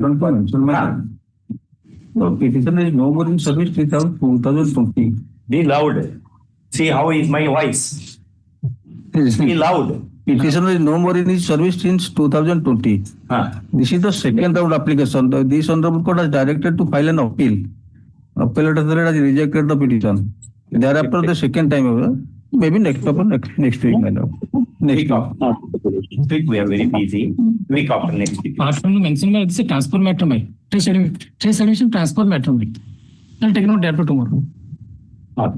So petition is no more in service 2020. Be loud. See how is my voice. Be loud. Petition is no more in his service since 2020. This is the second round application. This Honorable Court has directed to file an appeal. Appellate authority has rejected the petition. Thereafter, the second time, maybe next week, next week. Next week we are very busy. Week after next week. Apart from the mention, this is a transfer matter. Trace admission transfer matter. I'll take note there for tomorrow. I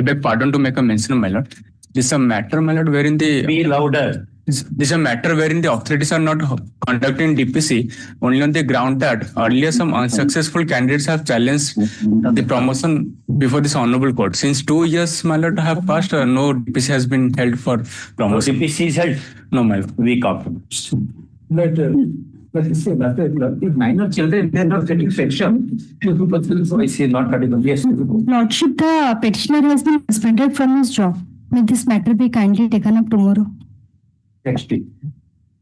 beg pardon to make a mention, my lord. This is a matter, my lord, wherein the... Be louder. This is a matter wherein the authorities are not conducting DPC only on the ground that earlier some unsuccessful candidates have challenged the promotion before this honorable court. Since 2 years, my lord, have passed, no DPC has been held for promotion. No DPC is held? No, my lord. Week after. But you say that minor children, they are not getting section. I say not credible. Yes. Lordship, the petitioner has been suspended from his job. May this matter be kindly taken up tomorrow? Next week.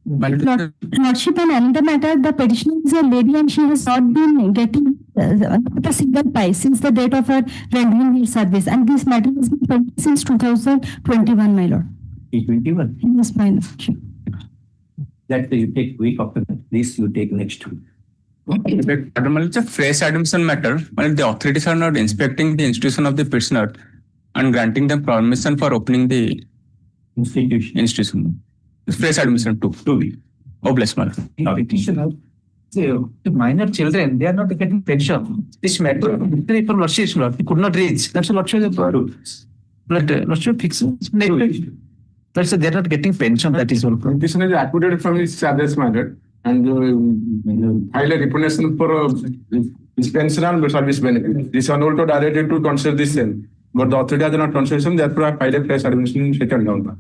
Lordship, and another matter, the petitioner is a lady and she has not been getting a single pie since the date of her rendering her service. And this matter has been pending since 2021, my lord. 2021? Yes, my lordship. That you take week after that. This you take next week. It's a fresh admission matter. The authorities are not inspecting the institution of the prisoner and granting them permission for opening the institution. It's fresh admission too. 2 weeks. Oh, bless my Now, petitioner, the minor children, they are not getting pension. This matter, for lordship, he could not reach. That's a lordship. But lordship fixes. Let's say they're not getting pension. That is all. Petitioner is acquitted from his charges matter and file a repugnation for his pension and service benefit. This one also directed to consider this same. But the authority has not considered him, therefore I filed a fresh admission second down.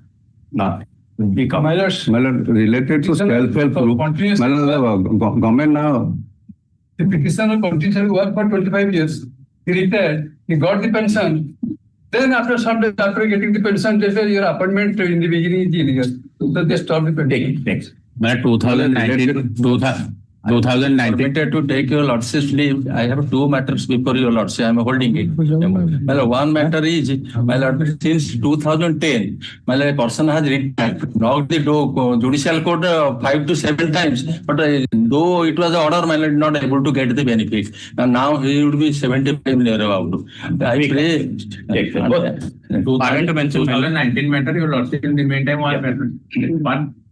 My lord, related to self-help group, my lord, government now. The petitioner continues to work for 25 years. He retired, he got the pension. Then after some days, after getting the pension, they say your appointment in the beginning is illegal. So they stop the pension. Next. 2019 to take your lordship's leave. I have 2 matters before your lordship. I am holding it. My lord, one matter is, my lord, since 2010, my lord, a person has knocked the door, judicial court 5 to 7 times. But though it was an order, my lord, not able to get the benefit. And now he would be 75 years about. I pray. Pardon to mention 2019 matter, your lordship in the meantime was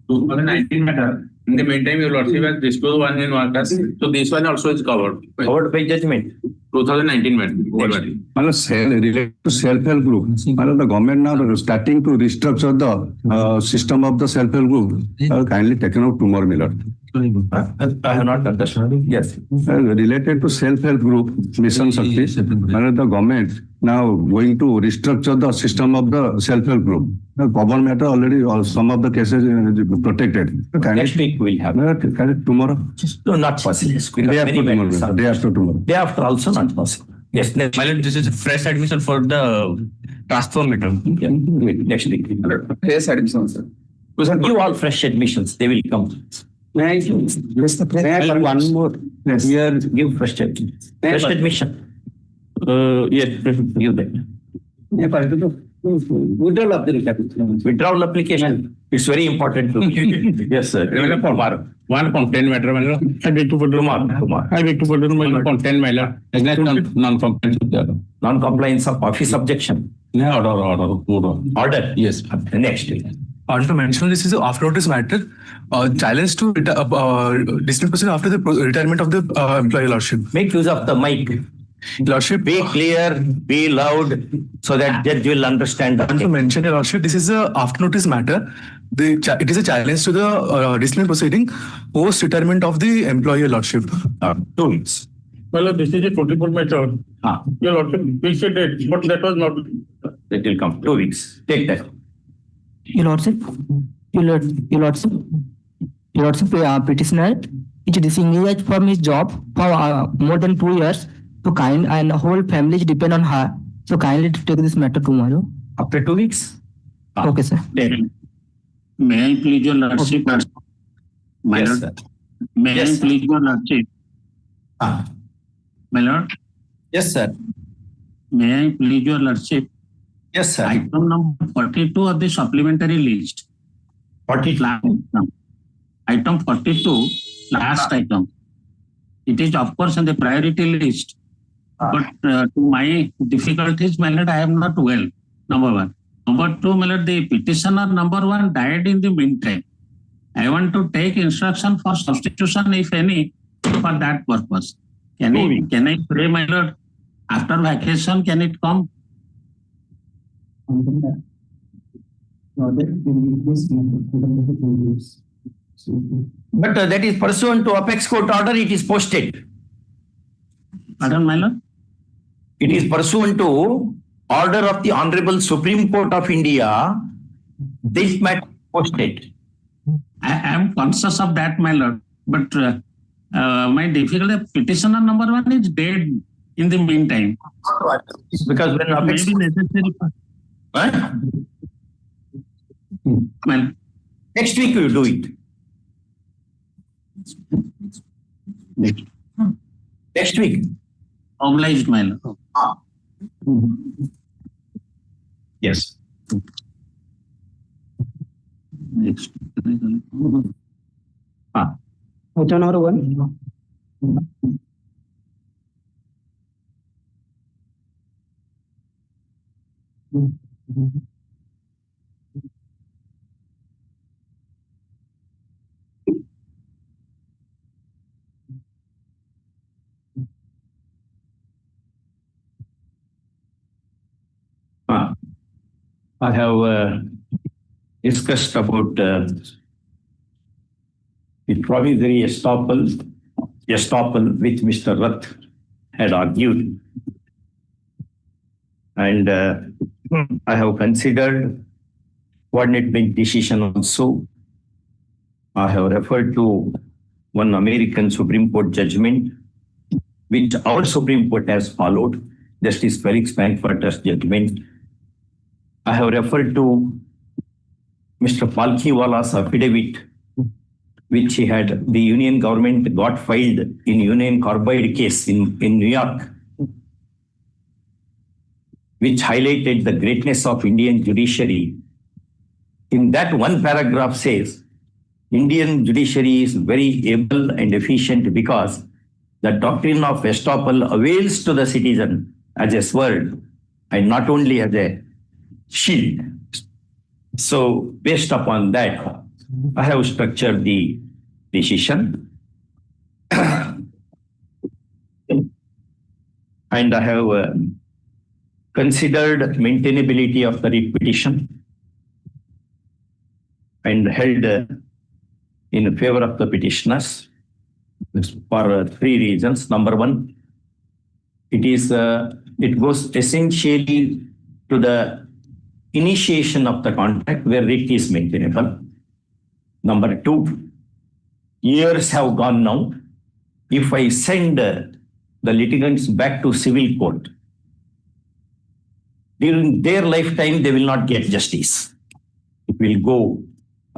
2019 matter. In the meantime, your lordship has disclosed one in Marcus. So this one also is covered. Covered by judgment. 2019 matter. Related to self-help group. The government now starting to restructure the system of the self-help group. Kindly taken out tomorrow, my lord. I have not understood. Yes. Related to self-help group, Mission Shakti, the government now going to restructure the system of the self-help group. The common matter already, some of the cases protected. Next week we'll have. Tomorrow? No, not possible. Day after tomorrow. Day after tomorrow. Day after also not possible. Yes, next. My lord, this is a fresh admission for the transfer matter. Yeah. Next week. Fresh admission, sir. Give all fresh admissions. They will come. May I one more? Yes. Give fresh admission. Fresh admission. Yes, give that. Withdrawal of the requisition. Withdrawal application. It's very important to yes, sir. One content matter, my lord. I beg to pardon, I beg to pardon, my lord. Content, my lord. Non-compliance of the other. Non-compliance of office objection. Order. Yes. Next. To mention, this is an off-notice matter. Challenge to dismiss person after the retirement of the employee lordship. Make use of the mic. Lordship, be clear, be loud, so that judge will understand. To mention, Your Lordship, this is a after-notice matter. It is a challenge to the discipline proceeding post-retirement of the employee lordship. 2 weeks. Well, this is a 44 matter. Your Lordship, we said that, but that was not. That will come. 2 weeks. Take that. Your Lordship, petitioner is disengaged from his job for more than 2 years. So and the whole family depend on her. So kindly take this matter tomorrow. After 2 weeks? Okay, sir. May I please your lordship? Yes, sir. May Yes, I sir. please your lordship? Ah, My lord, yes, sir. may I please your lordship? Yes, sir. Item number 42 of the supplementary list. 40. Last item. Item 42, last item. It is of course on the priority list, but to my difficulties, my lord, I am not well. Number one. Number two, my lord, the petitioner number one died in the meantime. I want to take instruction for substitution, if any, for that purpose. Can I pray, my lord, after vacation, can it come? But that is pursuant to Apex Court order, it is posted. Pardon, my lord? It is pursuant to order of the Honorable Supreme Court of India. This matter is posted. I am conscious of that, my lord. But my difficulty, petitioner number one is dead in the meantime. Because when Apex Maybe necessary. Huh? Well, Next week you do it. Next week. obliged, my lord. Yes. Next. Item number 1. I have discussed about the promissory estoppel which Mr. Rath had argued. And I have considered coordinate bench decision also. I have referred to one American Supreme Court judgment, which our Supreme Court has followed, Justice Felix Frankfurter's judgment. I have referred to Mr. Palkhiwala's affidavit, which he had, the Union government got filed in Union Carbide case in New York, which highlighted the greatness of Indian judiciary. In that one paragraph says, Indian judiciary is very able and efficient because the doctrine of estoppel avails to the citizen as a sword and not only as a shield. So based upon that, I have structured the decision. And I have considered maintainability of the writ petition and held in favor of the petitioners for 3 reasons. Number one, it goes essentially to the initiation of the contract where writ is maintainable. Number two, years have gone now. If I send the litigants back to civil court, during their lifetime, they will not get justice. It will go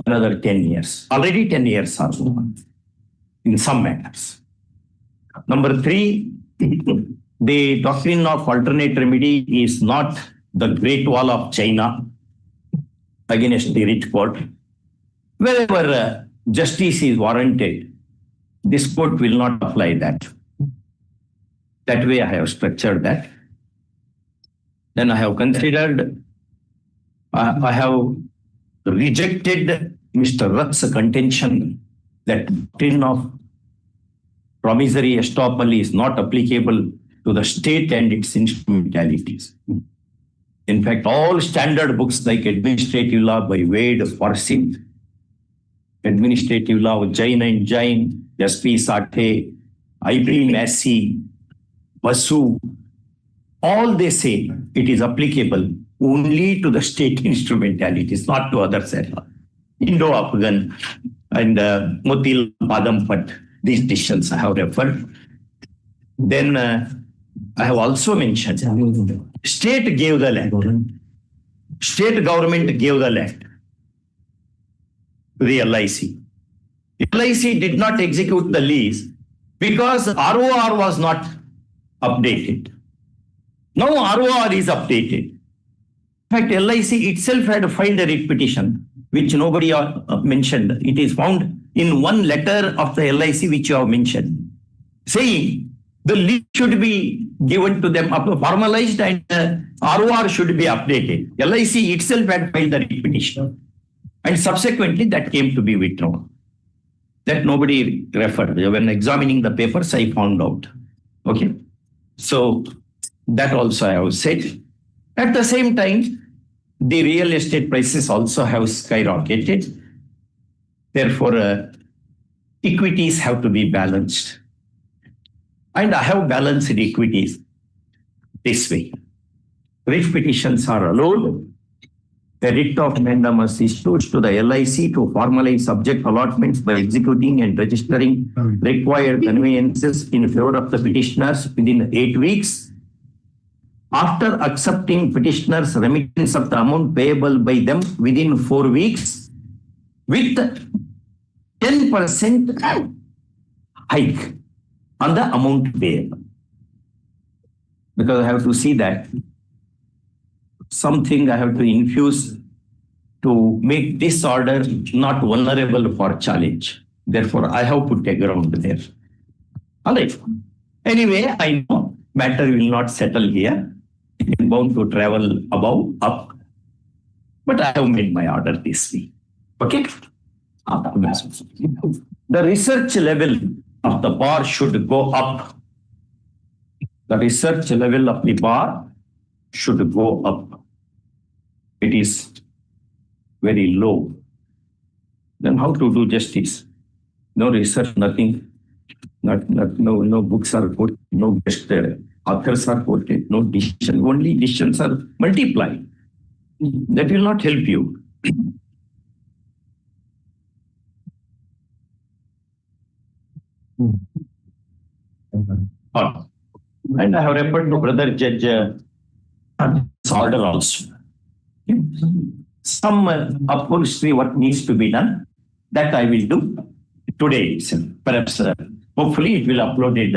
another 10 years. Already 10 years are over in some matters. Number three, the doctrine of alternate remedy is not the Great Wall of China against the writ court. Wherever justice is warranted, this court will not apply that. That way I have structured that. Then I have considered, I have rejected Mr. Rath's contention that doctrine of promissory estoppel is not applicable to the state and its instrumentalities. In fact, all standard books like administrative law by Wade, Forsyth, administrative law of Jain and Jain, S.P. Sathe, I.P. Massey, Basu, all they say it is applicable only to the state instrumentalities, not to others at all. Indo-Afghan and Motil Padampat, these decisions I have referred. Then I have also mentioned state gave the land. State government gave the land to the LIC. LIC did not execute the lease because ROR was not updated. Now ROR is updated. In fact, LIC itself had filed a writ petition, which nobody mentioned. It is found in one letter of the LIC which you have mentioned, saying the lease should be given to them, formalized, and ROR should be updated. LIC itself had filed the writ petition. And subsequently, that came to be withdrawn. That nobody referred. When examining the papers, I found out. Okay. So that also I have said. At the same time, the real estate prices also have skyrocketed. Therefore, equities have to be balanced. And I have balanced equities this way. Writ petitions are allowed. The writ of mandamus is issued to the LIC to formalize subject allotments by executing and registering required conveyances in favor of the petitioners within 8 weeks. After accepting petitioners' remittance of the amount payable by them within 4 weeks, with 10% hike on the amount payable. Because I have to see that something I have to infuse to make this order not vulnerable for challenge. Therefore, I have put a ground there. All right. Anyway, I know matter will not settle here. It is bound to travel above, up. But I have made my order this way. Okay? The research level of the bar should go up. The research level of the bar should go up. It is very low. Then how to do justice? No research, nothing. No books are quoted, no guest authors are quoted, no decision. Only decisions are multiplied. That will not help you. And I have referred to Brother Judge order also. Some upholstery work needs to be done. That I will do today. Perhaps, hopefully, it will upload it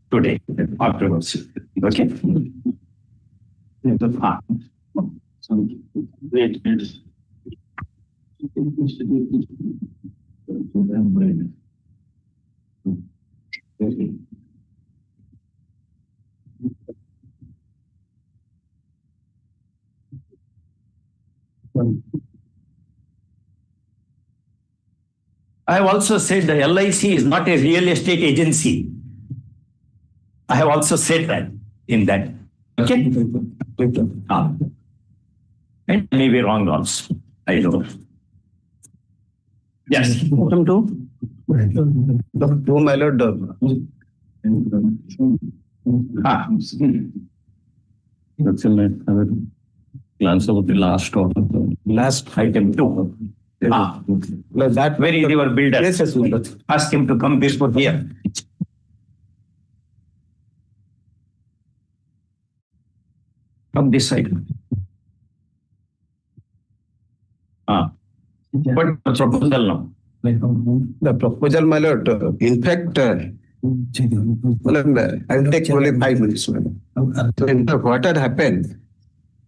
today afterwards. Okay. I have also said the LIC is not a real estate agency. I have also said that in that. Okay. And I may be wrong also. I know. Yes. Welcome to. my lord. Glance over the last order. Last item 2. That where is your builder? Yes, yes, my lord. Ask him to come before here. From this side. What proposal now? The proposal, my lord, in fact, I'll take only 5 minutes. So in fact, what had happened,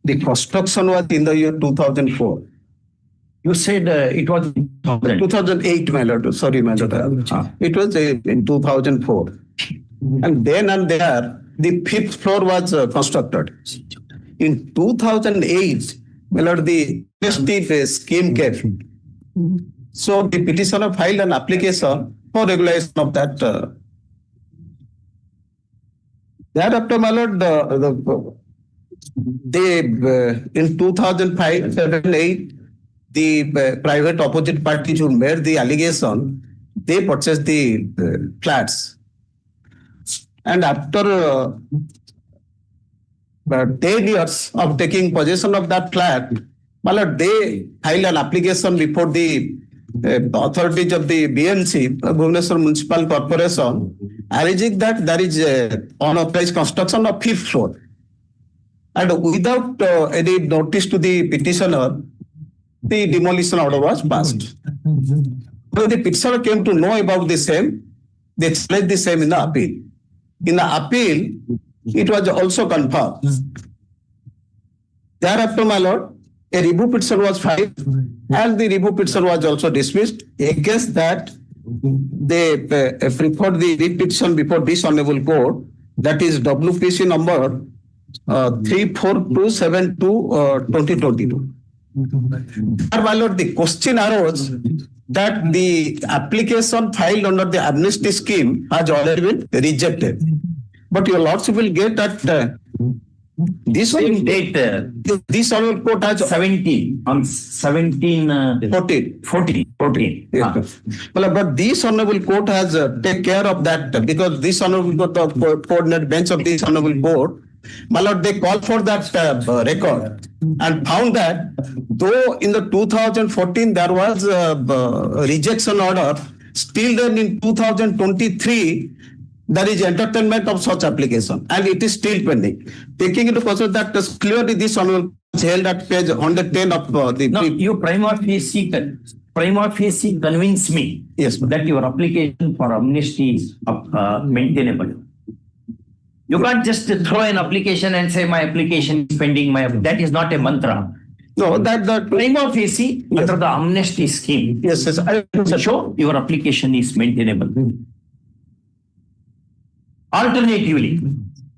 the construction was in the year 2004. You said it was 2008, my lord. Sorry, my lord. It was in 2004. And then and there, the 5th floor was constructed. In 2008, my lord, the estate scheme came. So the petitioner filed an application for regulation of that. Thereafter, my lord, in 2005, 7, 8, the private opposite parties who made the allegation, they purchased the flats. And after 10 years of taking possession of that flat, my lord, they filed an application before the authorities of the BMC, Bhubaneswar Municipal Corporation, alleging that there is unauthorized construction of 5th floor. And without any notice to the petitioner, the demolition order was passed. when the petitioner came to know about the same, they challenged the same in the appeal. In the appeal, it was also confirmed. Thereafter, my lord, a review petition was filed and the review petition was also dismissed. Against that, they preferred the writ petition before this honorable court, that is WPC number 34272/2022. My lord, the question arose that the application filed under the amnesty scheme has already been rejected. But your lordship will get that this Date, this honorable court has 17 on 17 14. Yes. Well, but this honorable court has take care of that because this honorable court, the coordinate bench of this honorable court, my lord, they called for that record and found that though in the 2014 there was a rejection order, still then in 2023 there is entertainment of such application and it is still pending. Taking into consideration that clearly this honorable held at page 110 of the... No, you prima facie convince me Yes, that your application for amnesty is maintainable. You can't just throw an application and say my application is pending. That is not a mantra. No, that Prima facie under the amnesty scheme. yes, I Show your application is maintainable. Alternatively,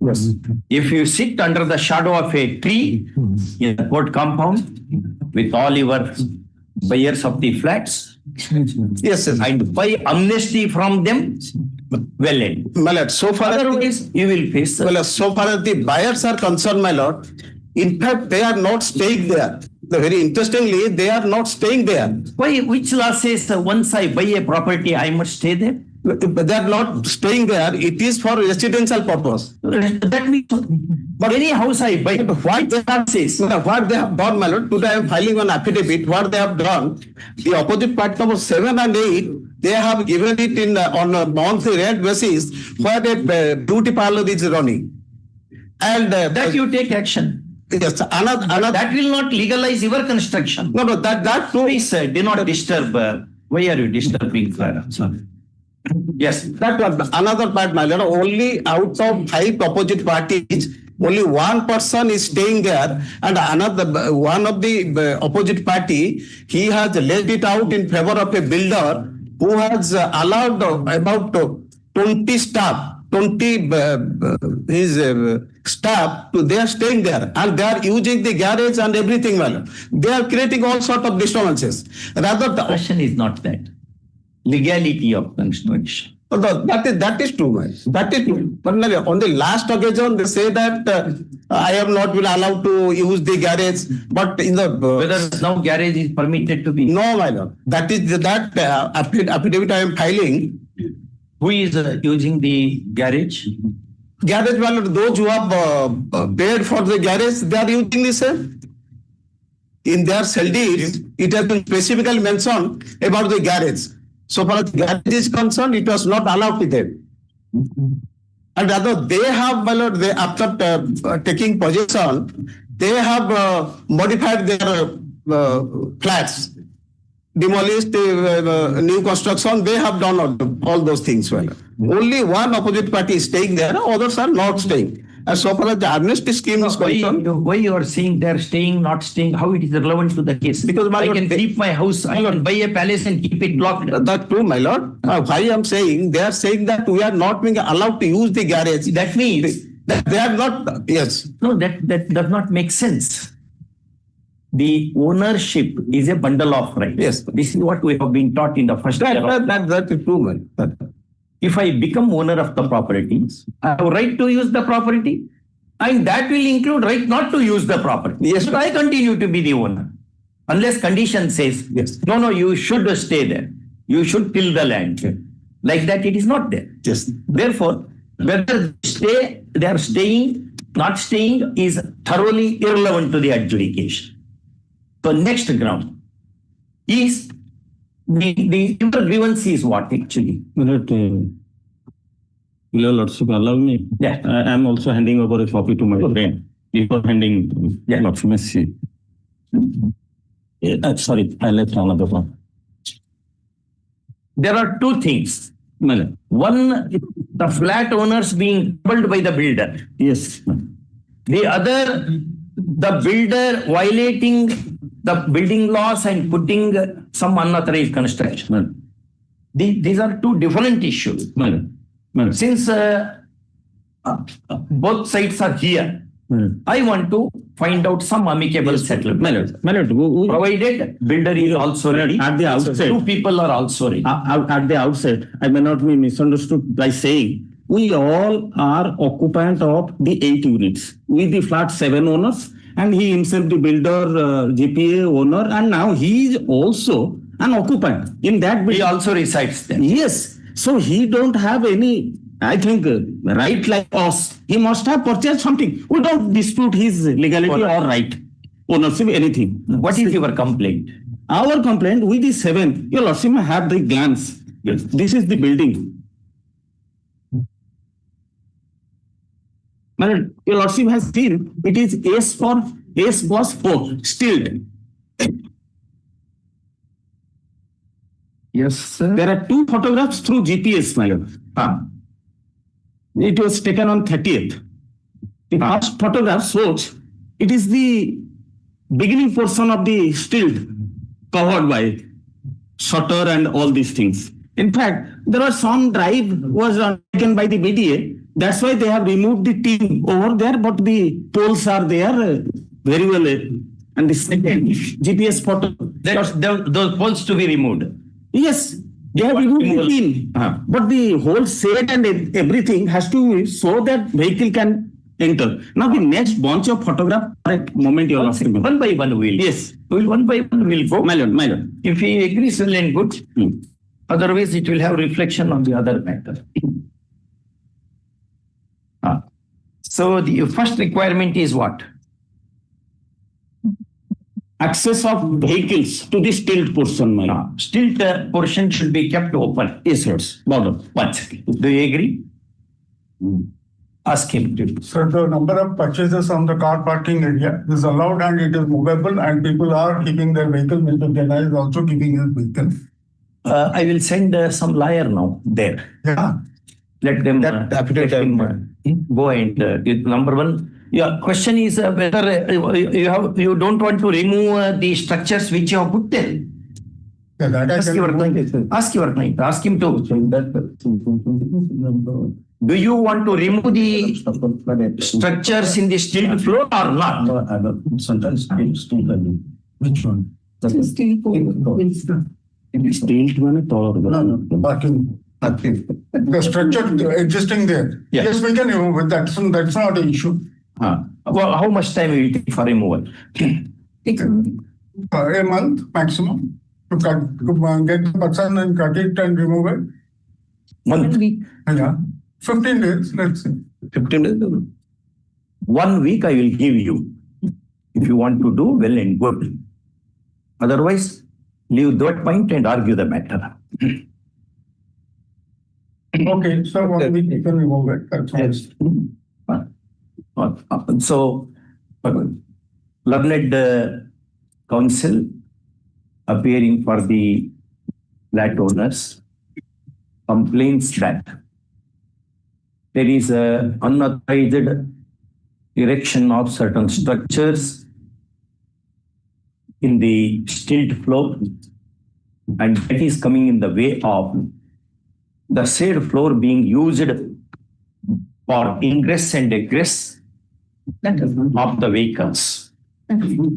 yes. if you sit under the shadow of a tree in the court compound with all your buyers of the flats Yes, and buy amnesty from them, well end. my lord, so far as Otherwise, you will face. well, so far as the buyers are concerned, my lord, in fact, they are not staying there. Very interestingly, they are not staying there. Why? Which law says once I buy a property, I must stay there? They are not staying there. It is for residential purpose. That means, but any house I buy, what the law says? What they have done, my lord, today I am filing an affidavit. What they have done, the opposite part number 7 and 8, they have given it in on a monthly rent basis where a beauty parlor is running. And That you take action. yes, another That will not legalize your construction. no, that too. Please do not disturb. Why are you disturbing? Sorry. Yes. That was another part, my lord. Only out of 5 opposite parties, only one person is staying there, and another one of the opposite party, he has laid it out in favor of a builder who has allowed about 20 staff. 20 his staff, they are staying there and they are using the garage and everything. Well, they are creating all sort of disturbances. Rather, The question is not that. Legality of construction. that is too much. That is too. But on the last occasion, they say that I have not been allowed to use the garage. But in the Whether now garage is permitted to be. no, my lord, that is that affidavit I am filing. Who is using the garage? Garage, well, those who have paid for the garage, they are using the same. In their sale deeds, it has been specifically mentioned about the garage. So far as garage is concerned, it was not allowed to them. And rather, they have, well, they, after taking possession, they have modified their flats, demolished new construction, they have done all those things. Well, only one opposite party is staying there, others are not staying. And so far as the amnesty scheme is concerned, Why you are saying they are staying, not staying? How it is relevant to the case? Because, my I lord, can keep my house, I can buy a palace and keep it locked. that too, my lord. Why I am saying, they are saying that we are not being allowed to use the garage. That means They are not, yes. no, that does not make sense. The ownership is a bundle of rights. Yes. This is what we have been taught in the first year. That is true, man. If I become owner of the property, I have right to use the property, and that will include right not to use the property. Yes. But I continue to be the owner. Unless condition says, Yes. no, you should stay there. You should till the land. Like that, it is not there. Yes. Therefore, whether they are staying, not staying is thoroughly irrelevant to the adjudication. So next ground is the grievance is what actually? Your Lordship, allow me. Yeah. I am also handing over a copy to my friend before handing Yeah. Lordship. Sorry, I left another one. there are two things. One, the flat owners being troubled by the builder. Yes. The other, the builder violating the building laws and putting some unauthorized construction. These are two different issues. Since both sides are here, I want to find out some amicable settlement. Provided builder is also ready. At the outset. Two people are also ready. At the outset, I may not be misunderstood by saying we all are occupant of the 8 units with the flat 7 owners, and he himself the builder, GPA owner, and now he is also an occupant in that building. He also resides there. Yes. So he don't have any, I think, right like us. He must have purchased something. We don't dispute his legality or right, ownership, anything. What is your complaint? Our complaint with the 7, your lordship may have the glance. Yes. This is the building. Your lordship has seen it is S was 4, stilled. Yes, sir. There are 2 photographs through GPS, my lord. It was taken on 30th. The first photograph shows it is the beginning portion of the stilled covered by shutter and all these things. In fact, there was some drive was taken by the BDA. That's why they have removed the team over there, but the poles are there very well. And the second GPS photo. Those poles to be removed. Yes, they have removed the team. But the whole shed and everything has to show that vehicle can enter. Now the next bunch of photograph, correct moment you are asking me. One by one we'll. Yes. One by one we'll go. My lord. If he agrees, well and good. Otherwise, it will have reflection on the other matter. So the first requirement is what? Access of vehicles to the stilled portion, my lord. Stilled portion should be kept open. Yes, sir. Bottom. 1 second. Do you agree? Ask him to. So the number of purchases on the car parking area is allowed and it is movable and people are keeping their vehicle. Mr. Jena is also keeping his vehicle. I will send some lawyer now there. Yeah. Let them go and number one. Your question is whether you don't want to remove the structures which you have put there. Yeah, that Ask your client. Ask your client. Ask him to. Do you want to remove the structures in the steel floor or not? Which one? Parking. The structure existing there. Yes, we can remove it. That's not an issue. Well, how much time will it take for removal? A month maximum to get the person and cut it and remove it. Month. Yeah. 15 days, let's say. 15 days. 1 week I will give you. If you want to do, well and good. Otherwise, leave that point and argue the matter. Okay, so 1 week you can remove it. That's all. So, learned counsel appearing for the flat owners complains that there is a unauthorized erection of certain structures in the stilled floor, and that is coming in the way of the said floor being used for ingress and egress of the vehicles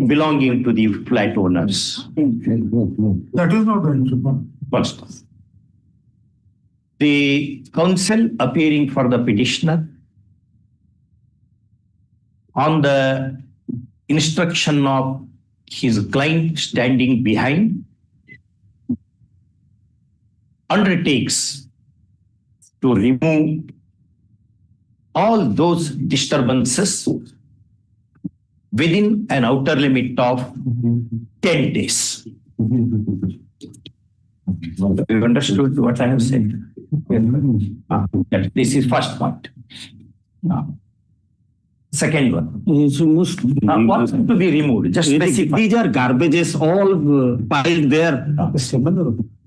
belonging to the flat owners. That is not the issue. First, the counsel appearing for the petitioner on the instruction of his client standing behind undertakes to remove all those disturbances within an outer limit of 10 days. You understood what I have said? This is first point. Second one. What's To be removed, just specify. These are garbages all piled there.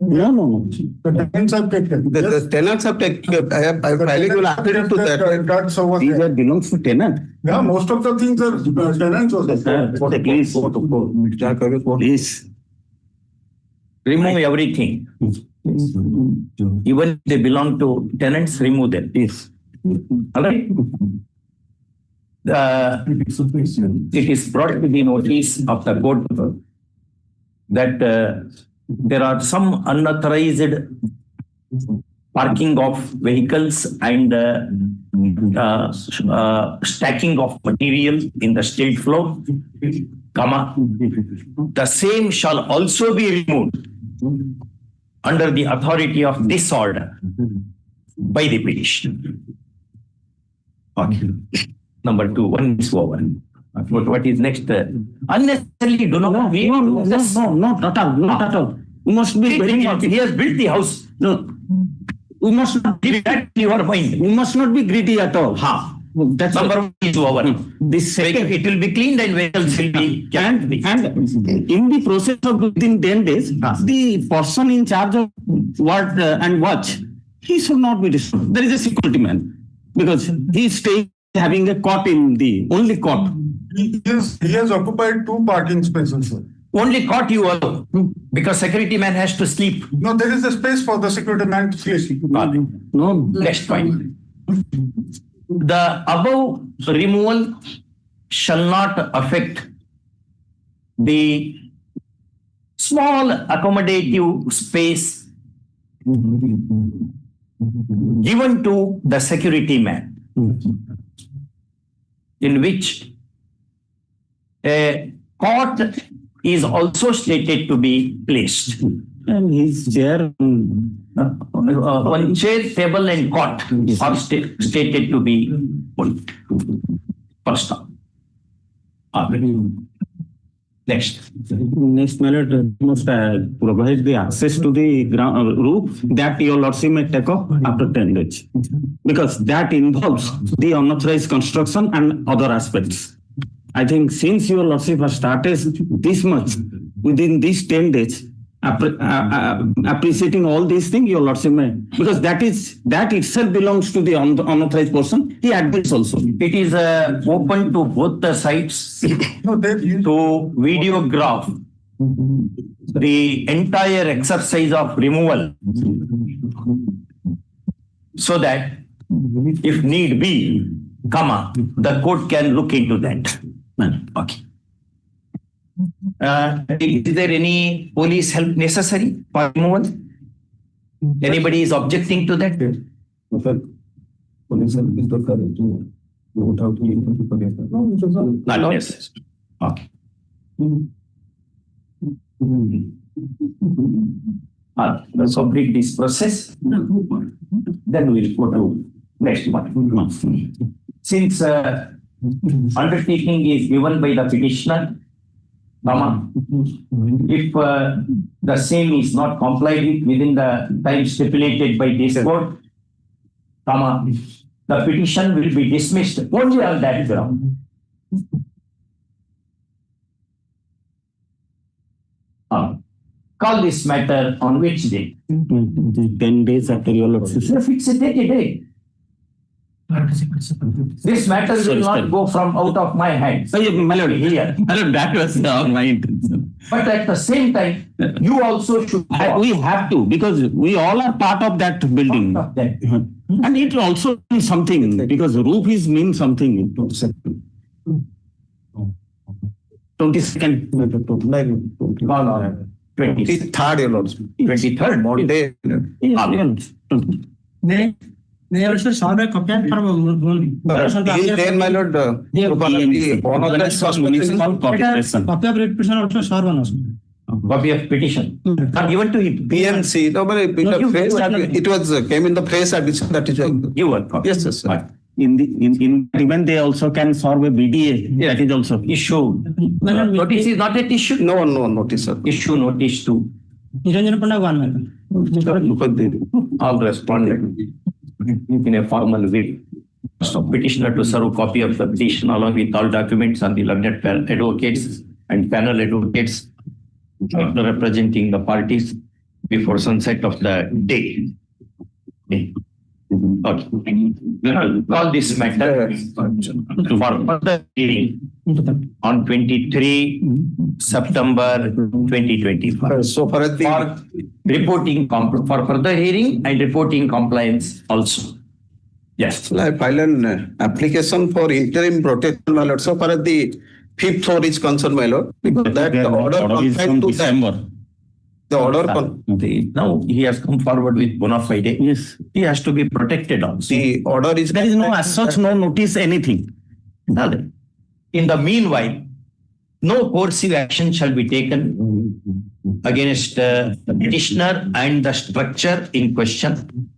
No. The tenants have taken. The tenants have taken, I have filed will affidavit to that. That's over These there. are belongs to tenant. Yeah, most of the things are tenants also. Please. Remove everything. Even if they belong to tenants, remove them. Yes. All right. It is brought to the notice of the court that there are some unauthorized parking of vehicles and stacking of material in the state floor, comma, the same shall also be removed under the authority of this order by the petitioner. Okay. Number 2, one is over. What is next? Unnecessarily do not. No, not at all. We must be very careful. He has built the house. No, we must not Keep that in your mind. We must not be greedy at all. That's Number 1 is over. This second, It will be cleaned and vehicles will be and in the process of within 10 days, the person in charge of what and watch, he should not be disturbed. There is a security man because he is staying having a cot in the only cot. He has occupied 2 parking spaces, sir. only caught you alone because security man has to sleep. No, there is a space for the security man to sleep. No. Next point. The above removal shall not affect the small accommodative space given to the security man, in which a cot is also stated to be placed. And his chair, One chair, table, and cot are stated to be put. First up. Next. Next, my lord, must provide the access to the ground roof that your lordship may take up after 10 days. Because that involves the unauthorized construction and other aspects. I think since your lordship has started this much within these 10 days, appreciating all these things, your lordship may, because that itself belongs to the unauthorized person. He admits also. It is open to both the sides to videograph the entire exercise of removal, so that if need be, the court can look into that. Okay. Is there any police help necessary for removal? Anybody is objecting to that? Not necessary. Okay. Let's complete this process. Then we'll go to next one. Since undertaking is given by the petitioner, if the same is not complied with within the time stipulated by this court, the petition will be dismissed only on that ground. Call this matter on which day? 10 days after your lordship. Fix it any day. This matter will not go from out of my hands. My lord, Here. that was not my intention. But at the same time, you also should. We have to, because we all are part of that building. And it also means something, because roof is mean something. 22nd. 23rd, your lordship. 23rd. Monday. They also saw the copy from Then, my lord, unauthorized Municipal corporation. copy of petition also saw one also. Copy of petition. Are given to him. PMC, no, but it was came in the press addition that is. Give one copy. Yes, yes, sir. In even they also can serve a BDA. Yeah. That is also Issue. Notice is not yet issued. No notice, sir. Issue notice to Niranjan Pandya one. all respondents in a formal way. So petitioner to serve a copy of the petition along with all documents on the learned advocates and panel advocates representing the parties before sunset of the day. Okay. Call this matter for further hearing on 23 September 2025. So for the For reporting, for further hearing and reporting compliance also. Yes. I file an application for interim protection, my lord. So far as the fifth floor is concerned, my lord, because that the order is from confined to that. December. The order, Now he has come forward with bona fide. Yes. He has to be protected also. the order is. There is no as such no notice anything. In the meanwhile, no coercive action shall be taken against the petitioner and the structure in question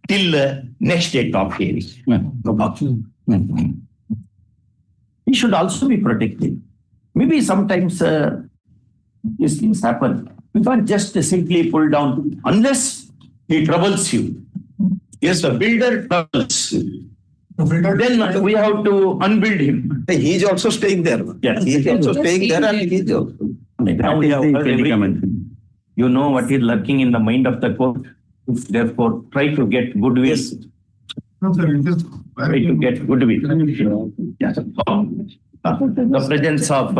till next date of hearing. He should also be protected. Maybe sometimes these things happen. You can't just simply pull down unless he troubles you. Yes, the builder troubles. Then we have to unbuild him. He is also staying there. Yes. He is also staying there and he is also. Now we have heard everything. You know what is lurking in the mind of the court. Therefore, try to get goodwill. Try to get goodwill. Yes. The presence of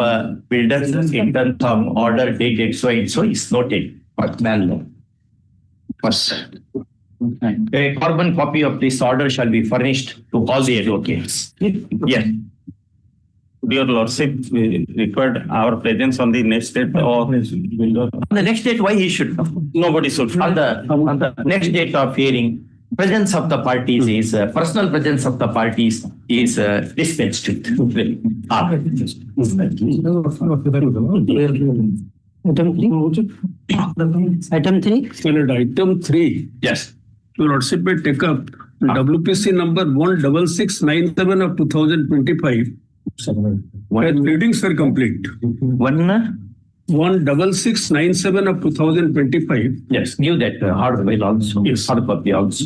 builders in terms of order dated so and so is noted. First, a carbon copy of this order shall be furnished to all the advocates. Yes. Your Lordship required our presence on the next date or On the next date, why he should come? nobody should. On the next date of hearing, presence of the parties is personal presence of the parties is dispensed with. Item 3. Item 3. Yes. Your Lordship may take up WPC number 16697 of 2025. Where readings are complete. 16697 of 2025. Yes, give that hard file also. Yes. Hard copy also.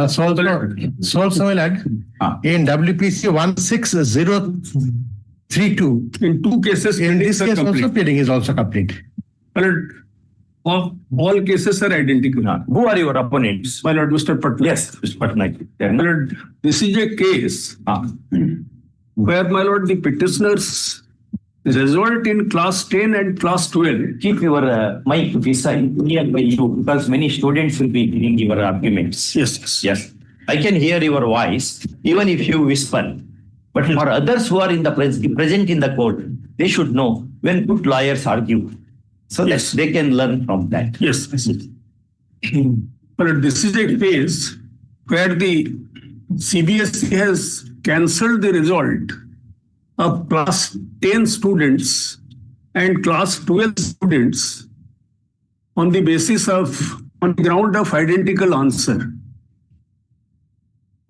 So also will add in WPC 16032. In two cases, In this readings are case also complete. pleading is also complete. All cases are identical. Who are your opponents? My Lord, Mr. Patnaik. Yes, Mr. Patnaik. My Lord, this is a case where, my Lord, the petitioners result in class 10 and class 12. Keep your mic beside nearby you because many students will be giving your arguments. Yes. Yes. I can hear your voice even if you whisper. But for others who are in the present in the court, they should know when good lawyers argue. So Yes. that they can learn from that. Yes. But this is a case where the CBSE has cancelled the result of class 10 students and class 12 students on the basis of, on the ground of identical answer.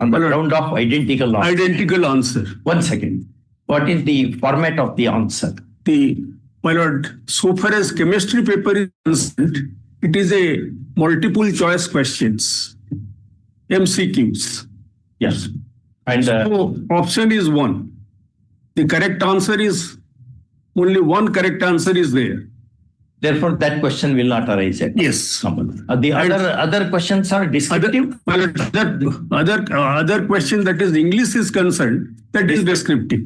On the ground of identical answer. Identical answer. 1 second. What is the format of the answer? My Lord, so far as chemistry paper is concerned, it is a multiple choice questions, MCQs. Yes. And So option is 1. The correct answer is, only one correct answer is there. therefore that question will not arise at Yes. the other questions are descriptive. Other question, that is English is concerned, that is descriptive.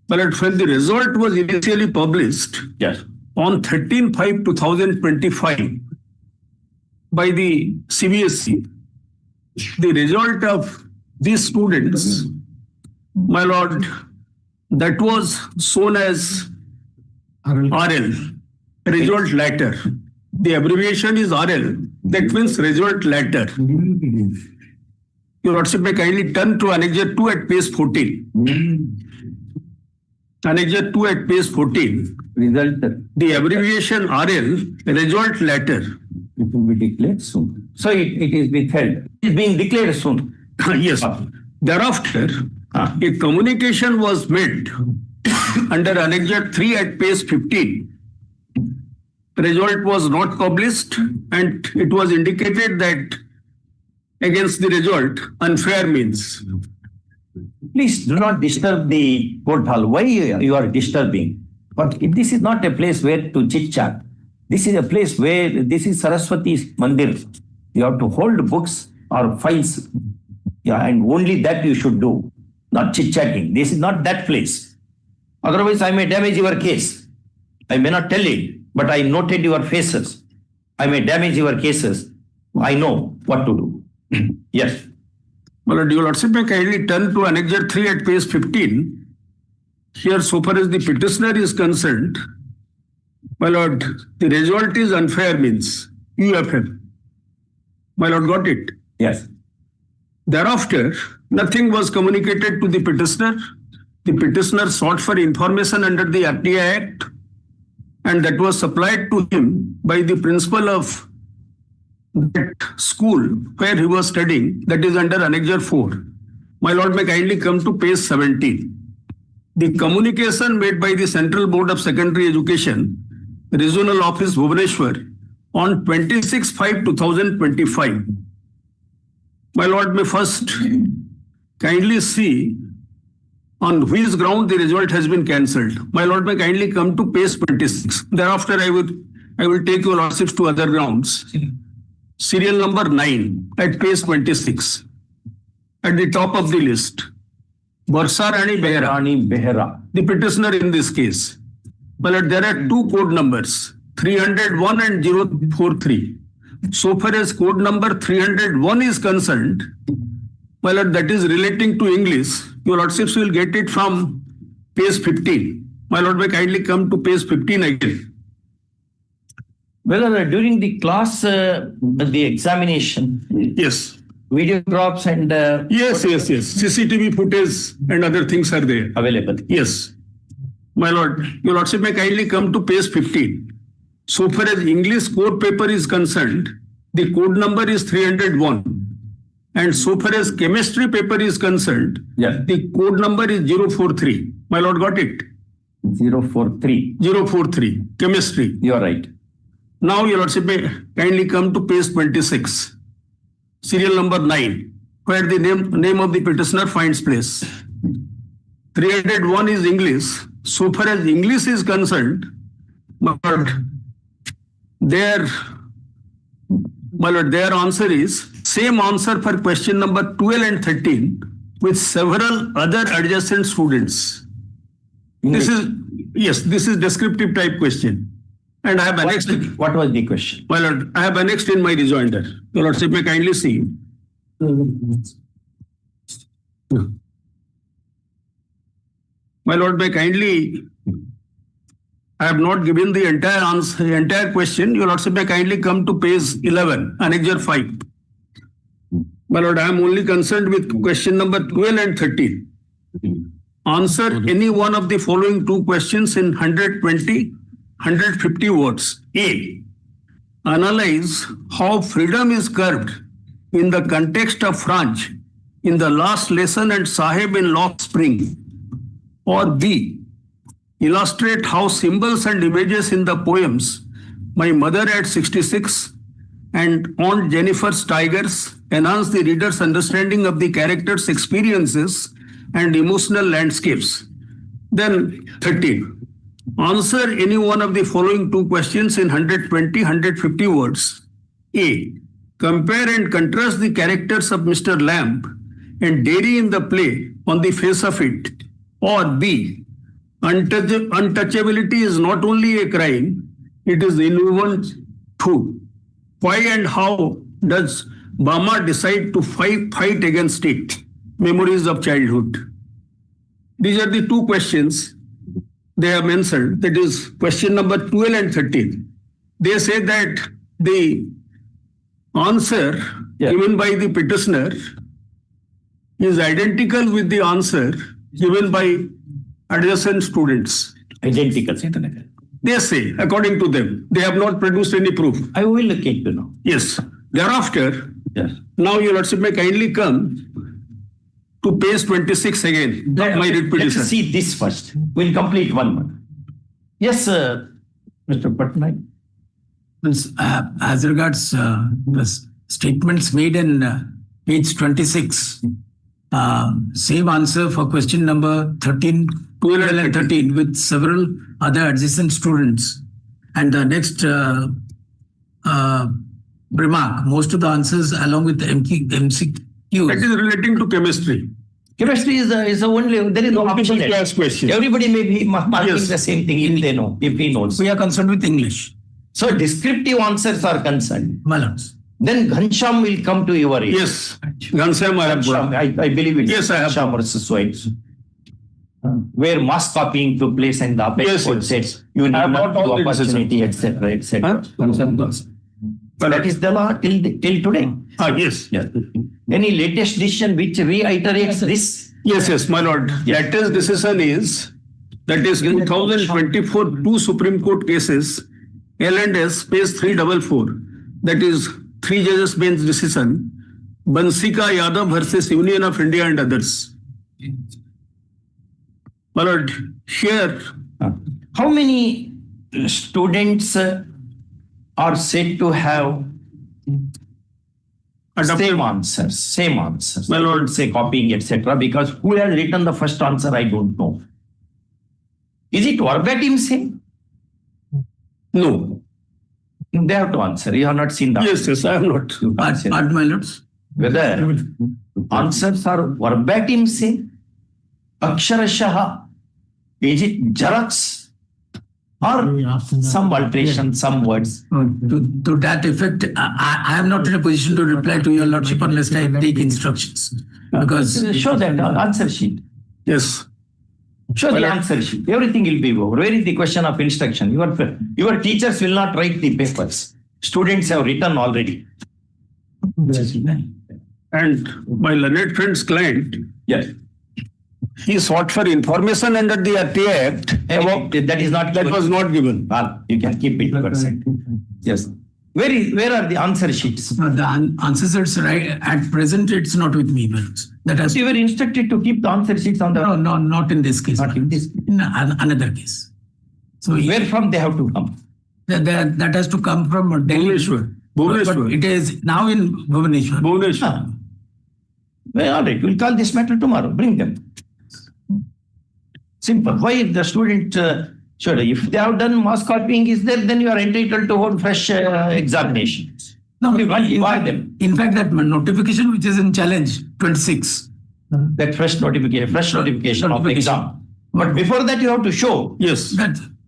But when the result was initially published Yes. on 13/5/2025 by the CBSE, the result of these students, my Lord, that was shown as RL, result letter. The abbreviation is RL, that means result letter. Your Lordship may kindly turn to Annexure 2 at page 14. Annexure 2 at page 14. Result. The abbreviation RL, result letter. It will be declared soon. So it is withheld. It is being declared soon. Yes. Thereafter, a communication was made under Annexure 3 at page 15. Result was not published and it was indicated that against the result, unfair means. Please do not disturb the court hall. Why you are disturbing? But this is not a place where to chit chat. This is a place where this is Saraswati's mandir. You have to hold books or files. Yeah, and only that you should do, not chit chatting. This is not that place. Otherwise, I may damage your case. I may not tell it, but I noted your faces. I may damage your cases. I know what to do. Yes. Well, your lordship may kindly turn to Annexure 3 at page 15. Here, so far as the petitioner is concerned, my lord, the result is unfair means UFL. My lord got it. Yes. Thereafter, nothing was communicated to the petitioner. The petitioner sought for information under the RTI Act, and that was supplied to him by the principal of that school where he was studying, that is under Annexure 4. My lord may kindly come to page 17. The communication made by the Central Board of Secondary Education, Regional Office, Bhubaneswar, on 26/5/2025. My lord may first kindly see on which ground the result has been cancelled. My lord may kindly come to page 26. Thereafter, I will take your lordships to other grounds. Serial number 9 at page 26. At the top of the list, Varsa Rani Behera, the petitioner in this case. Well, there are two code numbers, 301 and 043. So far as code number 301 is concerned, well, that is relating to English. Your lordships will get it from page 15. My lord may kindly come to page 15 again. Whether during the class, the examination, yes, video drops and yes, CCTV footage and other things are there available. Yes, my lord, your lordship may kindly come to page 15. So far as English code paper is concerned, the code number is 301. And so far as chemistry paper is concerned, the code number is 043. My lord got it? 043. 043, chemistry. You are right. Now your lordship may kindly come to page 26, serial number 9, where the name of the petitioner finds place. 301 is English. So far as English is concerned, my lord, their answer is same answer for question number 12 and 13 with several other adjacent students. This is descriptive type question. And I have annexed. What was the question? My lord, I have annexed in my rejoinder. Your lordship may kindly see. My lord may kindly. I have not given the entire answer, the entire question. Your lordship may kindly come to page 11, Annexure 5. My lord, I am only concerned with question number 12 and 13. Answer any one of the following two questions in 120, 150 words. A. Analyze how freedom is curbed in the context of French in the last lesson and Sahib in Lock Spring. Or B. Illustrate how symbols and images in the poems My Mother at 66 and Aunt Jennifer's Tigers enhance the reader's understanding of the characters' experiences and emotional landscapes. Then 13. Answer any one of the following two questions in 120, 150 words. A. Compare and contrast the characters of Mr. Lamb and Dairy in the play on the face of it. Or B. Untouchability is not only a crime, it is inhuman too. Why and how does Bama decide to fight against it? Memories of childhood. These are the two questions they have mentioned. That is question number 12 and 13. They say that the answer given by the petitioner is identical with the answer given by adjacent students. Identical. They say, according to them, they have not produced any proof. I will look into now. Yes. Thereafter, now your lordship may kindly come to page 26 again. My writ petition. Let's see this first. We'll complete one more. Yes, Mr. Patnaik. As regards the statements made in page 26, same answer for question number 13, 12 and 13 with several other adjacent students. And the next remark, most of the answers along with the MCQs. That is relating to chemistry. Chemistry is the only, there is no option. Class question. Everybody may be marking Yes. the same thing if they know, if he knows. We are concerned with English. So descriptive answers are concerned. Malams. Then Ghansham will come to your aid. Yes. Ghanshyam, I have Ghansham, got. I believe it's Yes, I have. Ghansham versus White. Where mass copying took place and the apex Yes, court yes. says you need I have not got all to the opportunity, etc., etc. Well, That is the law till today. yes. Yeah. Any latest decision which reiterates this? Yes, my lord. Latest decision is, that is 2024, 2 Supreme Court cases, L&S, page 344. That is 3 judges bench decision, Bansika Yadav versus Union of India and others. My lord, here, How many students are said to have same answers? Same answers. My lord, Say copying, etc. Because who has written the first answer, I don't know. Is it verbatim same? no. They have to answer. You have not seen that. Yes, I am not. Pardon, my lords. Whether answers are verbatim same, aksharashaha, is it Xerox, or some alteration, some words? To that effect, I am not in a position to reply to your lordship unless I take instructions. Because Show them the answer sheet. Yes. Show the answer sheet. Everything will be over. Where is the question of instruction? Your teachers will not write the papers. Students have written already. And my learned friend's client, Yes. he sought for information under the RTA Act. That is not. That was not given. Well, you can keep it percent. Yes. Where are the answer sheets? the answers are right at present, it's not with me, my lords. That has You were instructed to keep the answer sheets on the. no, not in this case. Not in this. In another case. So Where from they have to come? that has to come from Delhi. Bhubaneswar. But Bhubaneswar. it is now in Bhubaneswar. Bhubaneswar. Well, all right, we'll call this matter tomorrow. Bring them. Simple. Why the student should? If they have done mass copying is there, then you are entitled to hold fresh examination. No, Why them? in fact, that notification which is in challenge 26. That fresh notification of the exam. But before that, you have to show. Yes.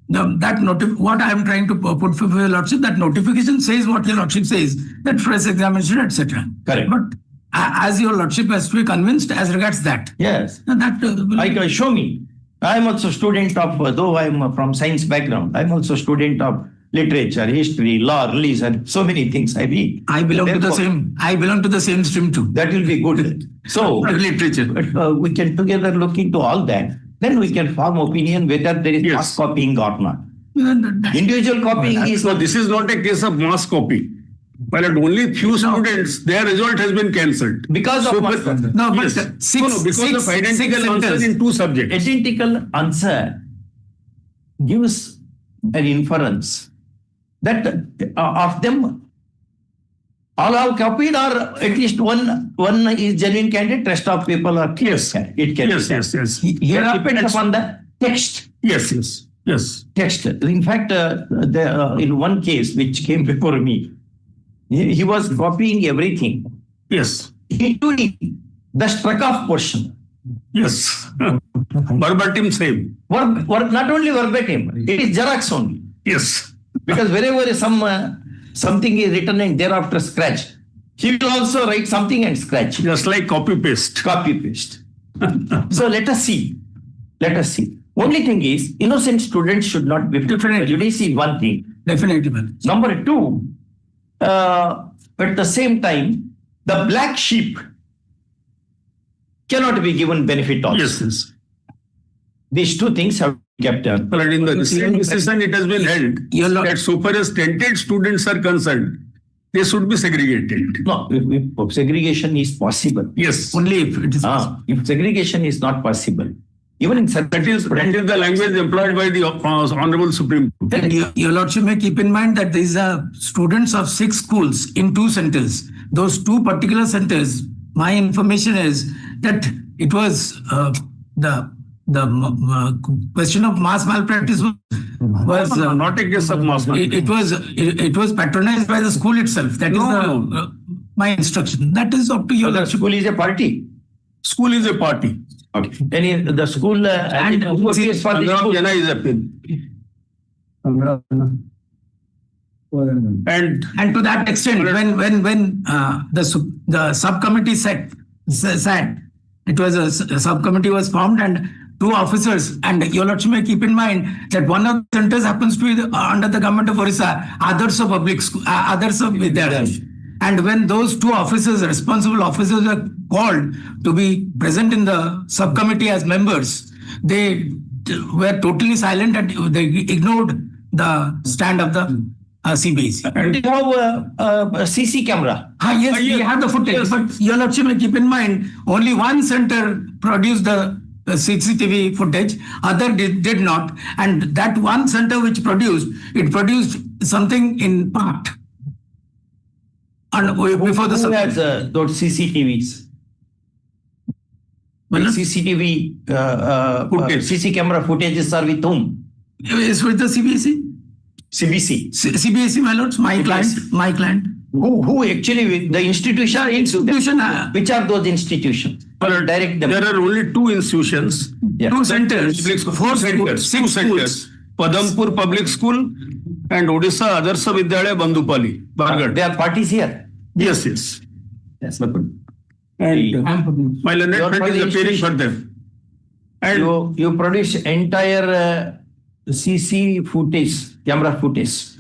What I am trying to put for your lordship, that notification says what your lordship says, that fresh examination, etc. Correct. But as your lordship has to be convinced as regards that. Yes. That Show me. I am also student of, though I am from science background, I am also student of literature, history, law, religion, so many things I read. I belong to the same stream too. That will be good. So literature. But we can together look into all that. Then we can form opinion whether there is mass copying or not. Individual copying is. So this is not a case of mass copy. But only few students, their result has been cancelled. Because of mass copying. No, but Yes. Because of identical answers in 2 subjects. Identical answer gives an inference that of them all have copied, or at least one is genuine candidate, rest of people are Yes. It can Yes, be. yes, yes. Here depends upon the text. Yes, yes, yes. Text. In fact, in one case which came before me, he was copying everything, Yes. including the struck off portion. Yes. Verbatim same. Not only verbatim, it is Xerox only. Yes. Because wherever something is written and thereafter scratch, he will also write something and scratch. Just like copy paste. Copy paste. So let us see. Only thing is, innocent students should not be prejudiced in one thing. Definitely. Number 2, at the same time, the black sheep cannot be given benefit also. Yes, yes. These 2 things have kept on. But in the same decision, it has been held that so far as tented students are concerned, they should be segregated. No, if segregation is possible. Yes. Only if it is If segregation is not possible, even in that is the language employed by the Honorable Supreme Court. And your lordship may keep in mind that these are students of 6 schools in 2 centers. Those 2 particular centers, my information is that it was the question of mass malpractice was not a case of mass malpractice. It was patronized by the school itself. That is my instruction. That is up to your. The school is a party. School is a party. Okay. Then the school and who appears for the school? Jana is appeal. And to that extent, when the subcommittee sat, it was a subcommittee was formed and two officers, and your lordship may keep in mind that one of the centers happens to be under the government of Orissa, others of public school, others of Vidyalaya. And when those two officers, responsible officers, were called to be present in the subcommittee as members, they were totally silent and they ignored the stand of the CBC. And you have a CC camera. Yes, we have the footage. But your lordship may keep in mind, only one center produced the CCTV footage, other did not. And that one center which produced, it produced something in part. And before the who has those CCTVs? Well, CCTV CC camera footages are with whom? It's with the CBC. CBC. CBC, my lords, my client. Who actually, the institution? Which are those institutions? Direct them. There are only two institutions. Yeah. Two centers. Four centers. Two centers. Padampur Public School and Odisha Adarsa Vidyalaya Bandupali. Bargarh. They are parties here. Yes, yes. Yes. And my learned friend is appearing for them. And you produce entire CC footage, camera footage.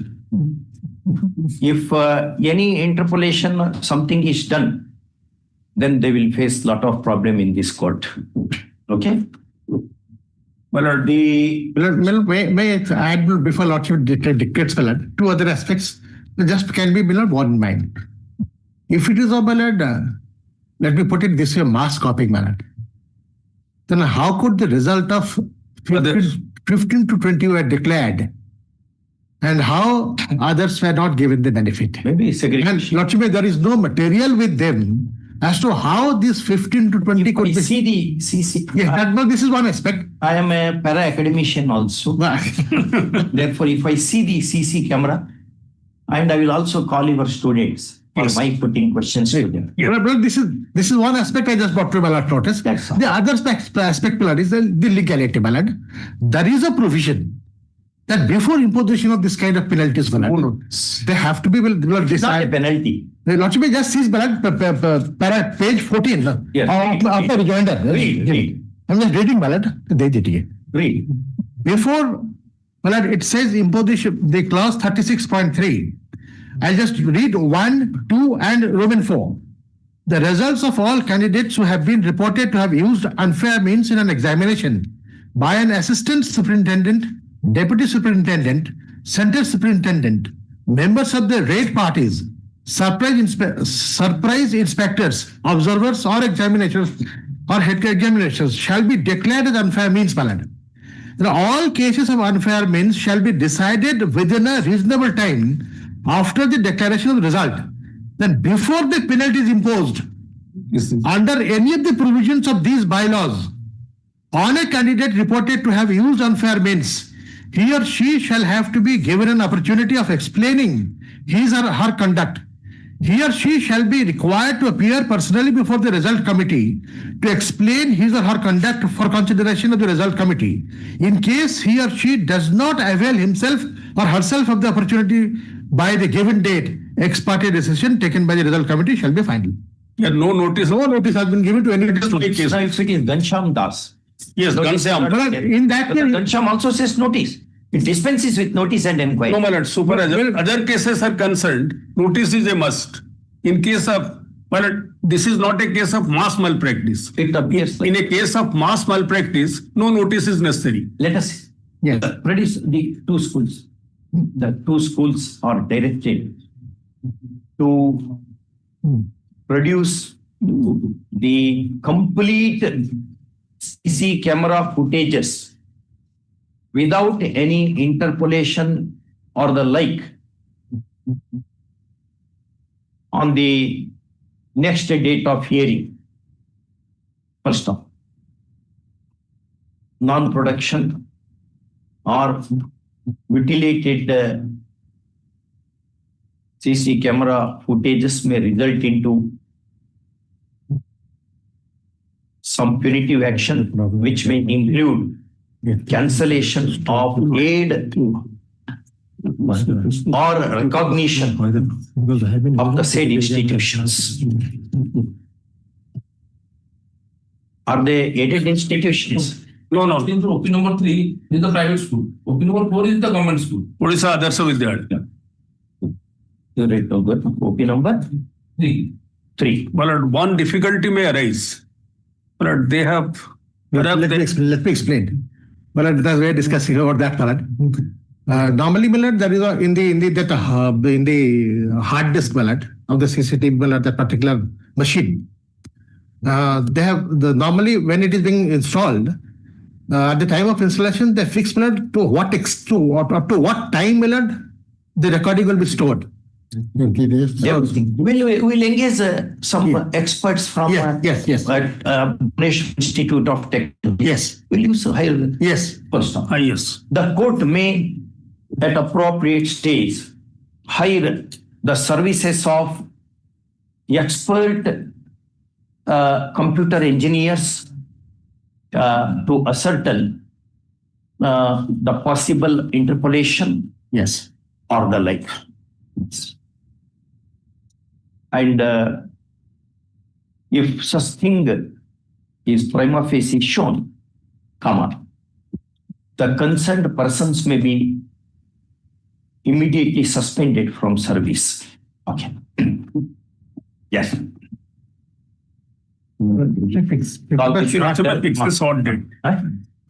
If any interpolation, something is done, then they will face lot of problem in this court. Okay? Well, may I add before Lordship dictates, two other aspects just can be one in mind. If it is a ballad, let me put it this way, mass copying ballad, then how could the result of 15 to 20 were declared and how others were not given the benefit? Maybe segregation. And Lordship, there is no material with them as to how this 15 to 20 could be. See the CC. Yes, this is one aspect. I am a para-academician also. Therefore, if I see the CC camera, and I will also call your students for my putting questions to them. Yeah. Well, this is one aspect I just brought to ballot notice. The other aspect ballot is the legality ballot. There is a provision that before imposition of this kind of penalties, ballot, they have to be decided. It's not a penalty. The Lordship just sees ballot page 14. Yes. After rejoinder. Read. I'm just reading ballot. Read. Before ballot, it says imposition, the clause 36.3. I'll just read 1, 2, and Roman 4. The results of all candidates who have been reported to have used unfair means in an examination by an assistant superintendent, deputy superintendent, center superintendent, members of the raid parties, surprise inspectors, observers, or examinators, or head examinations shall be declared as unfair means ballot. All cases of unfair means shall be decided within a reasonable time after the declaration of the result. Then before the penalty is imposed, under any of the provisions of these bylaws, on a candidate reported to have used unfair means, he or she shall have to be given an opportunity of explaining his or her conduct. He or she shall be required to appear personally before the result committee to explain his or her conduct for consideration of the result committee. In case he or she does not avail himself or herself of the opportunity by the given date, ex parte decision taken by the result committee shall be final. Yeah, no notice has been given to any case. Now, if it is Ghanshyam Das. Yes, Ghanshyam. In that case, Ghanshyam also says notice. It dispenses with notice and inquiry. No, my lord, other cases are concerned, notice is a must. In case of, this is not a case of mass malpractice. It appears like. In a case of mass malpractice, no notice is necessary. Let us produce the two schools. The two schools are directed to produce the complete CC camera footages without any interpolation or the like on the next date of hearing. First off, non-production or mutilated CC camera footages may result into some punitive action which may include cancellation of aid or recognition of the said institutions. Are they aided institutions? No. OP number 3 is the private school. OP number 4 is the government school. Odisha Adarsh Vidyalaya. You read over OP number 3. 3. But one difficulty may arise. But they have. Let me explain. Well, that's we're discussing about that, Malad. Normally, Malad, there is in the hard disk, Malad, of the CCTV, Malad, that particular machine. They have normally when it is being installed, at the time of installation, they fix, Malad, to what up to what time, Malad, the recording will be stored. We'll engage some experts from yes. National Institute of Technology. Yes. Will you hire? Yes. First off. Yes. The court may, at appropriate stage, hire the services of expert computer engineers to ascertain the possible interpolation. Yes. Or the like. And if such thing is prima facie shown, the concerned persons may be immediately suspended from service. Okay. Yes. Fix the short date.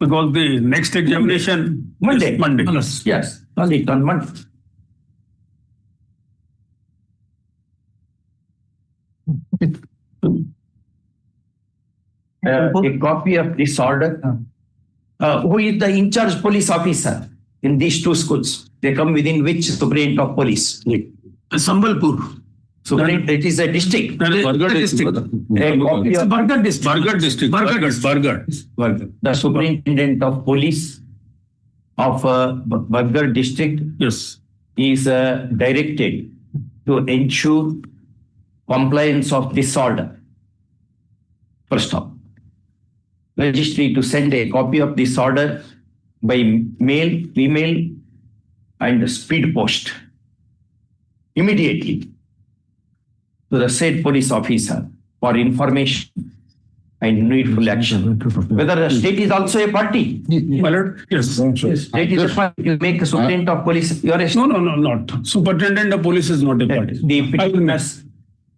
Because the next examination Monday. is Monday. Yes. Only on Monday. A copy of this order. Who is the in-charge police officer in these two schools? They come within which superintendent of police? Sambalpur. Superintendent, it is a district. That is Bargarh district. A copy of Bargarh district. Bargarh. the superintendent of police of Bargarh district Yes. is directed to ensure compliance of this order. First off, registry to send a copy of this order by mail, email, and speed post immediately to the said police officer for information and needful action. Whether the state is also a party. Yes. State is a party. You make a superintendent of police. You are a No, not. Superintendent of police is not a party. the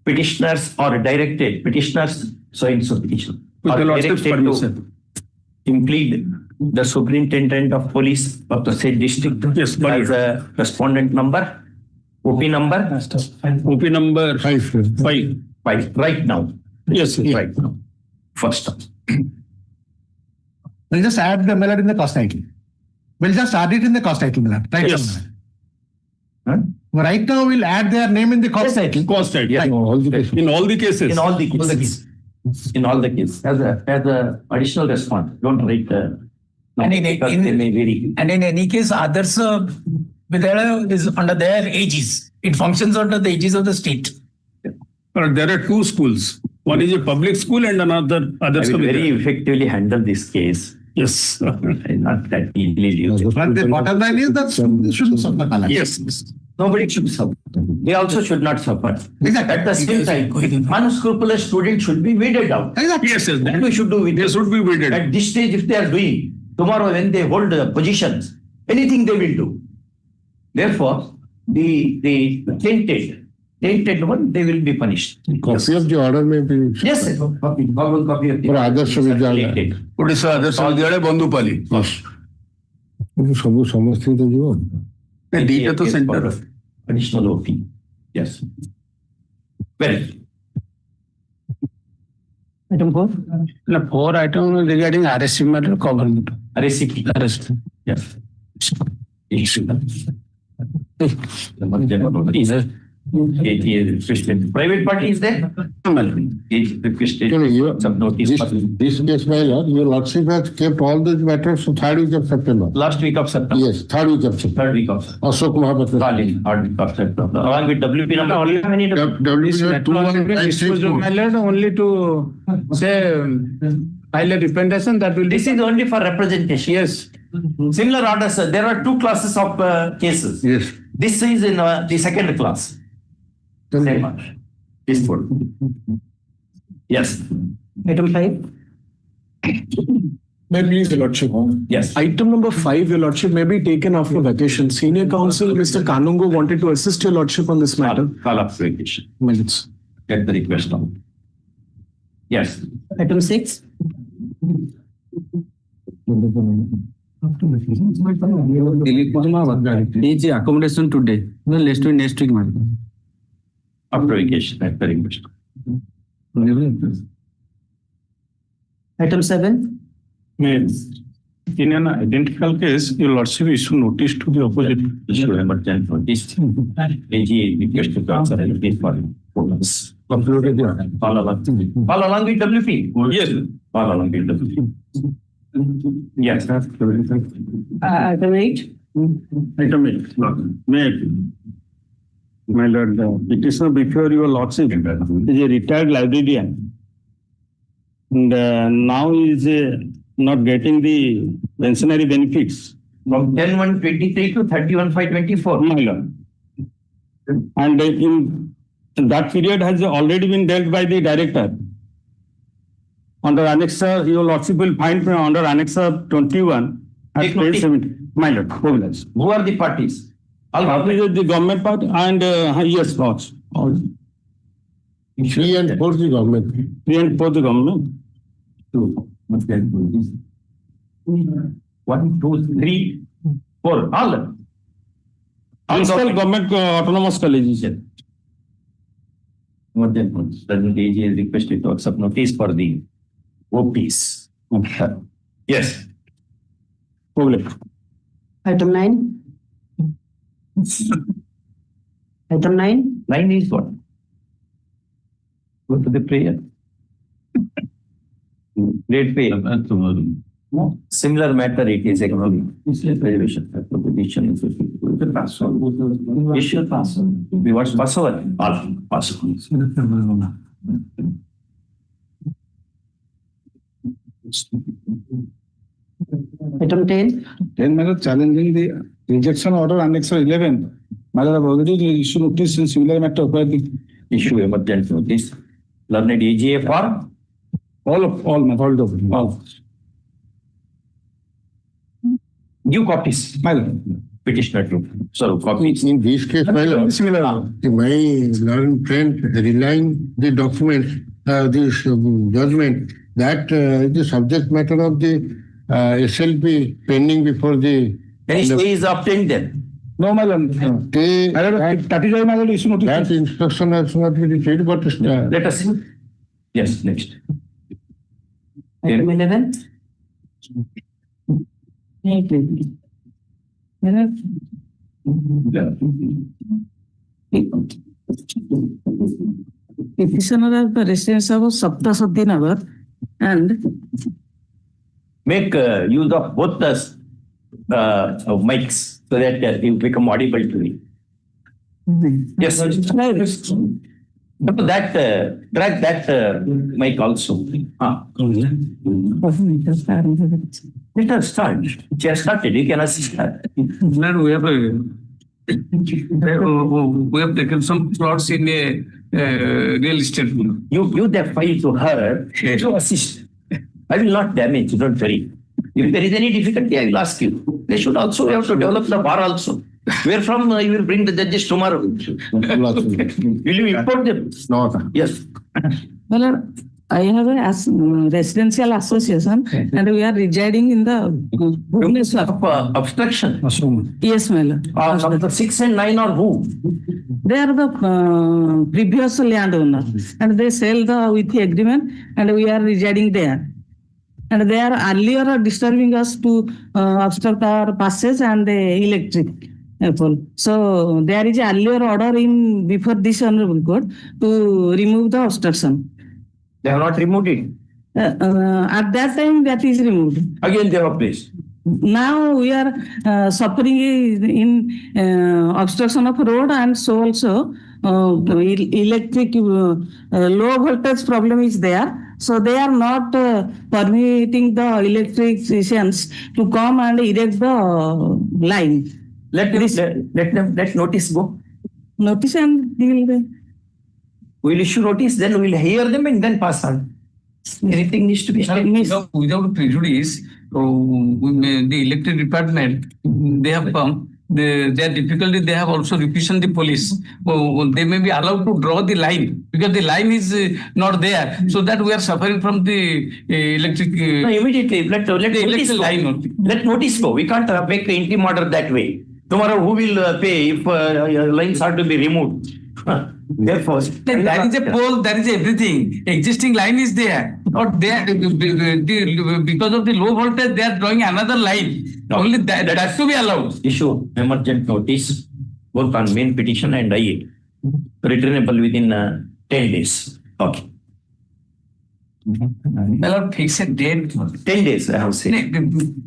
petitioners or directed petitioners, so in so petition. With Or the lordship's directed to permission. Implead the superintendent of police of the said district. Yes, as a respondent number, OP number. OP number 5. 5 right now. Yes. Right now. First up. We'll just add the Malad in the cost title. We'll just add it in the cost title, Malad. Right Yes. now. Right now, we'll add their name in the cost title. Cost title. Yeah. In all the cases. In all the cases. In all the cases. As a additional response. Don't write And because they may vary. And in any case, others Vidyalaya is under their aegis. It functions under the aegis of the state. There are two schools. One is a public school and another I will very effectively handle this case. Yes. Not that easily. But the bottom line is that they shouldn't suffer, Malad. Yes. Nobody should suffer. They also should not suffer. Exactly. At the same time, unscrupulous students should be weeded out. Exactly. Yes. That we should do with They them. should be weeded. At this stage, if they are doing, tomorrow when they hold positions, anything they will do. Therefore, the tainted one, they will be punished. Copy of the order may be. Yes, sir. Copy of the For Adarsh Vidyalaya. Odisha Adarsh Vidyalaya Bandupali. ସବୁ ସମସ୍ତଙ୍କୁ ତ ଯିବ। ଦିଟା ତ center. Additional OP. Yes. Well. Item 4? 4 item regarding RSC matter government. RSCP. Yes. AG is requested. Private party is there? AG requested some notice. This case, my lord, your lordship has kept all these matters to 3rd week of September. Last week of September. Yes, 3rd week of September. 3rd week of September. Ashok Mahapatra. 3rd week of September. Along with WP number. How many WP 21964. My lord, only to say file a representation that will. This is only for representation. Yes. Similar orders, there are two classes of cases. Yes. This is in the second class. Same order. Peaceful. Yes. Item 5. May I please, Your Lordship? Yes. Item number 5, Your Lordship, may be taken after vacation. Senior counsel, Mr. Kanungo, wanted to assist Your Lordship on this matter. Call up vacation. Minutes. Get the request now. Yes. Item 6. AG accommodation today. No, next week, madam. After vacation, at the request. Item 7. In an identical case, Your Lordship issue notice to the opposite. Issue emergent notice. AG request to answer anything for focus. Follow along with WP. Yes. Follow along with WP. Yes. Item 8. Item 8. May I? My lord, petitioner before Your Lordship is a retired librarian. And now is not getting the pensionary benefits. From 10/1/23 to 31/5/24. My lord. And in that period has already been dealt by the director. Under Annexer, Your Lordship will find under Annexer 21 at Take page notice. 70. My lord, privilege. Who are the parties? All Parties is the government part and yes, lots. 3 and 4 the government. 3 and 4 the government. 2. 1, 2, 3, 4. All. Principal government autonomous colleges. More than once. President AG is requested to accept notice for the OPs. Yes. Public. Item 9. Item 9. 9 is what? Go to the prayer. Great pay. No. Similar matter it is actually. Revaluation. Petition. Issue pass. We watch Passover. All Passover. Item 10. 10 matter challenging the rejection order Annexer 11. Matter have already issued notice in similar matter where the Issue emergent notice. Learned AGA for all. Give copies. My lord. Petitioner to. So copies. In this case, my lord, Similar. my learned friend relying the document, this judgment, that the subject matter of the SLP pending before the. Any stay is obtained then. No, my lord. They, That is why my lord issue notice. that instruction has not been received, but Let us see. Yes, next. Item 11. Petitioner of the residence of Saptasati Nagar and Make use of both the mics so that you become audible to me. Yes. But that, drag that mic also. Let us start. She has started. You can assist her. We have taken some plots in a real estate. You give that file to her to assist. I will not damage, don't worry. If there is any difficulty, I will ask you. They should also have to develop the bar also. Where from you will bring the judges tomorrow? Will you import them? No. Yes. well, I have a residential association and we are residing in the Bhubaneswar. Obstruction. Yes, my lord. Number 6 and 9 are who? They are the previous landowner and they sell with the agreement and we are residing there. And they are earlier disturbing us to obstruct our passage and the electric. So there is earlier order in before this Honorable Court to remove the obstruction. They have not removed it. At that time, that is removed. Again, they have placed. Now we are suffering in obstruction of road, and so also electric low voltage problem is there. So they are not permitting the electricians to come and erect the line. Let notice go. Notice and We'll issue notice, then we'll hear them and then pass on. Anything needs to be without prejudice. The electric department, they have come. Their difficulty, they have also requisitioned the police. They may be allowed to draw the line because the line is not there. So that we are suffering from the electric. No, immediately, let notice go. Let notice go. We can't make the interim order that way. Tomorrow, who will pay if lines are to be removed? Therefore, there is a pole, there is everything. Existing line is there. Or there, because of the low voltage, they are drawing another line. No. Only that has to be allowed. Issue emergent notice both on main petition and IA, returnable within 10 days. Okay. Well, fix a date. 10 days, I have said.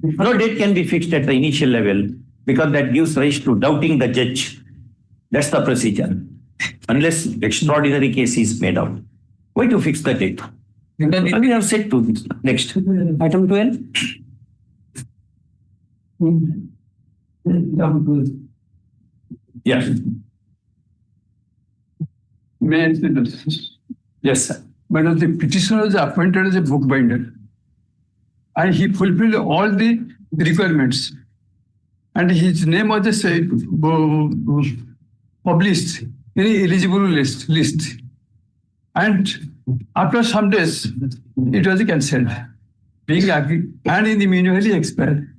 No date can be fixed at the initial level because that gives rise to doubting the judge. That's the procedure. Unless extraordinary case is made out. Why to fix the date? We have said to this. Next. Item 12. Yes. May I say this? Yes, sir. But the petitioner is appointed as a bookbinder. And he fulfilled all the requirements. And his name was just published in the eligible list. And after some days, it was cancelled. And in the meanwhile, he expired.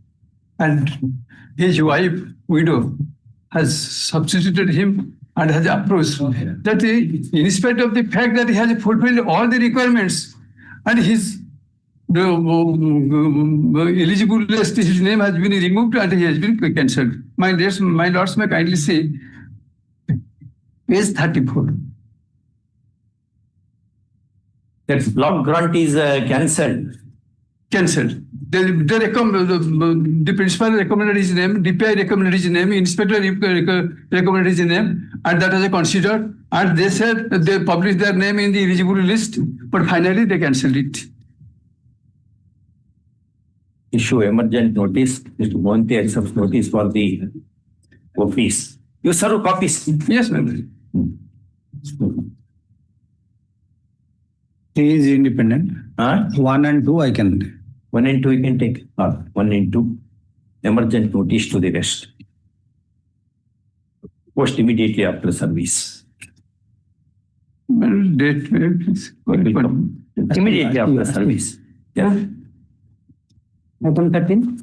And his wife, widow, has substituted him and has approached that in spite of the fact that he has fulfilled all the requirements and his eligible list, his name has been removed and he has been cancelled. My lords may kindly say, page 34. That block grant is cancelled. Cancelled. The principal recommended his name, DPI recommended his name, inspector recommended his name, and that was considered. And they said they published their name in the eligible list, but finally they cancelled it. Issue emergent notice. Mr. Mohanty accepts notice for the office. You serve copies? Yes, ma'am. He is independent. 1 and 2 I can. 1 and 2 you can take. 1 and 2. Emergent notice to the rest. Post immediately after service. Date, please. Immediately after service. Yeah. Item 13.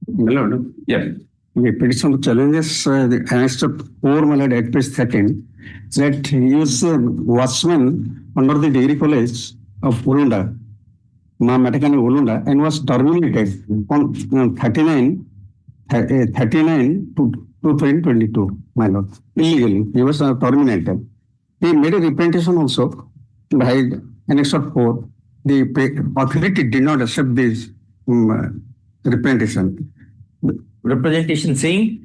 Lord, Yeah. the petition challenges the annexed 4 Malad Act page 13 that he was watchman under the degree college of Ulunda, Mahametakani Ulunda, and was terminated on 39 to 2022, my lord. Illegally, he was terminated. He made a representation also by Annex 4. The authority did not accept this representation. Representation saying?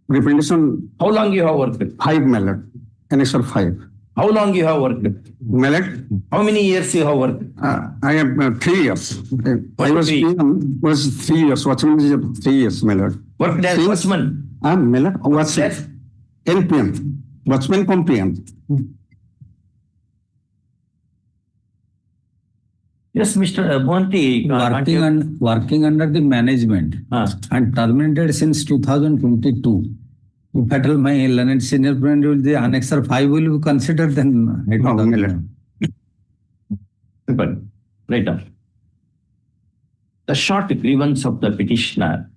Representation. How long you have worked? 5, my lord. Annex 5. How long you have worked? My lord. How many years you have worked? I have 3 years. I was 3 years. Watchman is 3 years, my lord. Worked as watchman? My lord. Watchman. NPM. Watchman from PM. Yes, Mr. Mohanty. Working under the management and terminated since 2022. If at all my learned senior friend will the annexer 5 will be considered, then I don't know. But right up. The short grievance of the petitioner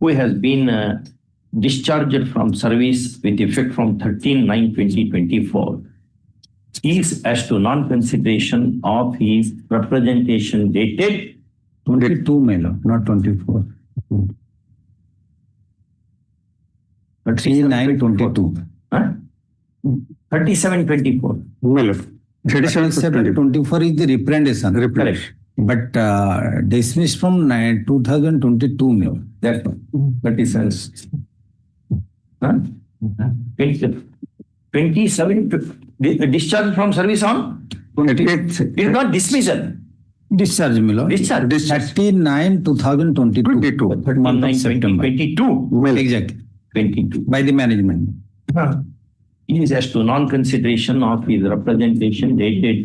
who has been discharged from service with effect from 13/9/2024 is as to non-consideration of his representation dated 22, my lord, not 24. 3922. 3724. My lord. 3724 is the representation. Correct. But dismissed from 2022, my lord. That's 37. 27 discharge from service on? It is not dismissal. Discharge, my lord. Discharge. 39, 2022. Month of September. 22. Exactly. 22. By the management. He is as to non-consideration of his representation dated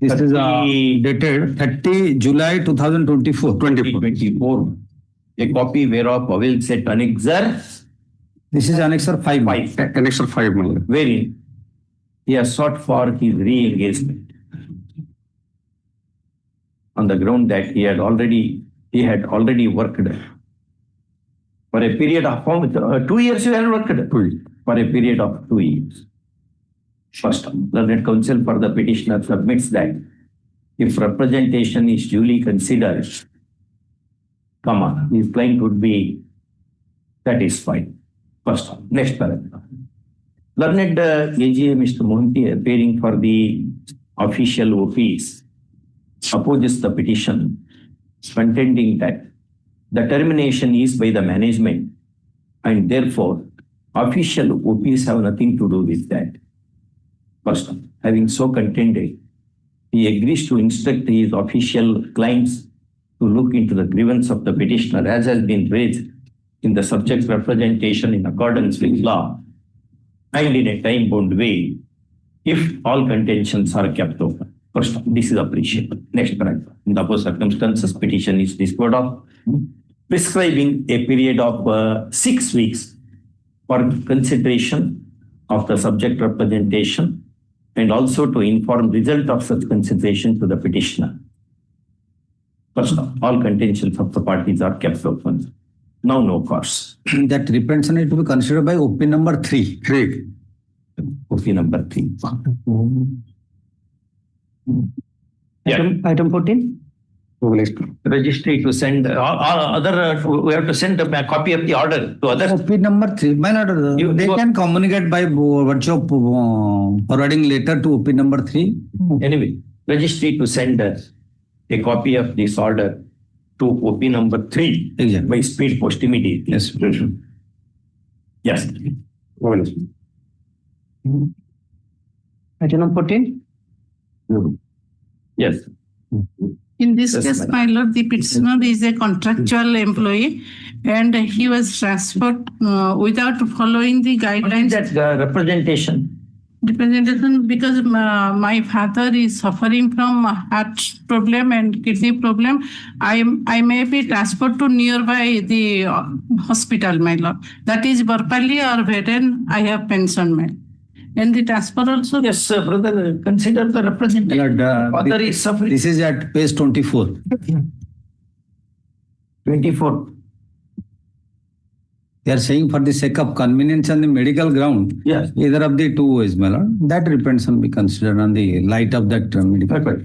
This is dated 30 July 2024. 2024. A copy whereof will set annexer. This is annexer 5. Annexer 5, my lord. Wherein he has sought for his re-engagement on the ground that he had already worked for a period of 2 years. You had worked for a period of 2 years. First, learned counsel for the petitioner submits that if representation is duly considered, his client would be satisfied. First, next paragraph. Learned AGA Mr. Mohanty, appearing for the official OPs, opposes the petition, contending that the termination is by the management and therefore official OPs have nothing to do with that. First, having so contended, he agrees to instruct his official clients to look into the grievance of the petitioner as has been raised in the subject representation in accordance with law and in a time-bound way if all contentions are kept open. First, this is appreciable. Next paragraph. In the above circumstances, petition is disposed of, prescribing a period of 6 weeks for consideration of the subject representation and also to inform result of such consideration to the petitioner. First, all contentions of the parties are kept open. Now, no cause. That representation is to be considered by OP number 3. OP number 3. Item 14. Registry to send we have to send a copy of the order to others. OP number 3. My lord, they can communicate by virtue of forwarding letter to OP number 3. Anyway, registry to send a copy of this order to OP number 3 by speed post immediately. Yes. Yes. Item number 14. Yes. In this Yes, case, madam. my lord, the petitioner is a contractual employee and he was transferred without following the guidelines. That representation. Representation because my father is suffering from heart problem and kidney problem. I may be transferred to nearby the hospital, my lord. That is Barpali or Veden. I have pension, my lord. And the transfer also. Yes, sir, brother. Consider the representation. Father is suffering. This is at page 24. 24. They are saying for the sake of convenience on the medical ground, Yes. either of the two ways, my lord, that representation be considered on the light of that medical.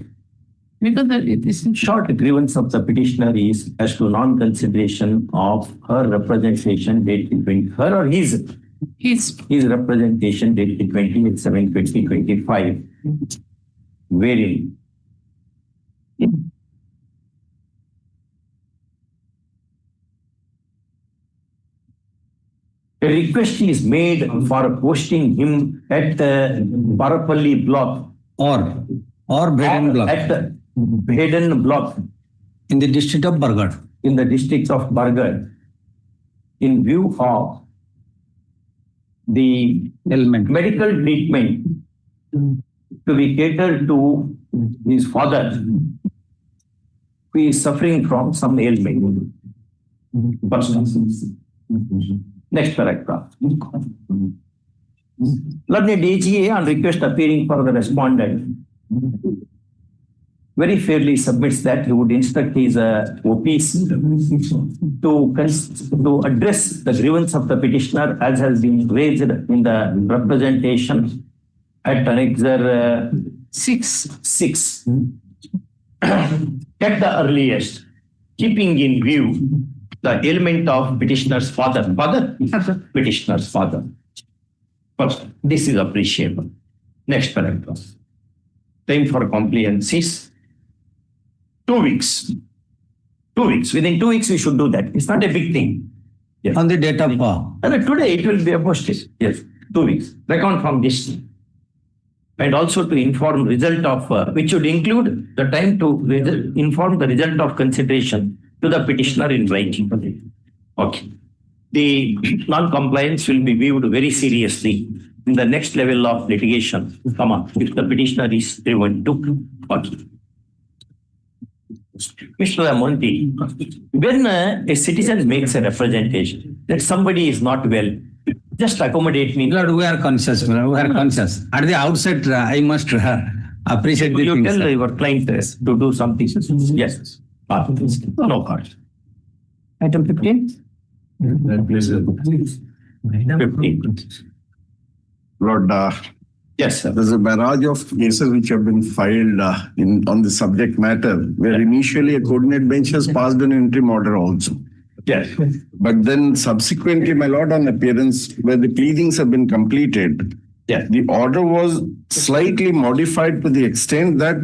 Because it is in short grievance of the petitioner is as to non-consideration of her representation dated 20, her or his representation dated 28/7/2025, wherein a request is made for posting him at Barapalli block Or Bheden block. at Bheden block In the district of Bargarh. in the district of Bargarh in view of the Ailment. medical treatment to be catered to his father who is suffering from some ailment. Next paragraph. Learned AGA on request appearing for the respondent very fairly submits that he would instruct his OPs to address the grievance of the petitioner as has been raised in the representation at annexer 6. at the earliest, keeping in view the element of petitioner's father. Petitioner's father. First, this is appreciable. Next paragraph. Time for compliance is 2 weeks. 2 weeks. Within 2 weeks, we should do that. It's not a big thing. Yes. On the date of today, it will be posted. Yes, 2 weeks. Recount from this. And also to inform result of, which should include the time to inform the result of consideration to the petitioner in writing. Okay. The non-compliance will be viewed very seriously in the next level of litigation. Come on, if the petitioner is driven to. Okay. Mr. Monty, when a citizen makes a representation that somebody is not well, just accommodate me. Lord, we are conscious. We are conscious. At the outset, I must appreciate the you things. Tell your client to do something. Yes. No card. Item 15. 15. Lord, yes, sir. There's a barrage of cases which have been filed on the subject matter, where initially a coordinate bench has passed an interim order also. Yes. But then subsequently, my lord, on appearance, where the pleadings have been completed, the order was slightly modified to the extent that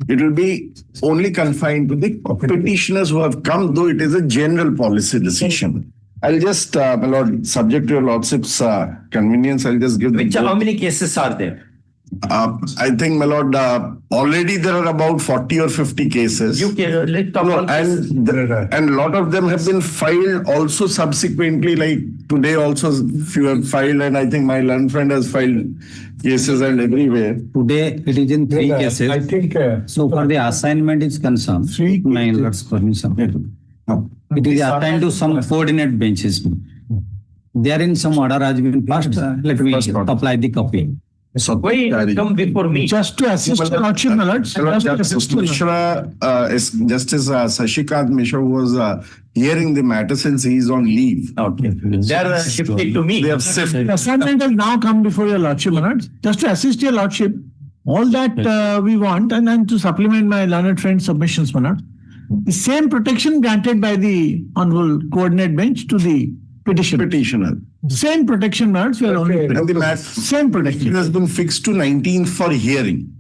it will be only confined to the petitioners who have come, though it is a general policy decision. I'll just, my lord, subject to your lordship's convenience, I'll just give how many cases are there? I think, my lord, already there are about 40 or 50 cases. You can and a lot of them have been filed also subsequently, like today also few have filed, and I think my learned friend has filed cases and everywhere. Today it is in 3 cases. I think So for the assignment is concerned, my lord's permission. It is assigned to some coordinate benches. Therein some order has been passed. Let me apply the copy. So why come before me? Just to assist your lordship, my lords. Justice Sashikant Mishra was hearing the matter since he is on leave. Okay. They are shifted to me. They have shifted. The assignment has now come before your lordship, my lords. Just to assist your lordship, all that we want, and then to supplement my learned friend's submissions, my lord. The same protection granted by the Hon'Ble coordinate bench to the petitioner. Same protection, my lords. We are only And the same protection. It has been fixed to 19th for hearing.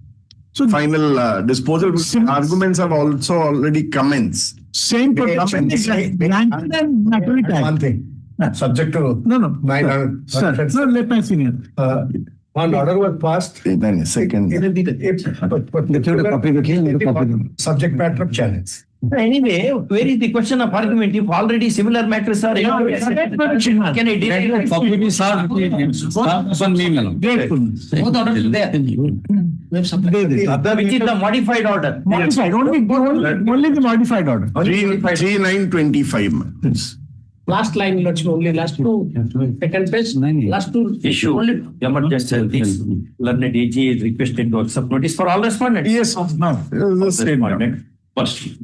So final disposal arguments have also already commenced. Same protection is granted and naturally tagged. One thing, subject to No. 900. Sir, no, let my senior. One order was passed. Then a second. Subject matter of challenge. Anyway, where is the question of argument? If already similar matters are, can I deny? Copy me, sir. One me, my lord. Both orders are there. Which is the modified order? Modified, only the modified order. 3925. Last line, only last two. Second page, last two. Issue. Emergency. Learned AG is requested to accept notice for all respondents. Yes, no. Respondent. First.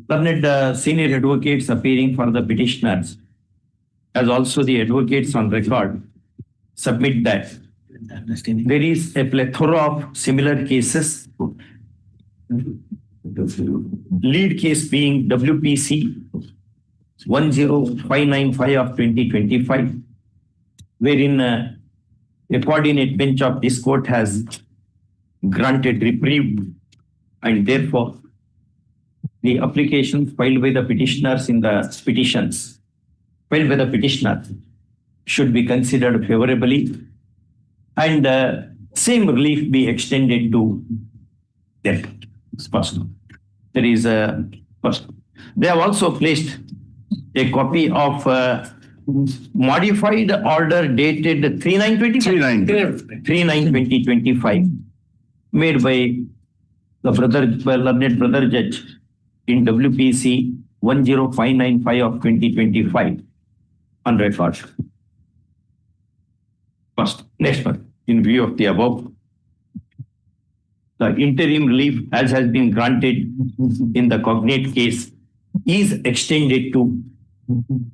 Learned senior advocates appearing for the petitioners, as also the advocates on record, submit that there is a plethora of similar cases. Lead case being WPC 10595 of 2025, wherein a coordinate bench of this court has granted reprieve, and therefore the applications filed by the petitioners in the petitions filed by the petitioner should be considered favorably, and same relief be extended to that person. There is a person. They have also placed a copy of modified order dated 3/9/2025 made by the learned brother judge in WPC 10595 of 2025 on record. First, next one. In view of the above, the interim relief as has been granted in the cognate case is extended to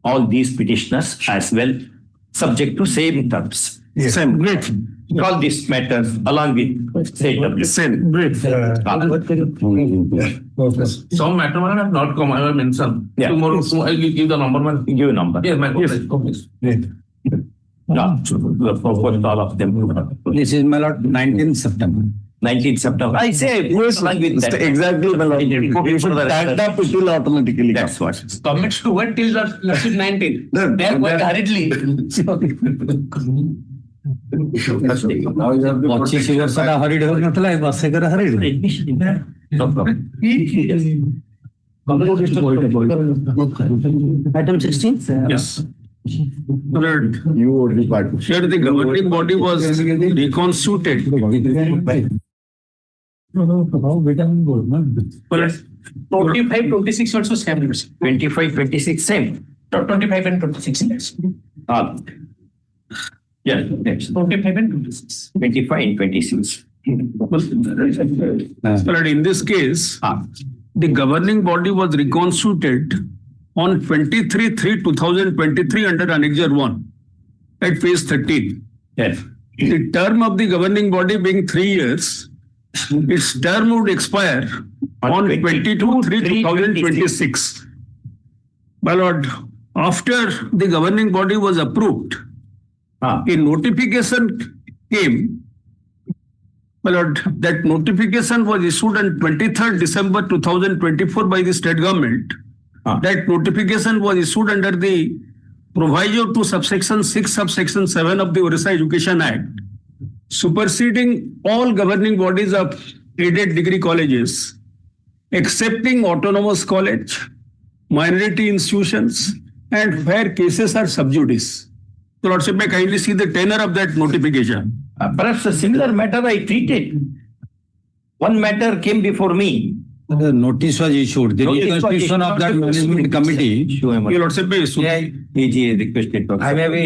all these petitioners as well, subject to same terms. Same. Great. All these matters along with CW. Same. Great. Some matter have not come, I will mention. Yeah. Tomorrow, I will give the number, man. Give a number. Yeah, man. Yes. Yeah, for all of them. This is my lord, 19th September. 19th September. I say, along with that. Exactly, my lord. You should tag up, it will automatically. That's what. Commits to what till last 19. They are going hurriedly. 25 ವರ್ಷದ ಹರಿಡ್ ಹೋಗ್ನತ್ತಲ್ಲ ಬಸ್ಸೇಗರ ಹರಿಡ್ No problem. Item 16? Yes. Third, You would be part. here the governing body was reconstituted. But 25, 26 also same. 25, 26, same. 25 and 26 years. All. Yeah, next. 25 and 26. 25 and 26. but in this case, the governing body was reconstituted on 23/3/2023 under Annexure 1 at page 13. Yes. The term of the governing body being 3 years, its term would expire on 22/3/2026. My lord, after the governing body was approved, a notification came. My lord, that notification was issued on 23rd December 2024 by the state government. That notification was issued under the proviso to subsection 6, subsection 7 of the Orissa Education Act, superseding all governing bodies of aided degree colleges, excepting autonomous college, minority institutions, and where cases are sub judice. So, Lordship, may kindly see the tenor of that notification. Perhaps a similar matter I treated. One matter came before me. The notice was issued. The reconstitution of that management committee. Your Lordship, may issue. AG requested. I may be.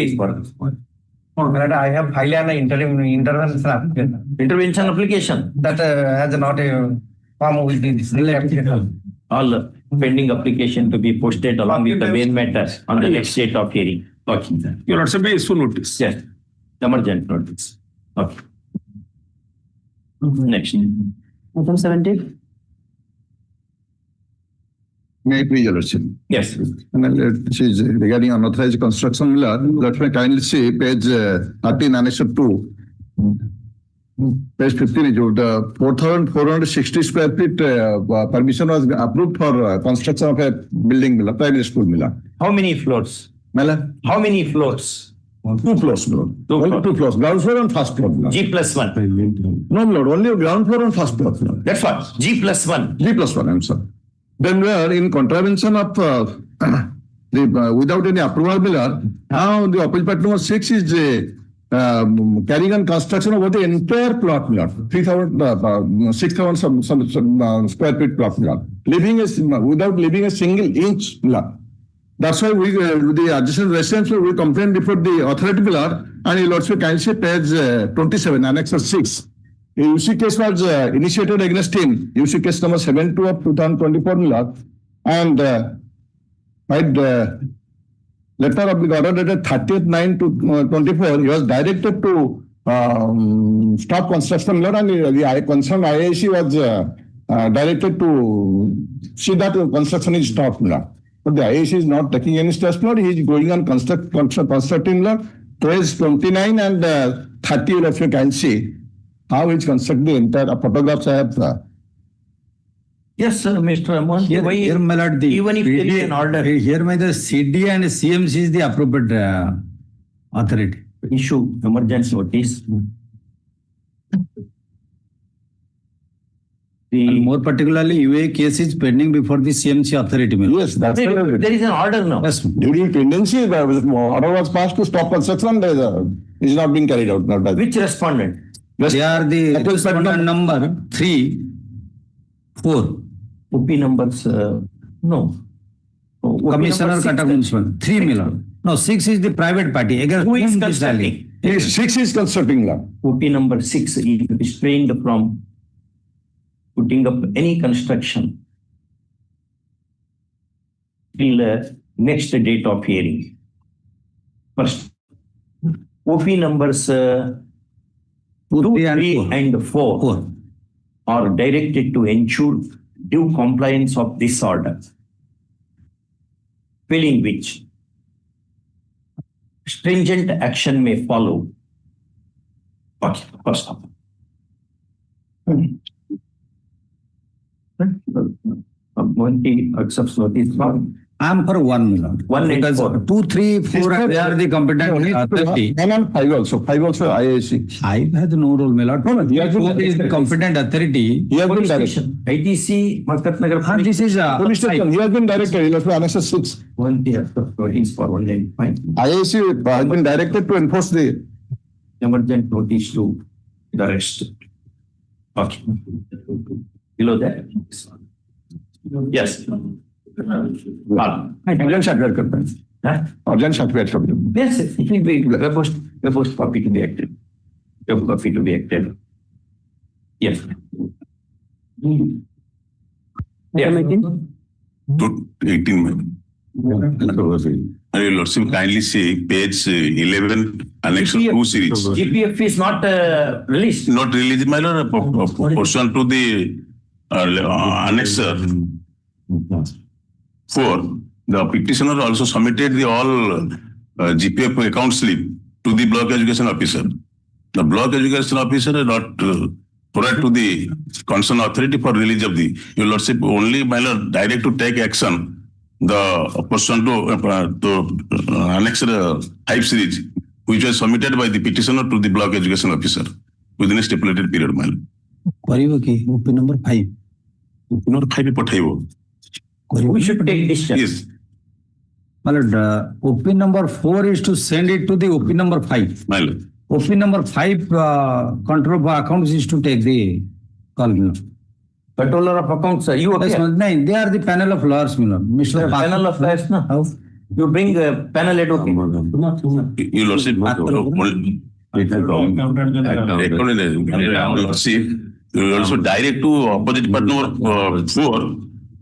I have filed an intervention application. Intervention application. That has not a form with this. All pending application to be posted along with the main matters on the next date of hearing. Okay. Your Lordship, may issue notice. Yes. Emergent notice. Okay. Next. Item 17? May I please, Your Lordship? Yes. This is regarding unauthorized construction. Let me kindly see page 13, Annex 2. Page 15 is the 4,460 square feet permission was approved for construction of a building, primary school. How many floors? How many floors? 2 floors, Lord. Only 2 floors. Ground floor and first floor. G plus 1. No, Lord. Only ground floor and first floor. That's what. G plus 1. G plus 1, I'm sorry. Then we are in contravention of without any approval, now the opposite part number 6 is carrying on construction over the entire plot, 6,000 some square feet plot, without leaving a single inch. That's why we, the adjacent residents, we complained before the authority, and you'll also kindly see page 27, Annex 6. A UC case was initiated against him, UC case number 72 of 2024, and by letter of the order dated 30th/9/24, he was directed to stop construction, and the concerned IAC was directed to see that construction is stopped. But the IAC is not taking any steps, he is going on constructing, page 29 and 30, if you can see how he is constructing the entire photographs I have. Yes, sir, Mr. Amon. Here, my lord, Even if there is an order. Here, my the CD and CMC is the appropriate authority. Issue emergency notice. And more particularly, UA case is pending before the CMC authority. Yes, that's There is an order now. Yes. During pendency, the order was passed to stop construction, it is not being carried out. Which respondent? They are the respondent number 3, 4. OP numbers, no. Commissioner Cuttack Municipal, 3 million. No, 6 is the private party. Who is constructing? 6 is constructing. OP number 6 is restrained from putting up any construction till next date of hearing. First, OP numbers 2, 3 and 4 are directed to ensure due compliance of this order, failing which stringent action may follow. Okay, first of all. Monty accepts notice from. I am for 1 minute. 1 and Because 4. 2, 3, 4 they are the competent authority. And 5 also. 5 also IAC. 5 has no role, my lord. 4 is the competent authority. He has been Police directed. station, ITC, Makat Nagar. This is Police station. He has been directed. He has to annex 6. Monty accepts notice for 1 and 5. IAC has been directed to enforce the Emergent notice to the rest. Okay. Below that. Yes. urgent certificate. Urgent certificate. Yes, it will be supposed copy to be acted. Copy to be acted. Yes. Yeah. 18. I will also kindly say page 11, annex 2 series. GPF is not released. Not released, my lord, pursuant to the annexer 4. The petitioner also submitted the all GPF account slip to the block education officer. The block education officer is not forward to the concerned authority for release of the. Your lordship only, my lord, direct to take action. The person to annex 5 series, which was submitted by the petitioner to the block education officer within a stipulated period. OP number 5. Number 5 We should take this step. Yes. My lord, OP number 4 is to send it to the OP number 5. My lord. OP number 5 control of accounts is to take the call. Controller of accounts, you okay? Yes, no, they are the panel of lawyers, Mr. Panel of lawyers, no? How? You bring a panel advocate. You lordship, you also direct to opposite partner 4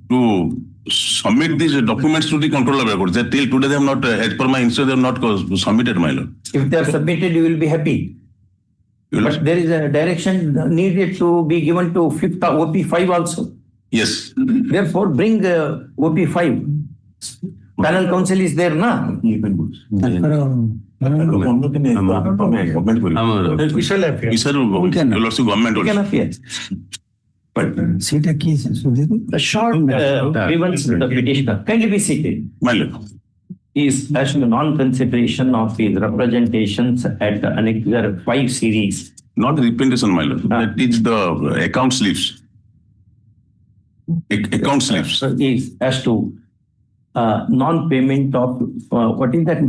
to submit these documents to the controller of records. That till today they have not, as per my instruction, they have not submitted, my lord. If they are submitted, you will be happy. But there is a direction needed to be given to OP5 also. Yes. Therefore, bring OP5. Panel council is there, na? Official affairs. But the short grievance of the petitioner, kindly be seated, my lord, is as to non-consideration of his representations at the Annexure 5 series. Not representation, my lord. That is the account slips. Account slips. Is as to non-payment of what is that?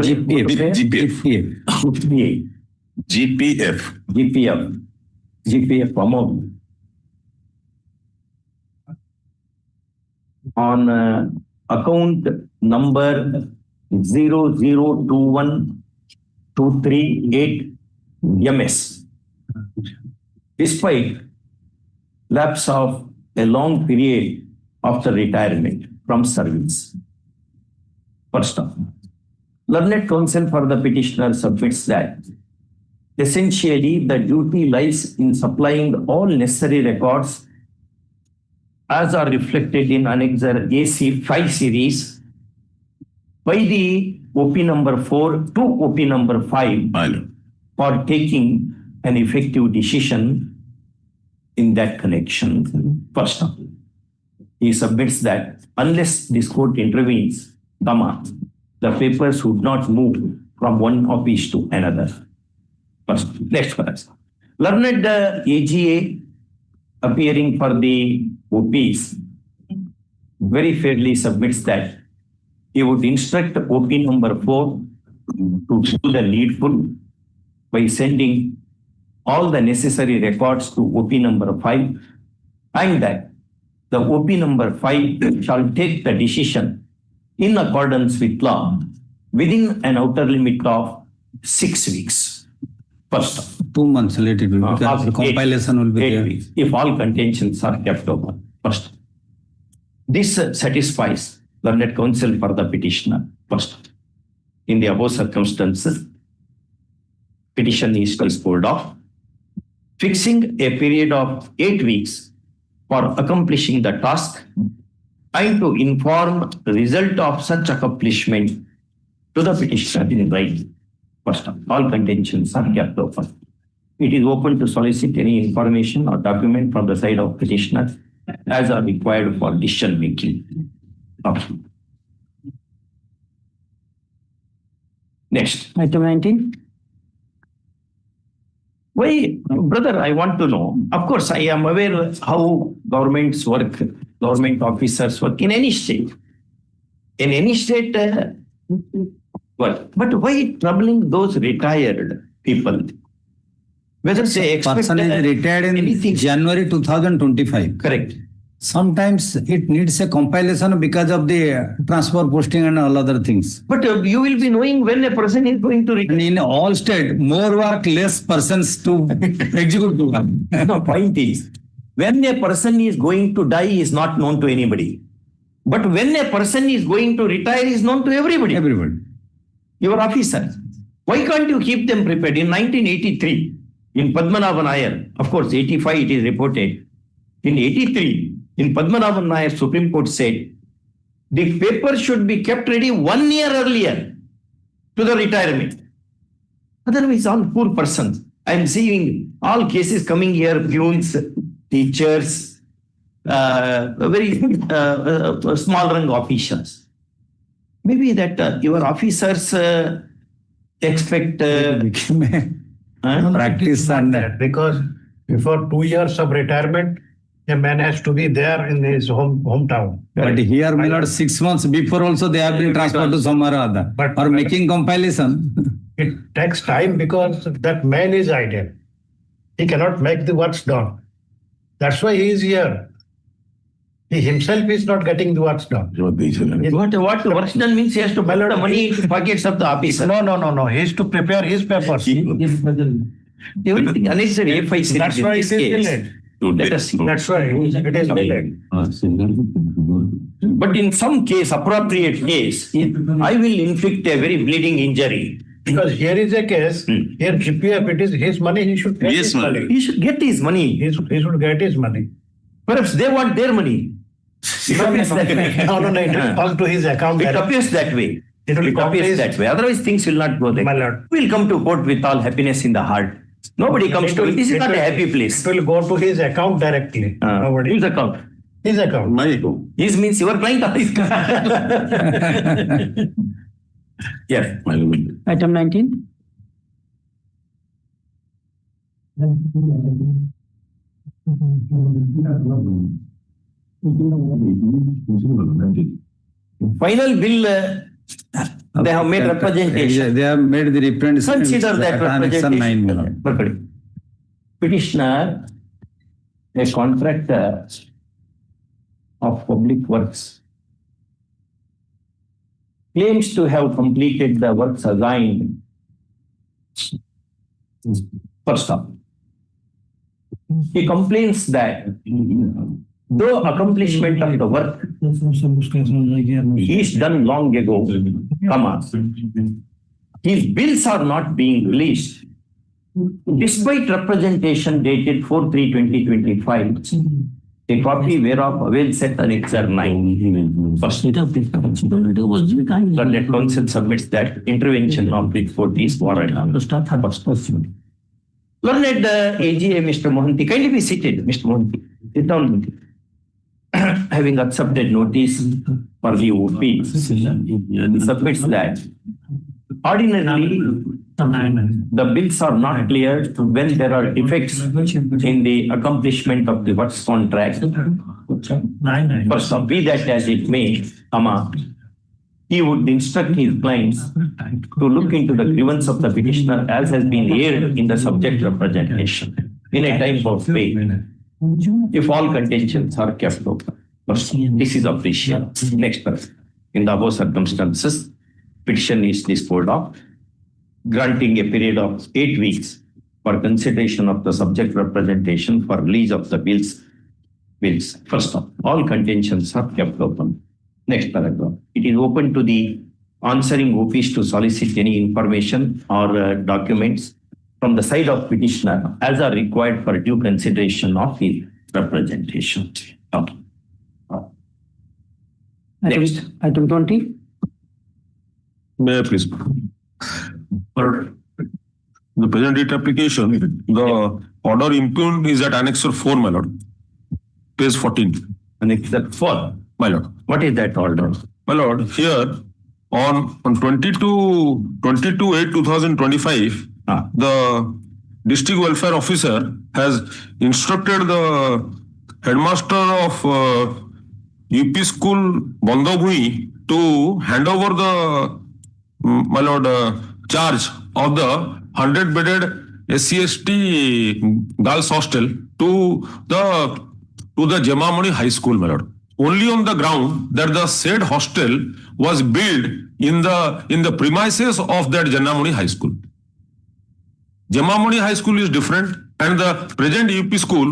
GPF amount on account number 0021238 MS. Despite lapse of a long period after retirement from service. First of all, learned counsel for the petitioner submits that essentially the duty lies in supplying all necessary records as are reflected in Annexure AC 5 series by the OP number 4 to OP number 5 for taking an effective decision in that connection. First of all, he submits that unless this court intervenes, the papers would not move from one office to another. First, next first. Learned AGA appearing for the OPs very fairly submits that he would instruct OP number 4 to do the needful by sending all the necessary records to OP number 5, and that the OP number 5 shall take the decision in accordance with law within an outer limit of 6 weeks. First, 2 months later, because the compilation will be 8 there. weeks, if all contentions are kept open. First, this satisfies learned counsel for the petitioner. First, in the above circumstances, petition is disposed of, fixing a period of 8 weeks for accomplishing the task and to inform the result of such accomplishment to the petitioner in writing. First of all contentions are kept open. It is open to solicit any information or document from the side of petitioner as are required for decision making. Next. Item 19. Why, brother, I want to know. Of course, I am aware how governments work, government officers work in any state. In any state, work. But why troubling those retired people? Whether they expect person is retired in anything. January 2025. Correct. Sometimes it needs a compilation because of the transfer posting and all other things. But you will be knowing when a person is going to retire. And in all state, more work, less persons to execute. No, point is, when a person is going to die is not known to anybody. But when a person is going to retire is known to everybody. Everybody. Your officer. Why can't you keep them prepared? In 1983, in Padmanabhan Iyer, of course, 85 it is reported. In 83, in Padmanabhan Iyer, Supreme Court said, the paper should be kept ready 1 year earlier to the retirement. Otherwise, all poor persons. I am seeing all cases coming here, peons, teachers, very small rank officials. Maybe that your officers expect practice and that because before 2 years of retirement, a man has to be there in his hometown. But here, my lord, 6 months before also they have been transferred to somewhere or other. But- or making compilation. It takes time because that man is idle. He cannot make the works done. That's why he is here. He himself is not getting the works done. What works done means he has to put the money into pockets of the officer. No. He is to prepare his papers. Everything unnecessary. If I say That's in why this it is case, delayed. let us see. That's why it is delayed. But in some case, appropriate case, I will inflict a very bleeding injury. Because here is a case, here GPF, it is his money, he should get his money. He should get his money. He should get his money. Perhaps they want their money. It appears that way. No, it will come to his account. It appears that way. It will come to appears his- that way. Otherwise, things will not go there. My lord. We'll come to court with all happiness in the heart. Nobody comes to it. This is not a happy place. It will go to his account directly. Nobody. Whose account? His account. My account. His means your client or his Yes. Item 19. Final bill, they have made representation. They have made the representation. Consider that Annexation 9, my lord. representation. Petitioner, a contractor of public works, claims to have completed the works assigned. First up, he complains that though accomplishment of the work is done long ago, his bills are not being released. Despite representation dated 4/3/2025, a copy whereof avails at Annexure 9. First, Learned Counsel submits that intervention of the court is warranted. Learned AGA, Mr. Mohanty, kindly be seated, Mr. Mohanty. Sit down. Having accepted notice for the OP, he submits that ordinarily the bills are not cleared when there are defects in the accomplishment of the works contract. First of be that as it may, he would instruct his clients to look into the grievance of the petitioner as has been aired in the subject representation in a time of pay, if all contentions are kept open. This is appreciable. Next person. In the above circumstances, petition is disposed of, granting a period of 8 weeks for consideration of the subject representation for release of the bills. First of all contentions are kept open. Next paragraph. It is open to the answering OPs to solicit any information or documents from the side of petitioner as are required for due consideration of his representation. Okay. Next. Item 20. May I please? For the present date application, the order impugned is at Annexure 4, my lord. Page 14. Annexure 4. My lord. What is that order? My lord, here on 22/8/2025, the district welfare officer has instructed the headmaster of UP school Bandabhui to hand over the, my lord, charge of the 100-bedded SC/ST girls hostel to the Jemamoni High School, my lord. Only on the ground that the said hostel was built in the premises of that Jemamoni High School. Jemamoni High School is different, and the present UP school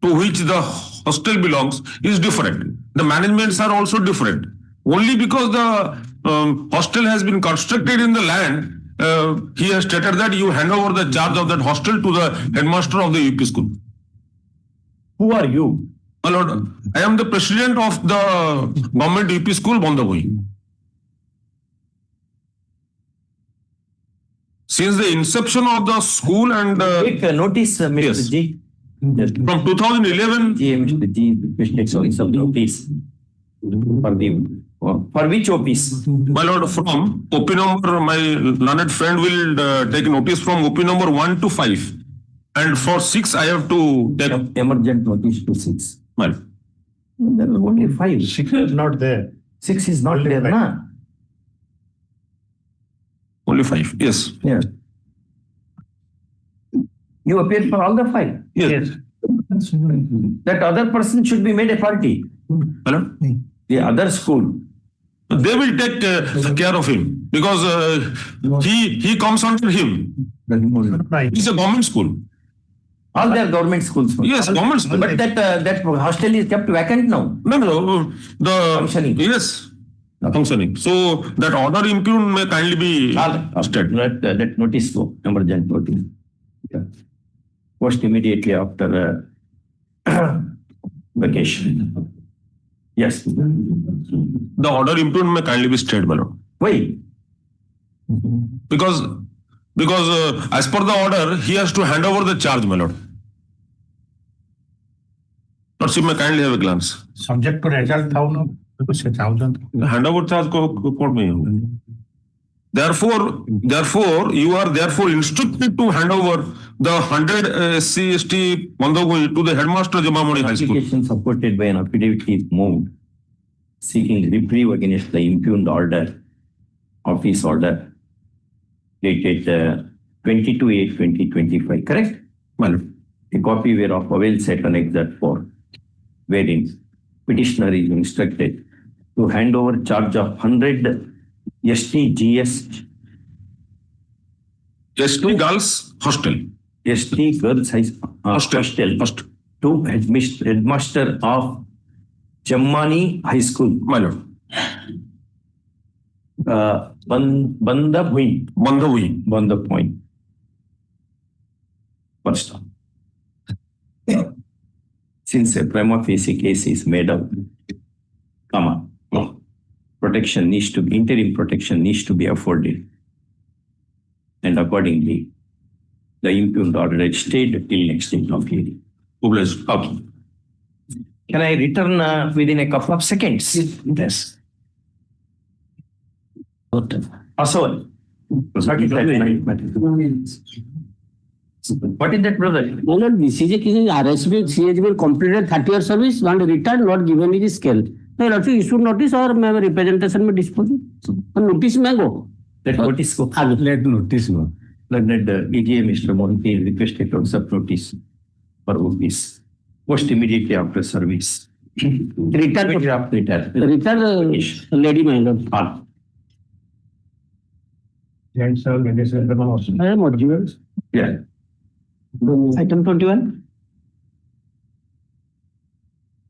to which the hostel belongs is different. The managements are also different. Only because the hostel has been constructed in the land, he has stated that you hand over the charge of that hostel to the headmaster of the UP school. Who are you? My lord, I am the president of the government UP school, Bandabhui. Since the inception of the school and... Take notice, Mr. Yes. G. From 2011... Mr. G, some notice. For which office? My lord, from OP number, my learned friend will take notice from OP number 1 to 5. And for 6, I have to take... Emergent notice to 6. Well, there are only 5. 6 is not there. 6 is not there, na? Only 5, yes. Yeah. You appear for all the 5? Yes. That other person should be made a party. Hello? The other school. They will take care of him because he comes under him. It's a government school. All their government schools. Yes, government school. But that hostel is kept vacant now. No, the Functioning. Yes, functioning. So that order impugned may kindly be stated. That notice go, emergent notice. Post immediately after vacation. Yes. The order impugned may kindly be stated, my lord. Why? Because as per the order, he has to hand over the charge, my lord. Lordship may kindly have a glance. Subject to result था ना कुछ 1000. Hand over charge court में होगा. Therefore, you are therefore instructed to hand over the 100 SC/ST Bandabhui to the headmaster Jemamoni High School. Application supported by an affidavit is moved, seeking reprieve against the impugned order, office order, dated 22/8/2025. Correct? Well, a copy whereof avails at Annexure 4, wherein petitioner is instructed to hand over charge of 100 ST Girls Hostel. ST Girls Hostel to headmaster of Jemamoni High School. My lord. Bandabhui. First, since a prima facie case is made out, interim protection needs to be afforded, and accordingly, the impugned order is stayed till next date of hearing. Okay. Can I return within a couple of seconds? Yes. Also, what is that, brother? My lord, BCJ RSB, CHB completed 30 years service and returned, not given his scale. My lord, issued notice or my representation may dispose. Notice may go. Let notice go. Let notice go. Let the EGA, Mr. Monti, requested to accept notice for office post immediately after service. Return, lady, my lord. Yeah. Item 21.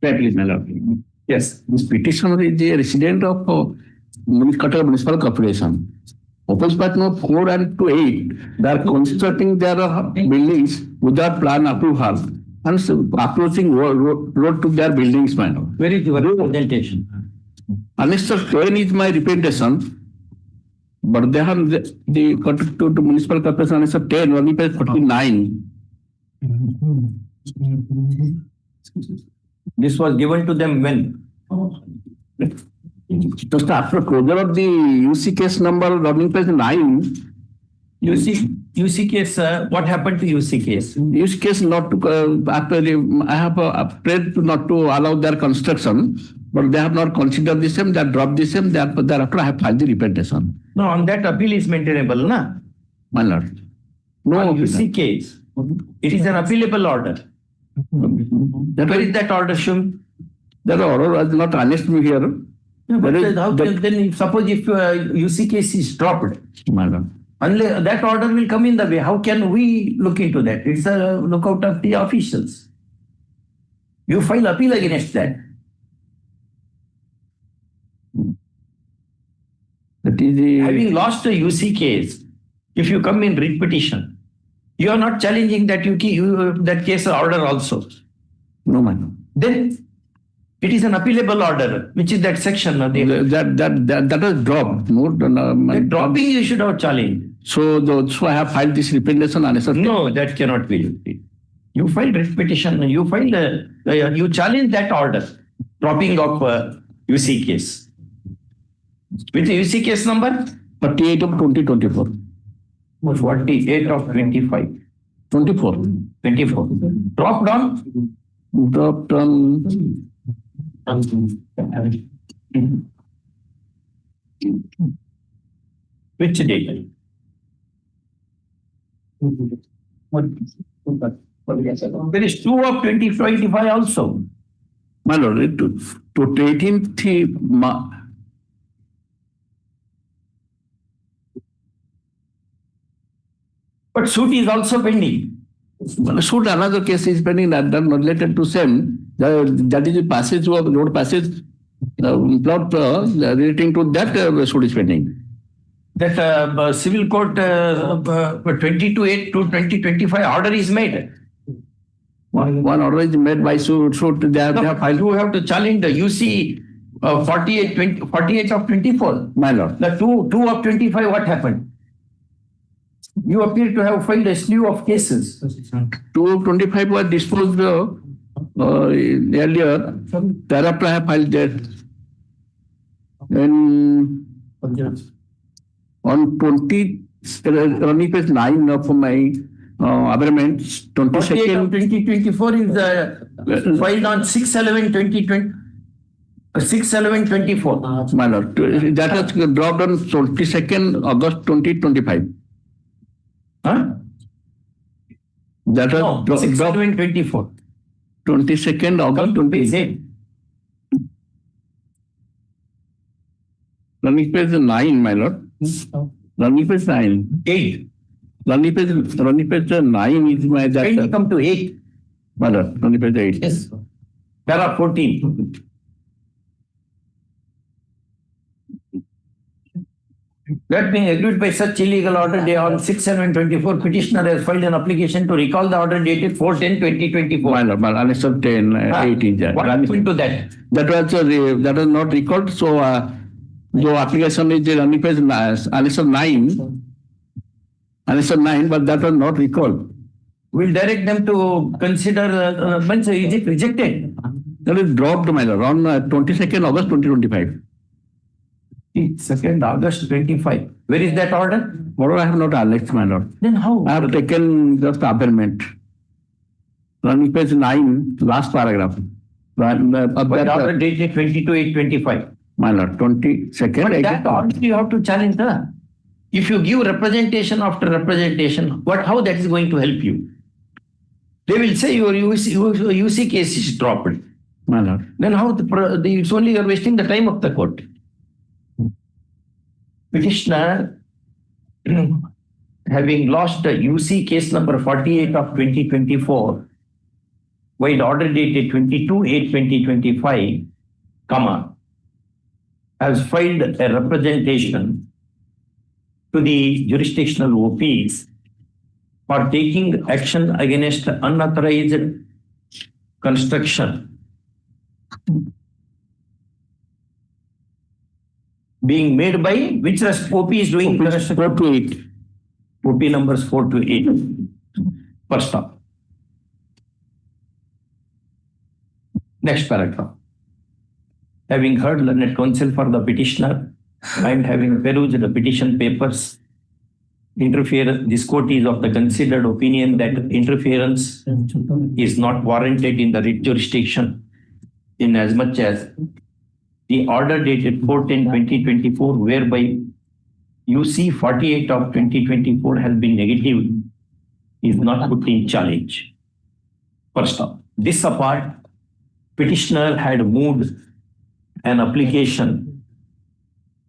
Please, my lord. Yes, this petitioner is a resident of Municipal Corporation. Opposite part no 4 and to 8, they are constructing their buildings without plan approval and approaching road to their buildings, man. Where is your representation? Annexure 10 is my representation, but they have the to municipal corporation annexure 10, only page 49. This was given to them when? Just after closure of the UC case number, running page 9. UC case, what happened to UC case? UC case not to, actually, I have prayed not to allow their construction, but they have not considered the same, they have dropped the same, thereafter I have filed the representation. No, on that appeal is maintainable, na? My lord. No on UC case, it is an appealable order. Where is that order shown? That order was not annexed me here. Yeah, but then suppose if UC case is dropped, unless that order will come in the way, how can we look into that? It's a lookout of the officials. You file appeal against that. That is having lost a UC case, if you come in writ petition, you are not challenging that that case order also. No, man. Then it is an appealable order, which is that section. That was dropped. The dropping you should have challenged. So I have filed this representation. No, that cannot be. You filed writ petition. You challenge that order, dropping of UC case. With the UC case number? 48 of 2024. 48 of 25. 24. 24. Dropped on? Dropped on. Which date? There is 2 of 2025 also. My lord, to 18th March. But suit is also pending. Suit, another case is pending that not related to same. That is the passage of road passage plot relating to that suit is pending. That civil court 22/8/2025 order is made. One order is made by suit. They have filed. You have to challenge the UC 48 of 24. My lord. The 2 of 25, what happened? You appear to have filed a slew of cases. 2 of 25 was disposed earlier. Thereafter I have filed that. And on 20, running page 9 of my amendments, 22nd. 2024 is filed on 6/11/2020. 6/11/24. My lord, that was dropped on 22nd August 2025. Huh? That was no, 6/11/24. 22nd August 2025. Running page 9, my lord. Running page 9. 8. Running page 9 is my that. When you come to 8. My lord, running page 8. Yes. Para 14. That being agreed by such illegal order on 6/11/24, petitioner has filed an application to recall the order dated 4/10/2024. My lord, annexure 10, 8 is there. What happened to that? That was not recalled. So, the application is running page annexure 9. Annexure 9, but that was not recalled. We'll direct them to consider, is it rejected? That is dropped, my lord, on 22nd August 2025. 2nd August 25. Where is that order? Order I have not annexed, my lord. Then how? I have taken just amendment. Running page 9, last paragraph. But order dated 22/8/25. My lord, 22nd. But that order you have to challenge her. If you give representation after representation, how that is going to help you? They will say your UC case is dropped. My lord. Then how it's only you're wasting the time of the court. Petitioner, having lost the UC case number 48 of 2024, while order dated 22/8/2025, has filed a representation to the jurisdictional OPs for taking action against unauthorized construction being made by which OP is doing construction? 4 to 8. OP numbers 4 to 8. First stop. Next paragraph. Having heard learned counsel for the petitioner and having perused the petition papers, this court is of the considered opinion that interference is not warranted in the writ jurisdiction, in as much as the order dated 4/10/2024, whereby UC 48 of 2024 has been negative, is not put in challenge. First off, this apart, petitioner had moved an application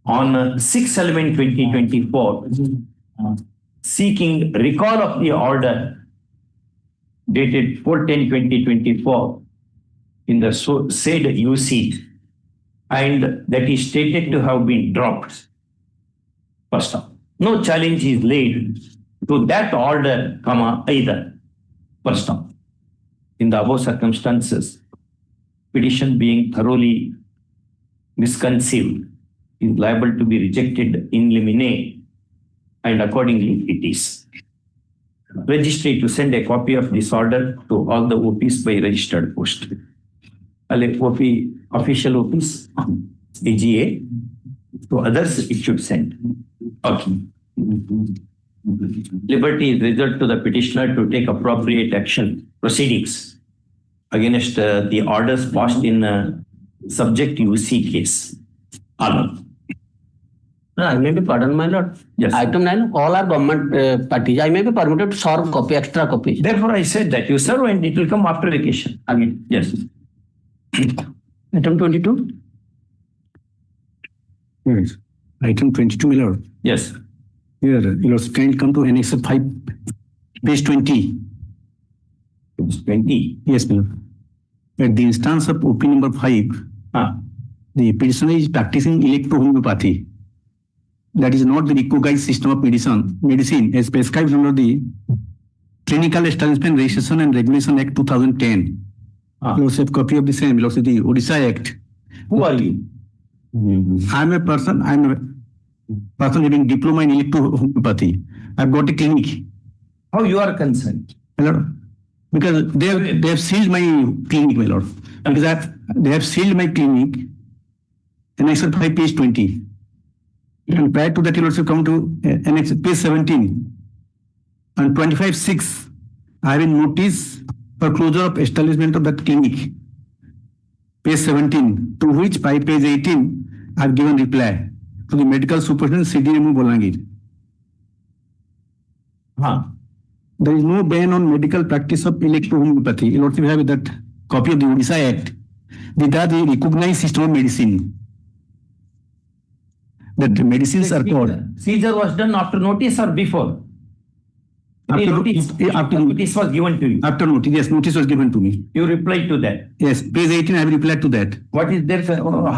on 6/11/2024 seeking recall of the order dated 4/10/2024 in the said UC, and that is stated to have been dropped. First off, no challenge is laid to that order, either. First off, in the above circumstances, petition being thoroughly misconceived is liable to be rejected in limine, and accordingly it is. Registry to send a copy of this order to all the OPs by registered post. OP, official OPs, AGA, to others it should send. Okay. Liberty is reserved to the petitioner to take appropriate action, proceedings against the orders passed in subject UC case. I may be pardoned, my lord. Yes. Item 9, all are government parties. I may be permitted to serve copy, extra copy. Therefore, I said that you serve and it will come after vacation. Again, yes. Item 22. Yes. Item 22, my lord. Yes. Here, your kind come to Annex 5, page 20. Page 20. Yes, my lord. At the instance of OP number 5, the petitioner is practicing electrohomeopathy. That is not the recognized system of medicine as prescribed under the Clinical Establishment Registration and Regulation Act 2010. Lords have copy of the same, Lords of the Orissa Act. Who are you? I'm a person having diploma in electrohomeopathy. I've got a clinic. How you are concerned? My lord, because they have sealed my clinic, my lord. Because they have sealed my clinic, and I said 5 page 20. And prior to that, you also come to annex page 17. On 25/6, I have a notice for closure of establishment of that clinic. Page 17, to which by page 18, I have given reply to the medical superintendent CDMO Bolangir. There is no ban on medical practice of electrohomeopathy. You also have that copy of the Orissa Act. These are the recognized system of medicine. That medicines are called. Seizure was done after notice or before? Notice was given to you. After notice, yes, notice was given to me. You replied to that. Yes, page 18, I have replied to that. What is there?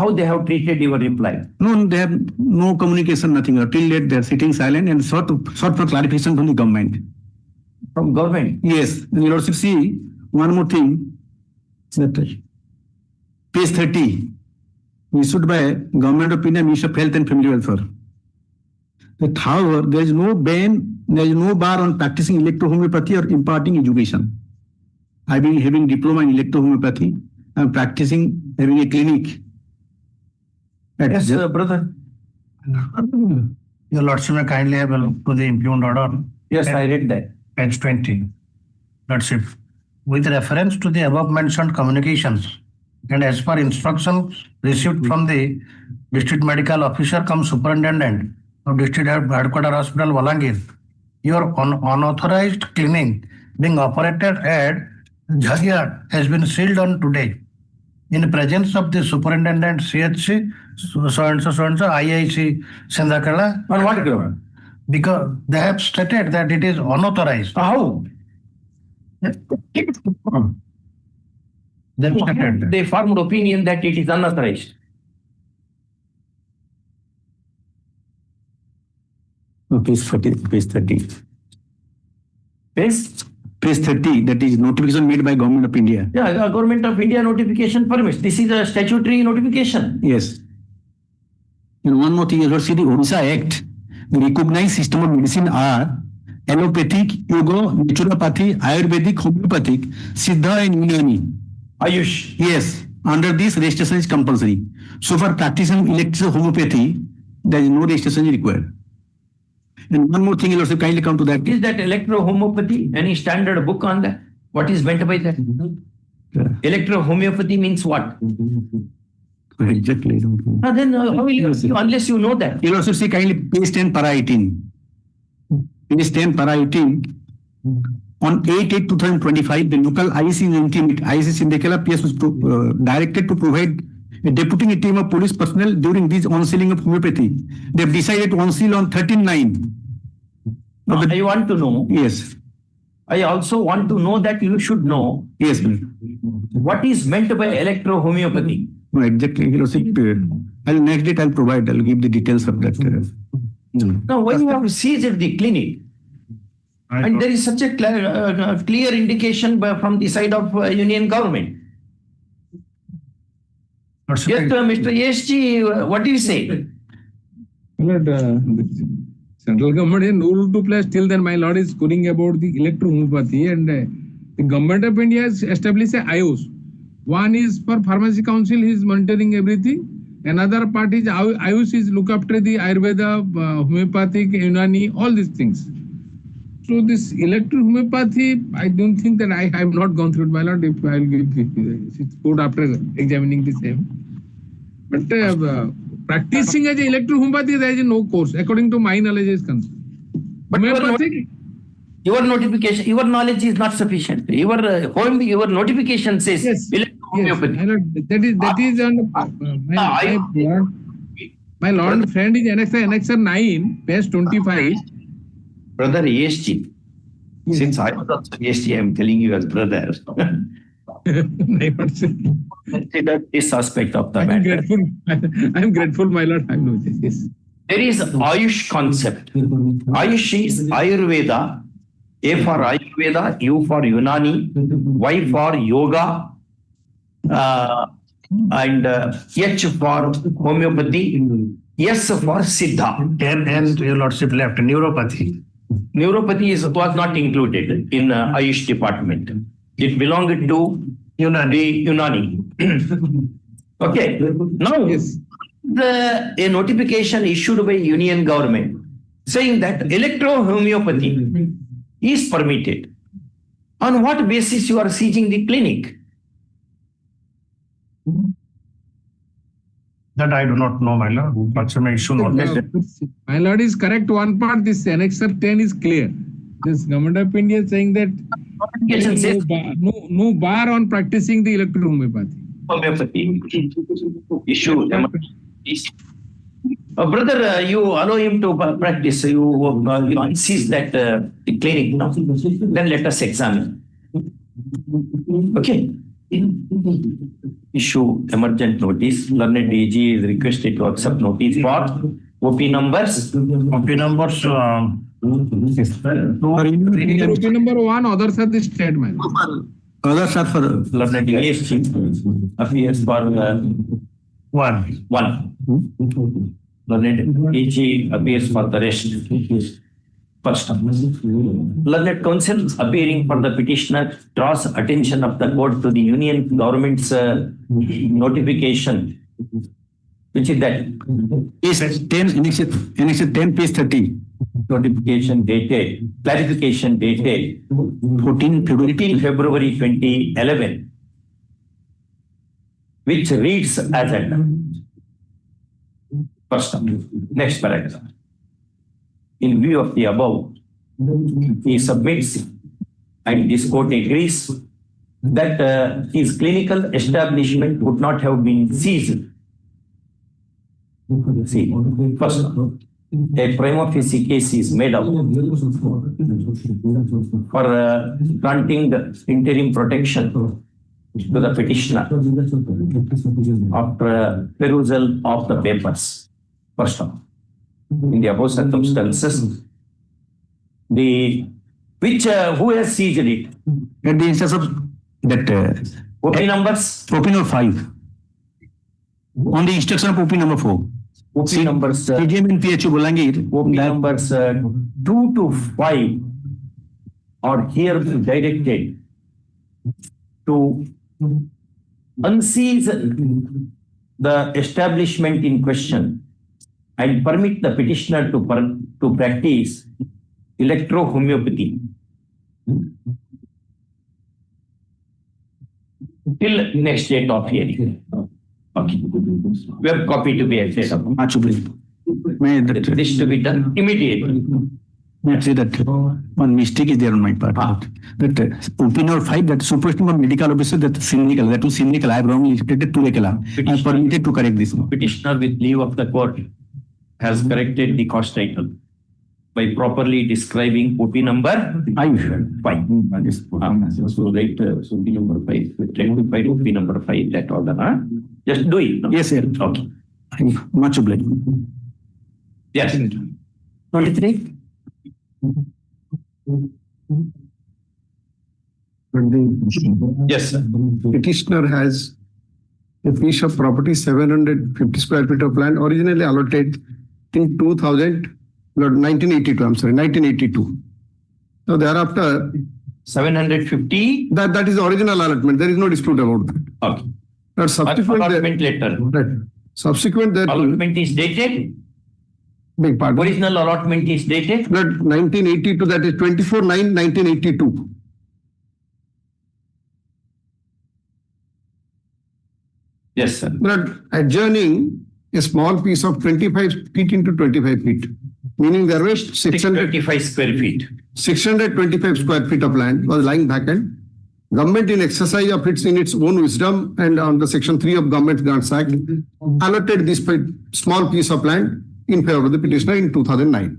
How they have treated your reply? No, they have no communication, nothing. Till date, they are sitting silent and sought for clarification from the government. From government? Yes, and you also see one more thing. That page 30. Issued by Government of India, Ministry of Health and Family Welfare. That however, there is no ban, there is no bar on practicing electrohomeopathy or imparting education. I've been having diploma in electrohomeopathy. I'm practicing, having a clinic. Yes, brother. Your Lordship may kindly have a look to the impugned order. Yes, I read that. Page 20. Lordship, with reference to the above mentioned communications, and as per instructions received from the district medical officer cum superintendent of district headquarters hospital Bolangir, your unauthorized clinic being operated at Jhagia has been sealed on today in presence of the superintendent CHC so and so IIC Sindhakala. On what ground? Because they have stated that it is unauthorized. How? They formed opinion that it is unauthorized. Page 30. Page 30. Page 30, that is notification made by Government of India. Yeah, the Government of India notification permits. This is a statutory notification. Yes. And one more thing, you see the Orissa Act, the recognized system of medicine are allopathic, yoga, naturopathy, Ayurvedic, homeopathic, Siddha and Unani. Ayush. Yes. Under this, registration is compulsory. So for practicing elective homeopathy, there is no registration required. And one more thing, you'll also kindly come to that. Is that electro-homeopathy? Any standard book on that? What is meant by that? Electro-homeopathy means what? Exactly. Then how will you, unless you know that? You'll also see kindly page 10 para 18. Page 10 para 18. On 8/8/2025, the local IC Sindekala PS was directed to provide a deputing a team of police personnel during this on-selling of homeopathy. They have decided to on-sell on 13/9. I want to know. Yes. I also want to know that you should know. Yes, ma'am. What is meant by electro-homeopathy? No, exactly. Next date I'll provide. I'll give the details of that. Now, when you have seized the clinic, and there is such a clear indication from the side of Union government. Yes, Mr. SG, what do you say? Central government has no rule to play. Still, then my lord is querying about the electro-homeopathy, and the government of India has established a IOS. One is for Pharmacy Council, he is monitoring everything. Another part is IOS is look after the Ayurveda, homeopathic, Unani, all these things. So this electro-homeopathy, I don't think that I have not gone through it, my lord. If I will give it's good after examining the same. But practicing as an electro-homeopathy, there is no course, according to my knowledge is concerned. But your notification, your knowledge is not sufficient. Your notification says electro-homeopathy. That is on my lord friend is annexer 9, page 25. Brother ESG, since I was also ESG, I am telling you as brother. Consider this aspect of the matter. I am grateful, my lord. Yes. There is Ayush concept. Ayush is Ayurveda. A for Ayurveda, U for Unani, Y for Yoga, and H for homeopathy, S for Siddha. And your lordship left neuropathy. Neuropathy was not included in Ayush department. It belonged to Unani. Okay. Now, a notification issued by Union government saying that electro-homeopathy is permitted. On what basis you are seizing the clinic? That I do not know, my lord. My lord is correct. One part, this annexer 10 is clear. This government of India is saying that no bar on practicing the electro-homeopathy. Homeopathy issue. Brother, you allow him to practice. You seize that the clinic now. Then let us examine. Okay. Issue emergent notice. Learned DG is requested to accept notice for OP numbers. OP numbers. OP number 1, others are the statement. Others are for learned DG appears for 1. Learned DG appears for the rest. First, learned counsel appearing for the petitioner draws attention of the court to the Union government's notification. Which is that? Page 10, Annex 10, page 30. Notification dated, clarification dated 14 February 2011, which reads as under. First, next paragraph. In view of the above, he submits and this court agrees that his clinical establishment would not have been seized. See, first, a prima facie case is made up for granting the interim protection to the petitioner after perusal of the papers. First of all. in the above circumstances, who has seized it? At the instance of that OP numbers? OP number 5. On the instruction of OP number 4. OP numbers, PGM and PHO बोलेंगे OP numbers 2 to 5 are here directed to unseize the establishment in question and permit the petitioner to practice electro-homeopathy till next date of hearing. Okay. We have copy to be accepted. This to be done immediately. Let's say that one mistake is there on my part. That OP number 5, that superintendent of medical officer, that cynical, that was cynical, I have wrongly interpreted to Lekala. I am permitted to correct this. Petitioner with leave of the court has corrected the cost title by properly describing OP number 5. So right, so OP number 5, rectified OP number 5, that order, huh? Just do it. No? Yes, sir. Okay. Much obliged. Yes. 23. Yes, sir. Petitioner has a piece of property, 750 square feet of land, originally allotted in 1982. I'm sorry, 1982. So thereafter, 750. That is the original allotment. There is no dispute about that. Okay. But subsequent allotment letter. Right. Subsequent that allotment is dated. Big part. Original allotment is dated. That 1982. That is 24/9/1982. Yes, sir. But adjourning a small piece of 25 feet into 25 feet, meaning there were 625 square feet. 625 square feet of land was lying vacant. Government, in exercise of its own wisdom and on the Section 3 of Government Grants Act, allotted this small piece of land in favor of the petitioner in 2009.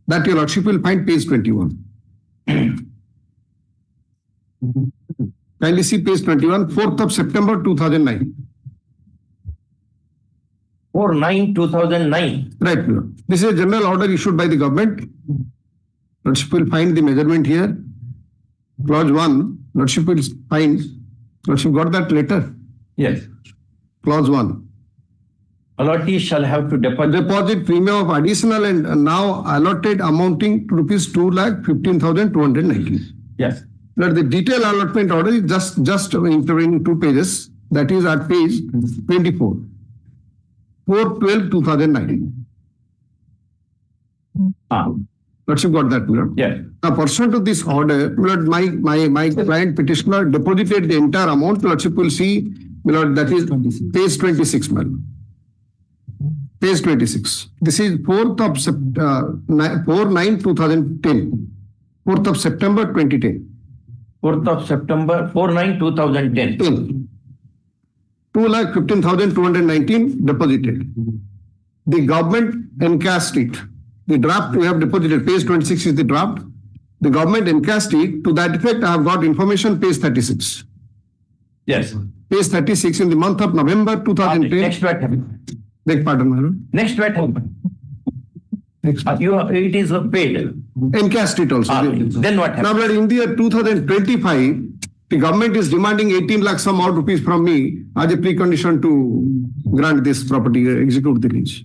That your lordship will find page 21. Kindly see page 21, 4th of September 2009. 4/9/2009. Right. This is a general order issued by the government. Lordship will find the measurement here. Clause 1, Lordship will find. Lordship got that letter? Yes. Clause 1. Allottee shall have to deposit premium of additional and now allotted amounting to rupees 2,15,219. Yes. But the detailed allotment order is just intervening 2 pages. That is at page 24. 4/12/2009. Lordship got that, Lord. Yeah. Now, pursuant to this order, Lord, my client petitioner deposited the entire amount. Lordship will see, Lord, that is page 26, Lord. Page 26. This is 4/9/2010. 4th of September 2010. 4th of September 4/9/2010. 2,15,219 deposited. The government encashed it. The draft we have deposited, page 26 is the draft. The government encashed it. To that effect, I have got information, page 36. Yes. Page 36 in the month of November 2010. Next what happened? Beg pardon, madam. Next what happened? It is paid. Encashed it also. Then what happened? Now, but in the year 2025, the government is demanding 18 lakh some odd rupees from me as a precondition to grant this property, execute the lease.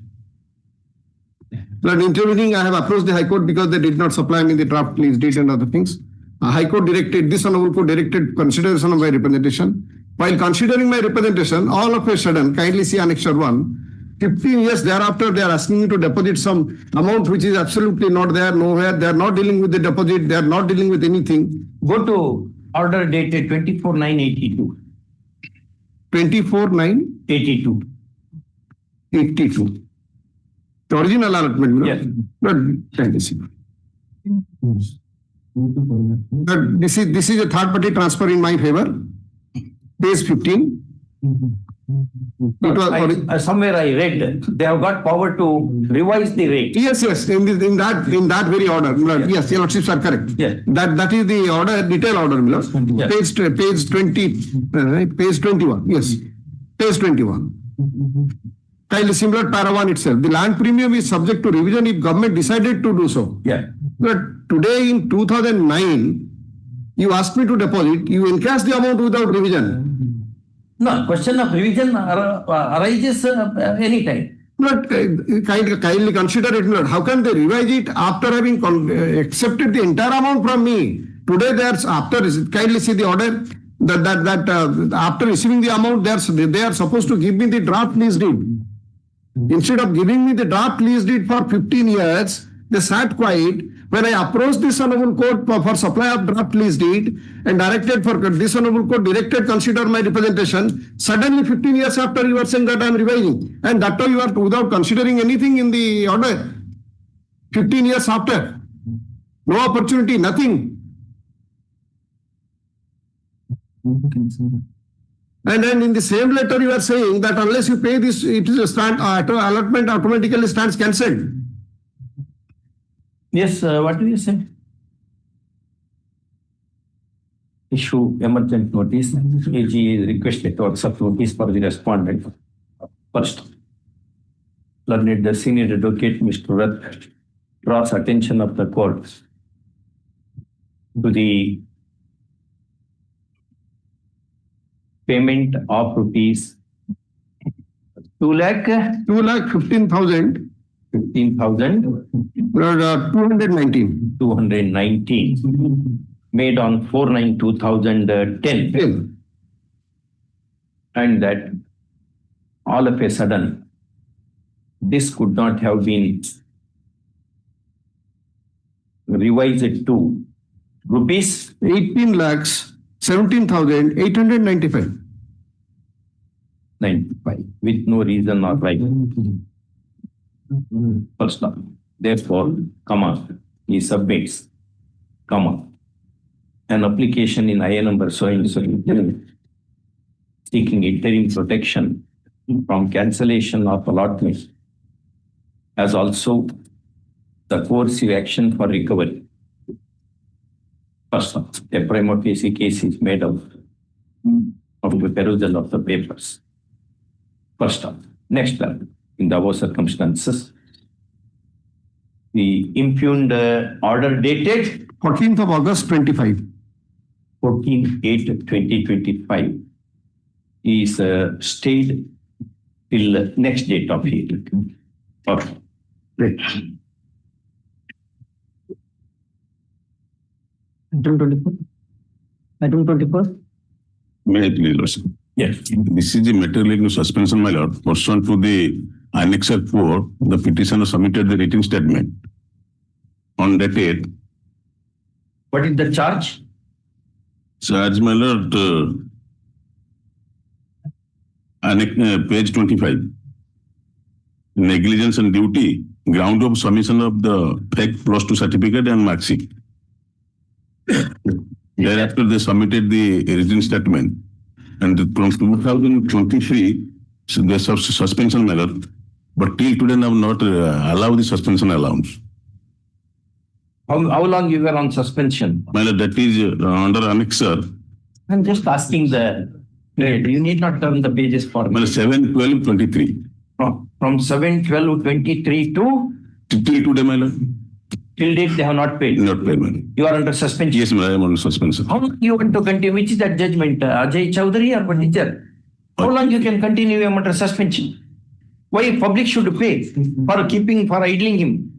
But intervening, I have approached the High Court because they did not supply me the draft lease deed and other things. High Court directed, this Honorable Court directed consideration of my representation. While considering my representation, all of a sudden, kindly see Annexure 1, 15 years thereafter, they are asking me to deposit some amount which is absolutely not there, nowhere. They are not dealing with the deposit. They are not dealing with anything. Go to order dated 24/9/82. 24/9/82. 82. The original allotment. Yes. But kindly see. But this is a third party transfer in my favor. Page 15. Somewhere I read they have got power to revise the rate. Yes, in that very order. Yes, your lordships are correct. Yes. That is the order, detailed order, yes. Page 20, page 21. Yes, page 21. kindly similar para 1 itself. The land premium is subject to revision if government decided to do so. Yeah. But today in 2009, you asked me to deposit, you encash the amount without revision. No, question of revision arises anytime. But kindly consider it, Lord. How can they revise it after having accepted the entire amount from me? Today, kindly see the order that after receiving the amount, they are supposed to give me the draft lease deed. Instead of giving me the draft lease deed for 15 years, they sat quiet. When I approached this Honorable Court for supply of draft lease deed and directed for this Honorable Court directed consider my representation, suddenly 15 years after you are saying that I am revising, and that too you are without considering anything in the order. 15 years after, no opportunity, nothing. And then in the same letter you are saying that unless you pay this, it is allotment automatically stands cancelled. Yes, what do you say? Issue emergent notice. AG is requested to accept notice for the respondent. First, learned the senior advocate, Mr. Rath, draws attention of the court to the payment of rupees 2,15,000. 219 made on 4/9/2010, and that all of a sudden this could not have been revised to rupees 18,17,895 with no reason or right. First off, therefore, he submits, an application in IA number so and so seeking interim protection from cancellation of allotment, as also the coercive action for recovery. First off, a prima facie case is made of the perusal of the papers. First off, next one. In the above circumstances, the impugned order dated 14th of August 25. 14/8/2025 is stayed till next date of hearing. Okay. Great. Item 24. Item 24. May I please, Lordship? Yes. This is the material suspension, my lord. Pursuant to the Annexure 4, the petitioner submitted the written statement on that date. What is the charge? Charge, my lord, page 25. Negligence and duty, ground of submission of the fake +2 certificate and mark sheet. Thereafter, they submitted the written statement. And from 2023, so the suspension, my lord, but till today I have not allowed the suspension allowance. How long you were on suspension? My lord, that is under annexure. I'm just asking you need not turn the pages for me. My lord, 7/12/23. From 7/12/23 to? Till today, my lord. Till date they have not paid. Not paid, my lord. You are under suspension. Yes, my lord, I am under suspension. How long you want to continue? Which is that judgment? Ajay Chowdhury or what teacher? How long you can continue under suspension? Why public should pay for idling him?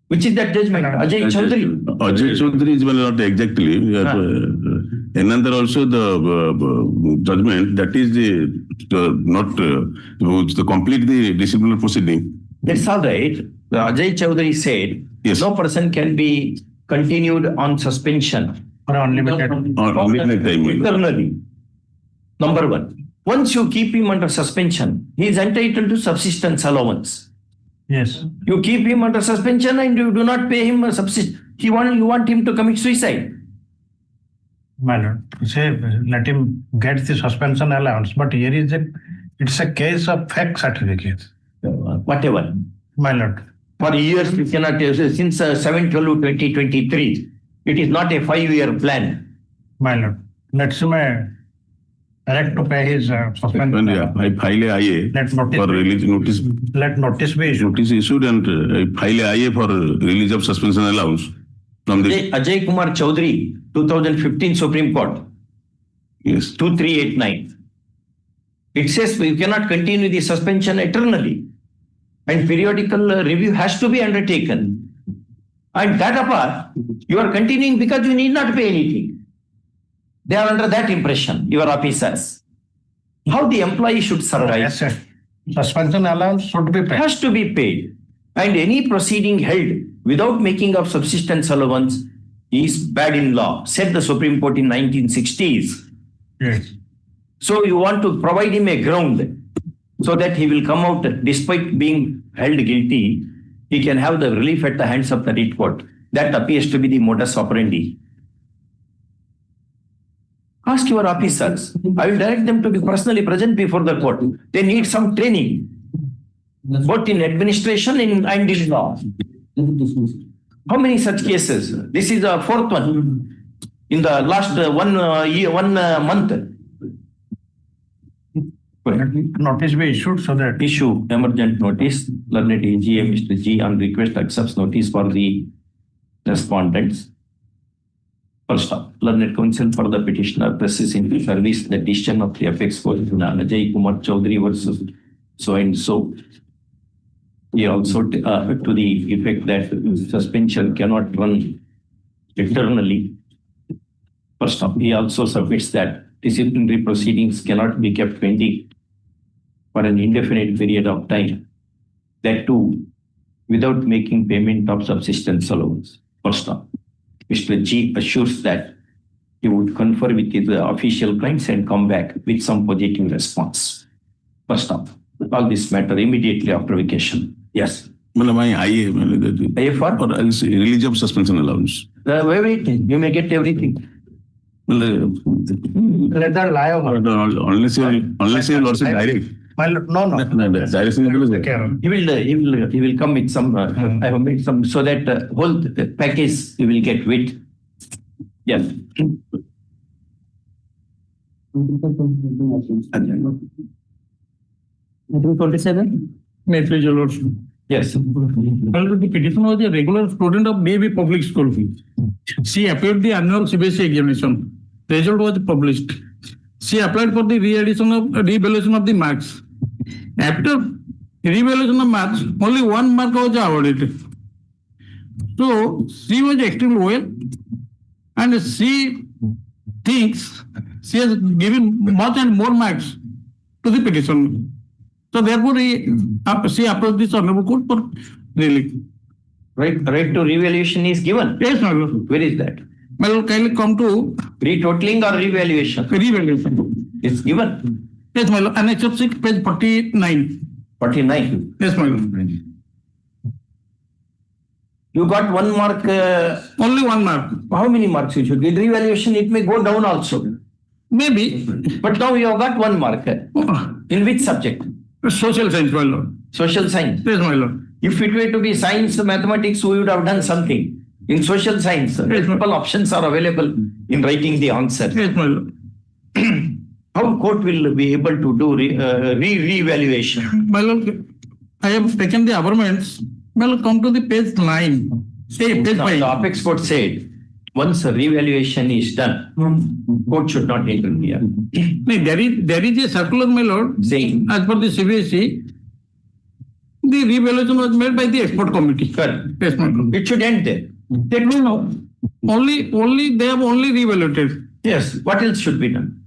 Which is that judgment? Ajay Chowdhury. Ajay Chowdhury is not exactly. Another also the judgment that is not to complete the disciplinary proceeding. That's all right. Ajay Chowdhury said yes. No person can be continued on suspension for unlimited time. Eternally. Number one. Once you keep him under suspension, he is entitled to subsistence allowance. Yes. You keep him under suspension and you do not pay him a subsistence. You want him to commit suicide. My lord, say let him get the suspension allowance, but here it's a case of fake certificates. Whatever. My lord. For years, we cannot, since 7/12/2023, it is not a 5-year plan. My lord, let's say correct to pay his suspension. I file a IA for release notice. Let notice be issued. Notice issued and I file a IA for release of suspension allowance from the. Ajay Kumar Chaudhary, 2015 Supreme Court. Yes. 2389. It says you cannot continue the suspension eternally, and periodical review has to be undertaken. And that apart, you are continuing because you need not pay anything. They are under that impression, your officers. How the employee should survive? Yes, sir. Suspension allowance should be paid. Has to be paid. And any proceeding held without making of subsistence allowance is bad in law, said the Supreme Court in 1960s. Yes. So you want to provide him a ground so that he will come out despite being held guilty. He can have the relief at the hands of the writ court. That appears to be the modus operandi. Ask your officers. I will direct them to be personally present before the court. They need some training, both in administration and in law. How many such cases? This is the fourth one in the last one month. Notice be issued so that Issue emergent notice. Learned AGA Mr. G on request accepts notice for the respondents. First up, learned counsel for the petitioner presses into service the decision of the apex court Ajay Kumar Chaudhary versus so and so. He also to the effect that suspension cannot run eternally. First up, he also submits that disciplinary proceedings cannot be kept pending for an indefinite period of time. That too, without making payment of subsistence allowance. First up, Mr. G assures that he would confer with his official clients and come back with some positive response. First up, all this matter immediately after vacation. Yes. My IA for release of suspension allowance. Everything. You may get everything. let that lie over. Unless you also direct. Well, no. Direction He will come with some. I have made some so that whole package you will get with. Yes. 27? May I please, your lordship? Yes. Well, the petitioner was a regular student of Navy public school fee. She appeared the annual CBSE examination. Result was published. She applied for the revaluation of the marks. After revaluation of marks, only 1 mark was awarded. So she was extremely well, and she thinks she has given much and more marks to the petitioner. So therefore, she approached this Honorable Court for relief. Right to revaluation is given. Yes, my lord. Where is that? My lord, kindly come to retotaling or revaluation? Revaluation. It's given. Yes, my lord. Annex of 6, page 49. 49. Yes, my lord. You got 1 mark. Only 1 mark. How many marks you should get? Revaluation, it may go down also. Maybe. But now you have got 1 mark. In which subject? Social science, my lord. Social science? Yes, my lord. If it were to be science, mathematics, we would have done something. In social science, multiple options are available in writing the answer. Yes, my lord. How court will be able to do re-evaluation? My lord, I have taken the averments. My lord, come to the page 9. Say, page 5. The apex court said, once a revaluation is done, court should not interfere. There is a circular, my lord, saying, as per the CBSE, the revaluation was made by the expert committee. Correct. Yes, my lord. It should end there. They don't know. Only they have only revaluated. Yes. What else should be done?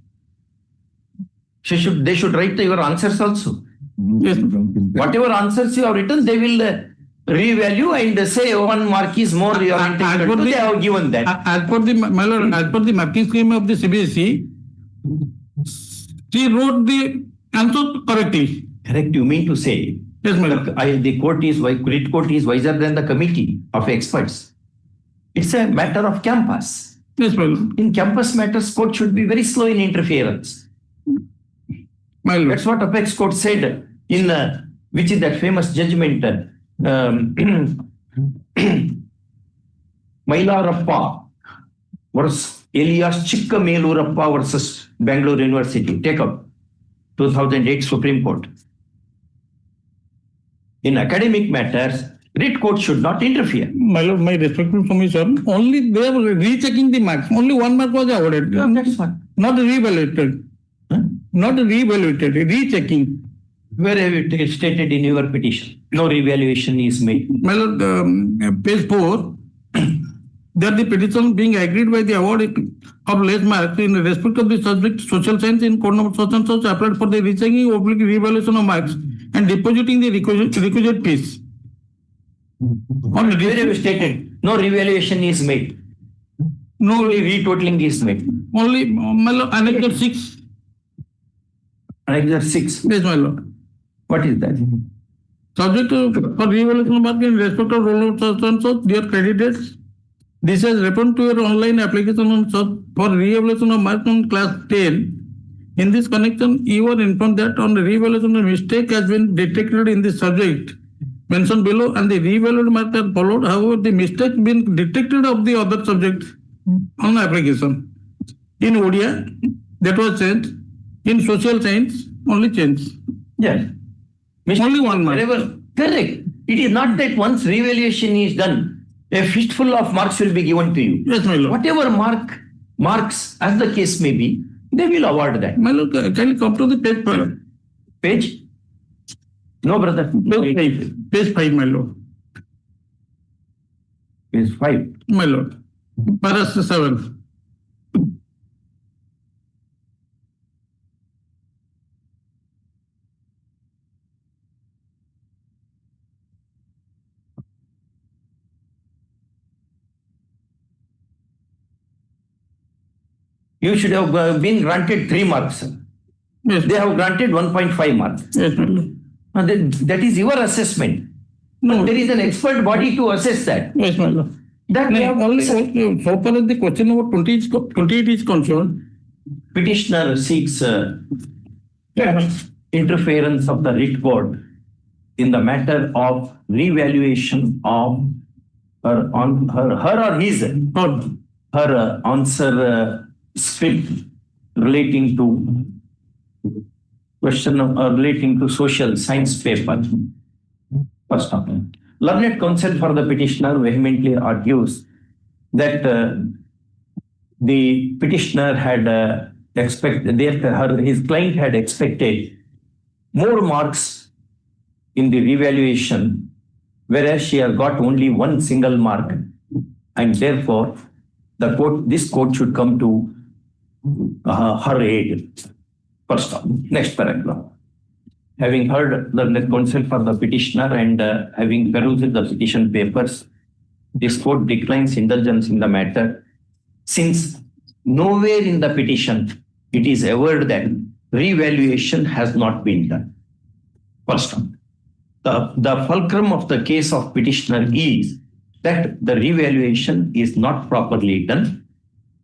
They should write your answers also. Yes. Whatever answers you have written, they will revalue and say 1 mark is more. You are entitled to. They have given that. As per the my lord, as per the marking scheme of the CBSE, she wrote the answer correctly. Correct. You mean to say? Yes, my lord. The court is wiser than the committee of experts. It's a matter of campus. Yes, my lord. In campus matters, court should be very slow in interference. My lord. That's what apex court said in which is that famous judgment. Mailarappa versus Elias Chikkamelurappa versus Bangalore University. Take up 2008 Supreme Court. In academic matters, writ court should not interfere. My lord, my respectful submission, only they were rechecking the marks. Only one mark was awarded. That's fine. Not reevaluated. Not reevaluated, rechecking. Where have you stated in your petition? No revaluation is made. My lord, page 4, that the petition being agreed by the award of less marks in respect of the subject social science in code number such and such applied for the rechecking oblique revaluation of marks and depositing the requisite fees. Where have you stated no revaluation is made? No retotaling is made. Only, my lord, Annexure 6. Annexure 6. Yes, my lord. What is that? Subject for revaluation of mark in respect of roll of such and such, dear candidates. This has referred to your online application on for re-evaluation of marks on class 10. In this connection, you are informed that on the re-evaluation a mistake has been detected in the subject mentioned below and the re-evaluated marks are followed. However, the mistake been detected of the other subject on the application. In ODIA, that was changed. In social science, only changed. Yes. Only one mark. Correct. It is not that once revaluation is done, a fistful of marks will be given to you. Yes, my lord. Whatever marks, as the case may be, they will award that. My lord, can you come to the page 5? Page? No, brother. Page 5. Page 5, my lord. Page 5. My lord. Para 7. You should have been granted 3 marks. Yes. They have granted 1.5 marks. Yes, my lord. That is your assessment. No. But there is an expert body to assess that. Yes, my lord. That we have only so far as the question number 28 is concerned. Petitioner seeks interference of the writ court in the matter of revaluation of her or his her answer script relating to question relating to social science paper. First of all, learned counsel for the petitioner vehemently argues that the petitioner had his client had expected more marks in the revaluation, whereas she has got only one single mark, and therefore this court should come to her aid. First of all, next paragraph. Having heard the counsel for the petitioner and having perused the petition papers, this court declines indulgence in the matter, since nowhere in the petition it is averred that revaluation has not been done. First of all, the fulcrum of the case of petitioner is that the revaluation is not properly done,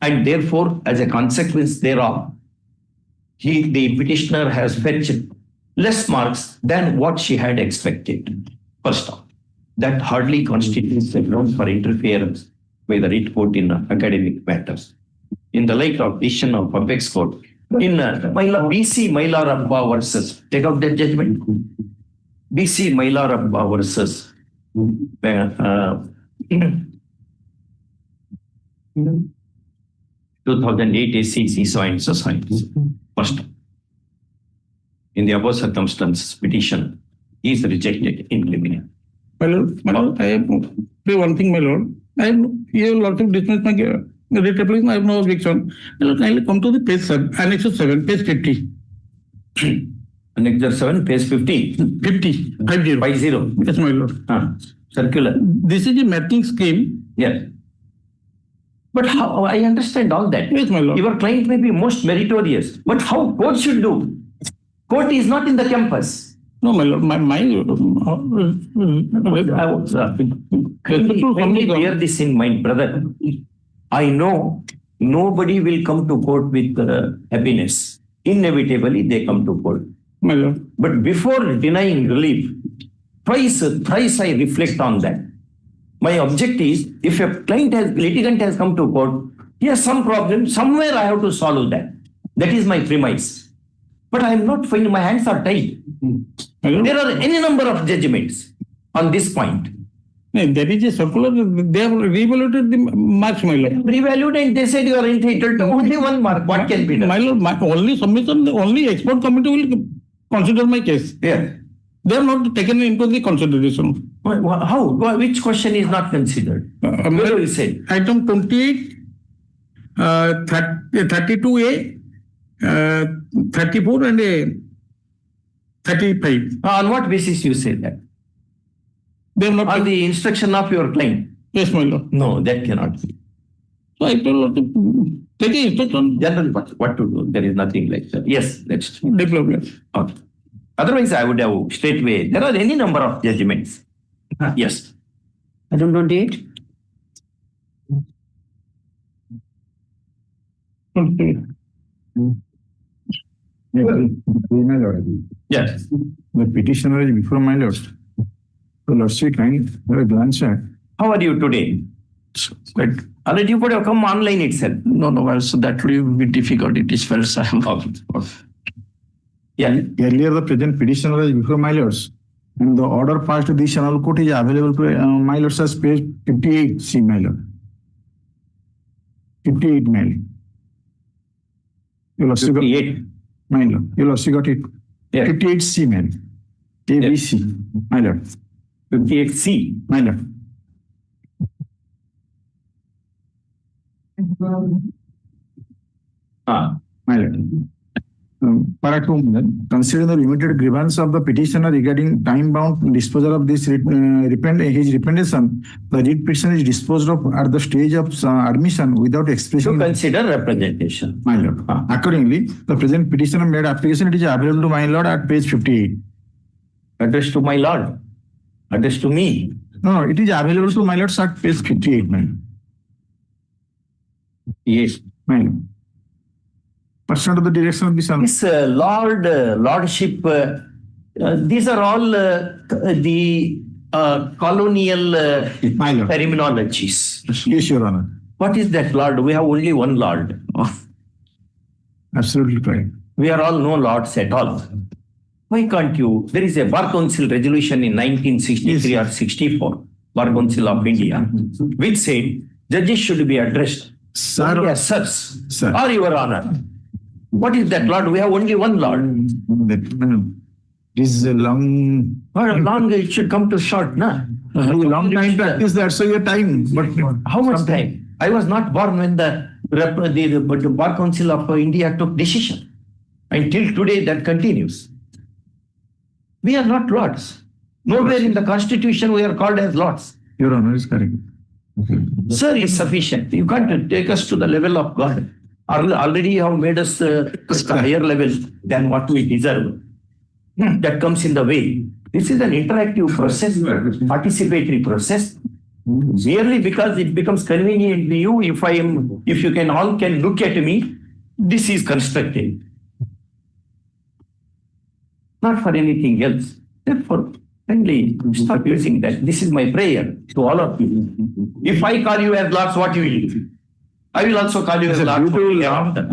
and therefore, as a consequence thereof, the petitioner has fetched less marks than what she had expected. First of all, that hardly constitutes a ground for interference by the writ court in academic matters. In the light of decision of Apex Court, in BC Mailarappa versus, take out that judgment, BC Mailarappa versus 2008 ACC Science. First, in the above circumstances, petition is rejected in limine. My lord, I have say one thing, my lord. I have you lot of dismiss my writ application. I have no objection. My lord, kindly come to the page 7, Annexure 7, page 50. Annexure 7, page 50. 50. 50. Yes, my lord. Circular. This is a matching scheme. Yes. But how? I understand all that. Yes, my lord. Your client may be most meritorious, but how court should do? Court is not in the campus. No, my lord. Kindly bear this in mind, brother. I know nobody will come to court with happiness. Inevitably, they come to court. My lord. But before denying relief, thrice I reflect on that. My object is, if a litigant has come to court, He has some problem. Somewhere I have to solve that. That is my premise. But I am not finding, my hands are tied. There are any number of judgments on this point. There is a circular, they have reevaluated the marks, my lord. Revalued and they said you are entitled to only 1 mark. What can be done? My lord, my only submission, only expert committee will consider my case. Yeah. They are not taken into the consideration. How? Which question is not considered? What do you say? Item 28, 32A, 34 and 35. On what basis you say that? They have not On the instruction of your client? Yes, my lord. No, that cannot be. So I told take instruction. Generally, what to do? There is nothing like that. Yes, next. Development. Okay. Otherwise, I would have straightway. There are any number of judgments. Yes. Item 28. Yes. The petitioner is before my lord. So lordship kind have a glance at. How are you today? But Already you would have come online itself. no, so that will be difficult. It is felt. Yeah. Earlier, the present petitioner is before my lords. And the order passed to this annual court is available to my lords as page 58, see my lord. 58, my lord. You lost 58. My lord. You lost got it. Yeah. 58C, my lord. ABC, my lord. 58C. My lord. My lord. Para 2, considering the limited grievance of the petitioner regarding time-bound disposal of this his representation, the writ petition is disposed of at the stage of admission without expressing. To consider representation. My lord. Accordingly, the present petitioner made application. It is available to my lord at page 58. Addressed to my lord. Addressed to me. No, it is available to my lord at page 58, my lord. Yes. My lord. Pursuant to the direction of this. This lordship, these are all the colonial terminologies. Yes, Your Honor. What is that lord? We have only one lord. Absolutely correct. We are all no lords at all. Why can't you? There is a Bar Council resolution in 1963 or 64, Bar Council of India, which said judges should be addressed only as sirs or Your Honor. What is that lord? We have only one lord. This is a long. Long it should come to short, na? Long time practice that, so your time. But how much time? I was not born when the Bar Council of India took decision. Until today, that continues. We are not lords. Nowhere in the Constitution we are called as lords. Your Honor is correct. Sir is sufficient. You can't take us to the level of God. Already you have made us a higher level than what we deserve. That comes in the way. This is an interactive process, participatory process. Merely because it becomes convenient to you, if you all can look at me, this is constructive. Not for anything else. Therefore, kindly stop using that. This is my prayer to all of you. If I call you as lords, what you will do? I will also call you as lords.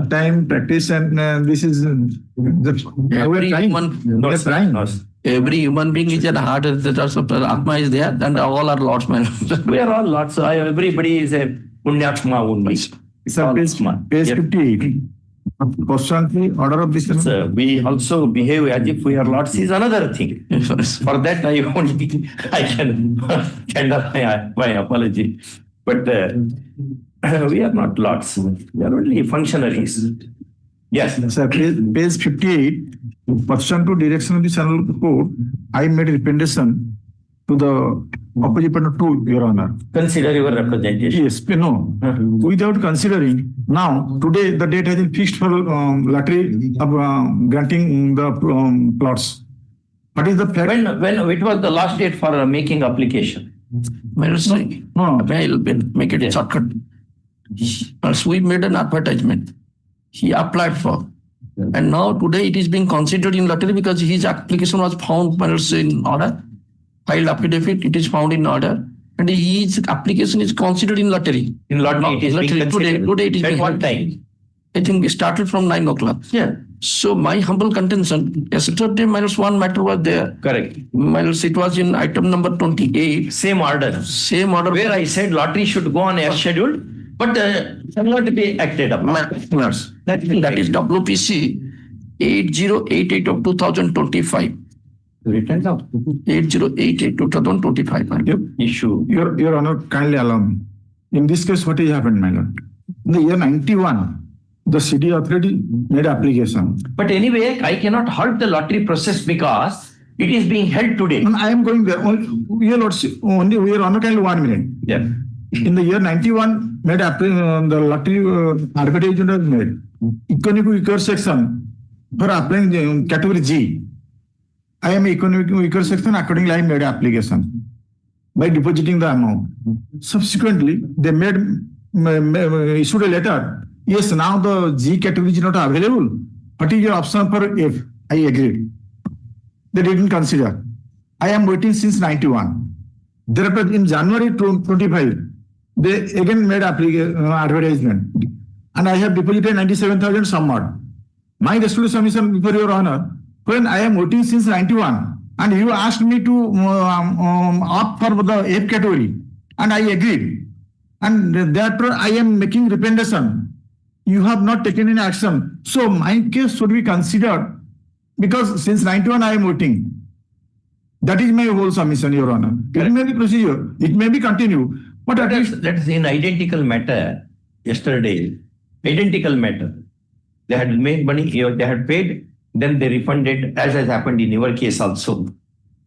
Time practice, and this is every human being is at heart. The Atma is there, and all are lords. We are all lords. Everybody is a Punyatma only. Page 58. Order of this. We also behave as if we are lords is another thing. For that I can tender my apology. But we are not lords. We are only functionaries. Yes. Sir, page 58. Pursuant to direction of the Channel Court, I made a representation to the opposite partner to Your Honor. Consider your representation. Yes, no. Without considering, now, today the date has been fixed for lottery of granting the plots. What is the fact? When it was the last date for making application? Make it shortcut. First, we made an advertisement. He applied for. And now today it is being considered in lottery because his application was found in order. Filed affidavit, it is found in order. and his application is considered in lottery. In lottery, it is being considered. Today it is At being what held. time? I think it started from 9 o'clock. Yeah. So my humble contention, yesterday -1 matter was there. Correct. It was in item number 28. Same order. Same order. Where I said lottery should go on as scheduled, but shall not be acted upon. That is WPC 8088 of 2025. Written down. 8088 2025. Issue. Your Honor, kindly allow me. In this case, what has happened, my lord? In the year 91, the city authority made application. But anyway, I cannot halt the lottery process because it is being held today. And I am going there. Your Honor, kindly 1 minute. Yeah. In the year 91, made the lottery advertisement was made. Economic weaker section for applying category G. I am economic weaker section, accordingly I made application by depositing the amount. Subsequently, they issued a letter. Yes, now the G category is not available. What is your option for F? I agreed. They didn't consider. I am waiting since 91. Thereafter, in January 25, they again made advertisement. And I have deposited 97,000 somewhat. My resolution submission before your Honor, when I am voting since 91, and you asked me to opt for the F category, and I agreed. And thereafter, I am making representation. You have not taken any action. So my case should be considered because since 91, I am voting. That is my whole submission, Your Honor. It may be procedure. It may be continue. But at least that is in identical matter yesterday. Identical matter. They had made money, they had paid, then they refunded, as has happened in your case also.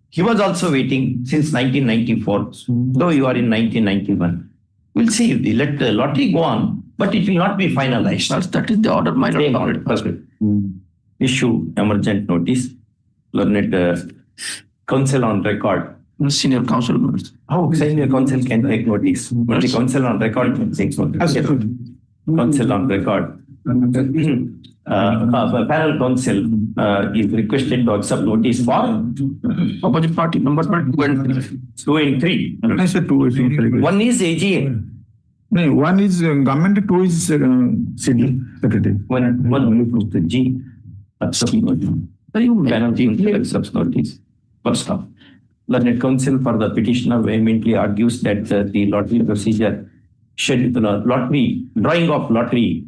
He was also waiting since 1994, though you are in 1991. We'll see. Let the lottery go on, but it will not be finalized. That is the order, my lord. Issue emergent notice. Learned counsel on record. Senior counsel members. How senior counsel can take notice? But the counsel on record can take notice. Counsel on record. Panel counsel is requested to accept notice for opposite party number 2 and 3. I said 2. One is AGA. No, one is government, 2 is city secretary. One the G accept notice. Panel G accepts notice. First off, learned counsel for the petitioner vehemently argues that the lottery procedure lottery drawing of lottery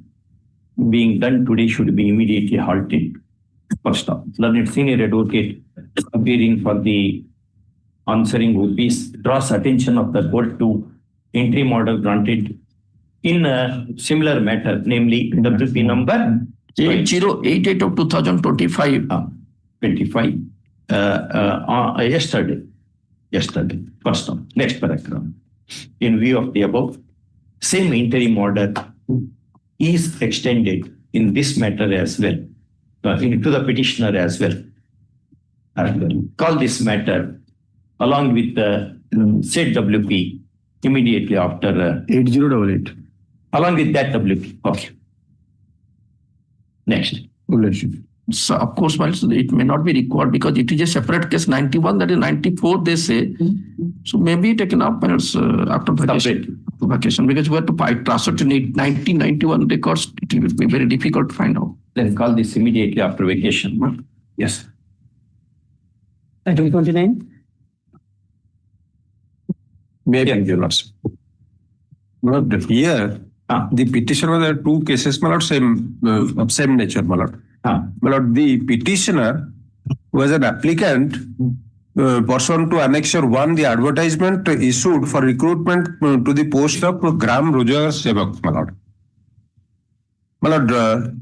being done today should be immediately halted. First off, learned senior advocate appearing for the answering witness draws attention of the court to interim order granted in a similar matter, namely WP number 8088 of 2025. 25. Yesterday. First off, next paragraph. In view of the above, same interim order is extended in this matter as well, to the petitioner as well. Call this matter along with the said WP immediately after 8088. Along with that WP. Okay. Next. So of course, it may not be required because it is a separate case. 91, that is 94, they say. So maybe taken up after vacation, because we have to transfer to 1991 records. It will be very difficult to find out. Then call this immediately after vacation. Yes. Item 29. Maybe, Your Lordship. Here, the petitioner was there 2 cases, my lord, of same nature, my lord. My lord, the petitioner was an applicant pursuant to Annexure 1, the advertisement issued for recruitment to the post of Gram Rojar Sevak, my lord. My lord,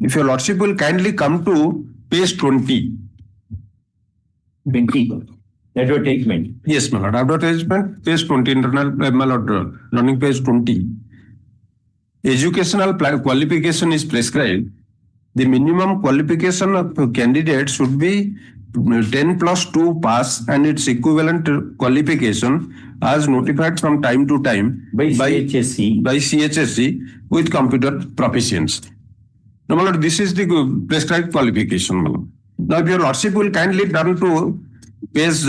if Your Lordship will kindly come to page 20. 20. Advertisement. Yes, my lord. Advertisement, page 20, internal, my lord, running page 20. Educational qualification is prescribed. The minimum qualification of candidate should be 10+2 pass and its equivalent qualification as notified from time to time by CHSC with computer proficiency. Now, my lord, this is the prescribed qualification. My lord. Now, if Your Lordship will kindly turn to page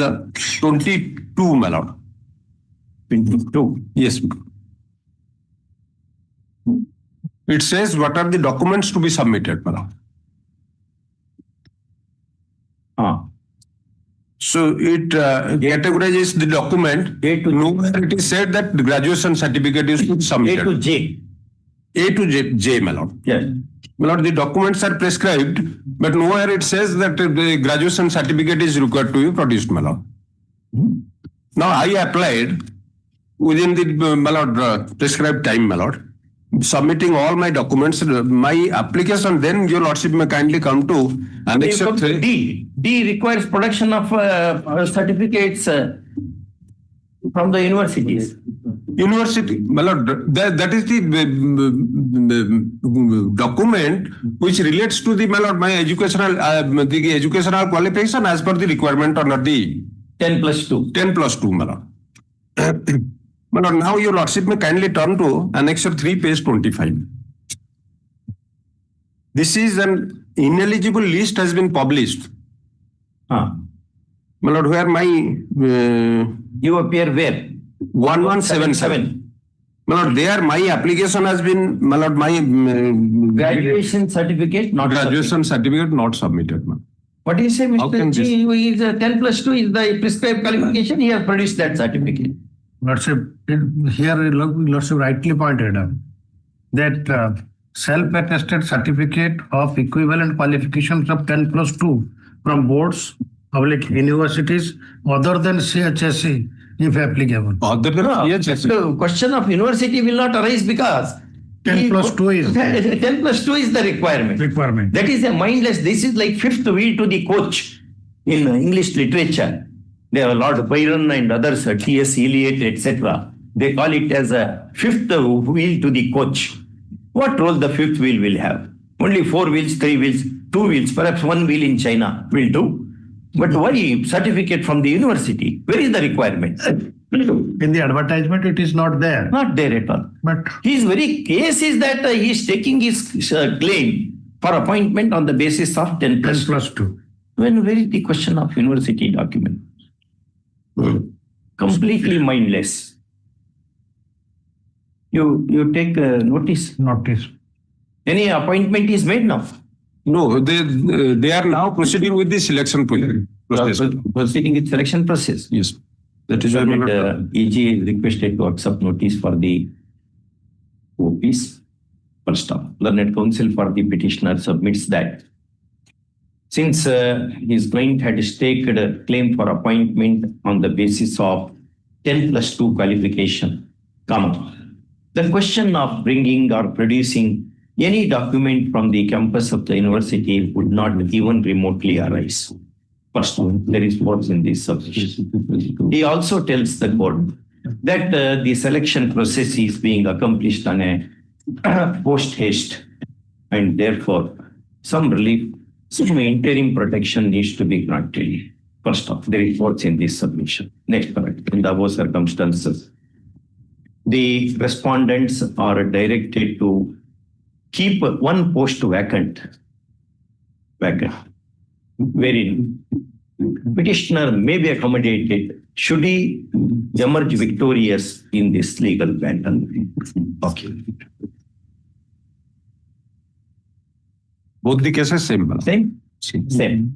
22, my lord. 22. Yes. It says what are the documents to be submitted, madam. So it categorizes the document. Nowhere it is said that the graduation certificate is to be submitted. A to J. A to J, my lord. Yes. My lord, the documents are prescribed, but nowhere it says that the graduation certificate is required to be produced, my lord. Now I applied within the my lord, prescribed time, my lord, submitting all my documents, my application. Then your lordship may kindly come to annexure 3. D requires production of certificates from the universities. University, my lord, that is the document which relates to the, my lord, my educational qualification as per the requirement under the 10+2. 10+2, my lord. My lord, now your lordship may kindly turn to annexure 3, page 25. This is an ineligible list has been published. My lord, where my you appear where? 1177. My lord, there my application has been, my lord, my graduation certificate not graduation certificate not submitted. What do you say, Mr. G? Is 10+2 is the prescribed qualification. He has produced that certificate. Lordship, here Lordship rightly pointed out that self-attested certificate of equivalent qualifications of 10+2 from boards, public universities, other than CHSE, if applicable. Other than CHSE. The question of university will not arise because 10+2 is 10+2 is the requirement. That is a mindless. This is like fifth wheel to the coach in English literature. There are Lord Byron and others, T.S. Eliot, etc. They call it as a fifth wheel to the coach. What role the fifth wheel will have? Only 4 wheels, 3 wheels, 2 wheels, perhaps 1 wheel in China will do. But why certificate from the university? Where is the requirement? In the advertisement, it is not there. Not there at all. But his very case is that he is taking his claim for appointment on the basis of 10+2. When where is the question of university document? Completely mindless. You take notice. Any appointment is made now? No, they are now proceeding with the selection process. Proceeding with selection process. Yes. That is why EG is requested to accept notice for the OPs. First off, learned counsel for the petitioner submits that since his client had staked a claim for appointment on the basis of 10+2 qualification, the question of bringing or producing any document from the campus of the university would not even remotely arise. First one, there is words in this submission. He also tells the court that the selection process is being accomplished on a post haste, and therefore some relief, some interim protection needs to be granted. First off, there is words in this submission. Next part, in the above circumstances, the respondents are directed to keep one post vacant, wherein petitioner may be accommodated should he emerge victorious in this legal battle. Okay. Both the cases same. Same.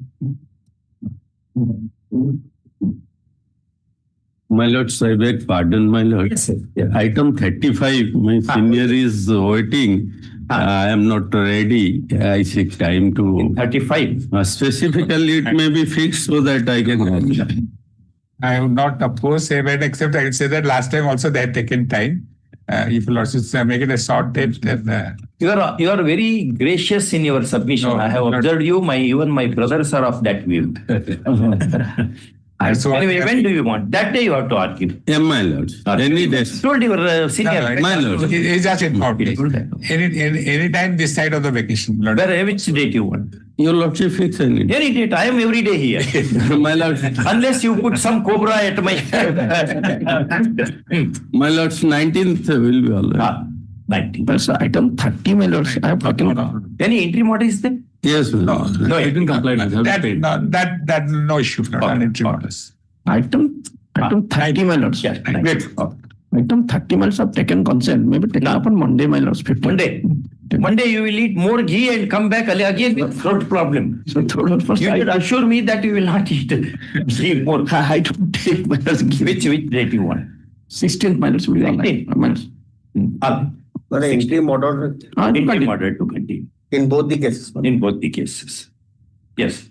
My lord, I beg pardon, my lord. Yes, sir. Yeah. Item 35, my senior is waiting. I am not ready. I seek time to. 35. Specifically, it may be fixed so that I can. I would not oppose it, except I would say that last time also they had taken time. If you also make it a short date, then. You are very gracious in your submission. I have observed you. Even my brothers are of that view. Anyway, when do you want? That day you have to argue. Yeah, my lord. Any day. Told your senior. My lord. He just informed me. Any time this side of the vacation. Lord. Which date you want? Your lordship fix any day. Any date. I am every day here. My lord. Unless you put some cobra at my. My lord's 19th will be all right. 19th. That's item 30, my lords. I have talking about. Any interim order is there? Yes, no, it didn't comply. That no issue. Not an interim orders. Item Item 30, my lords. Yes, Wait. Item 30, my lords have taken consent. Maybe take up on Monday, my lords. 15. Monday you will eat more ghee and come back again with throat problem. So first, You should assure me that you will not eat ghee more. I don't take my lords. Which date you want? 16th, my lords will be online. My lords. Interim order Interim order to continue. in both the cases. In both the cases. Yes.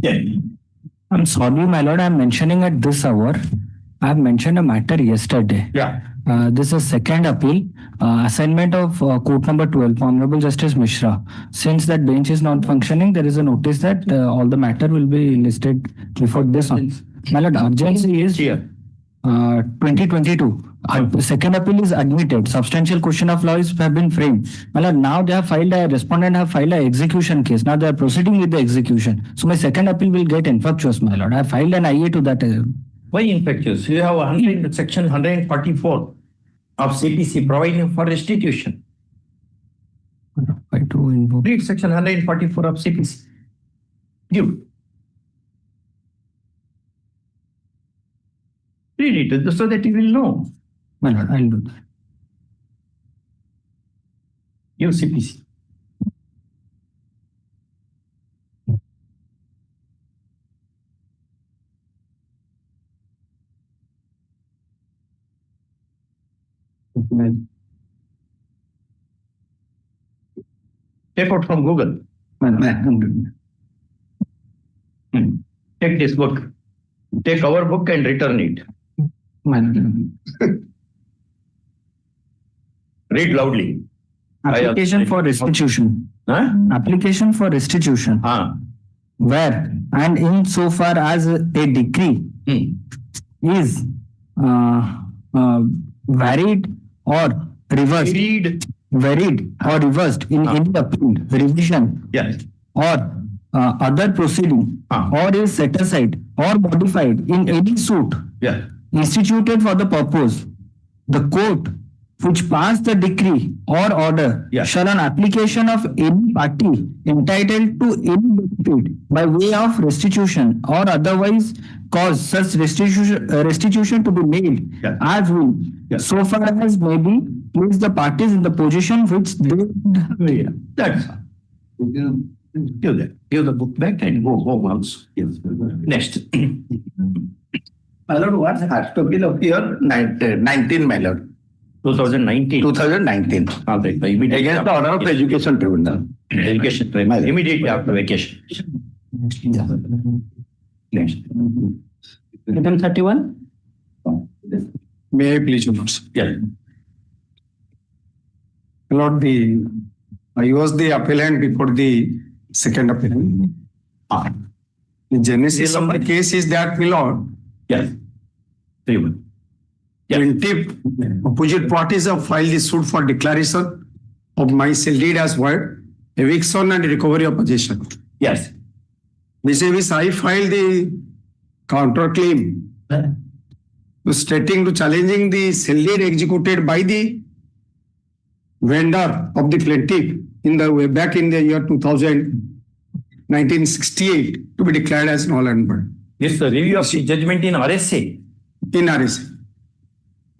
Yeah. I'm sorry, my lord, I'm mentioning at this hour. I have mentioned a matter yesterday. Yeah. This is second appeal, assignment of court number 12, Honorable Justice Mishra. Since that bench is not functioning, there is a notice that all the matter will be listed before this one. My lord, urgency is Here. 2022. The second appeal is admitted. Substantial question of law have been framed. My lord, now they have filed a respondent have filed an execution case. Now they are proceeding with the execution. So my second appeal will get infructuous, my lord. I have filed an IA to that. Why infectious? You have section 144 of CPC providing for restitution. Read section 144 of CPC. Give. Read it so that you will know. My lord, I'll do that. Give CPC. Take out from Google. Take this book. Take our book and return it. Read loudly. Application for restitution. Huh? Application for restitution. Where and in so far as a decree is varied or reversed. Varied or reversed in any appeal, revision, yes, or other proceeding, or is set aside or modified in any suit instituted for the purpose, the court which passed the decree or order shall on application of any party entitled to any benefit by way of restitution or otherwise cause such restitution to be made as will so far as may be place the parties in the position which they that's give that. Give the book back and go home also. Yes. Next. My lord, what's article of year 19, my lord? 2019. 2019. All right. Against the order of education tribunal. Education tribunal. Immediately after vacation. Next. Item 31. May I please, Your Lords? Yeah. Lord, I was the appellant before the second appellant. The genesis of the case is that, my Lord, yes, plaintiff opposite parties have filed the suit for declaration of my sale deed as void, eviction and recovery of possession. Yes. Which I filed the counterclaim stating to challenging the sale deed executed by the vendor of the plaintiff in the way back in the year 1968 to be declared as null and void. This is the review of the judgment in RSA. In RSA.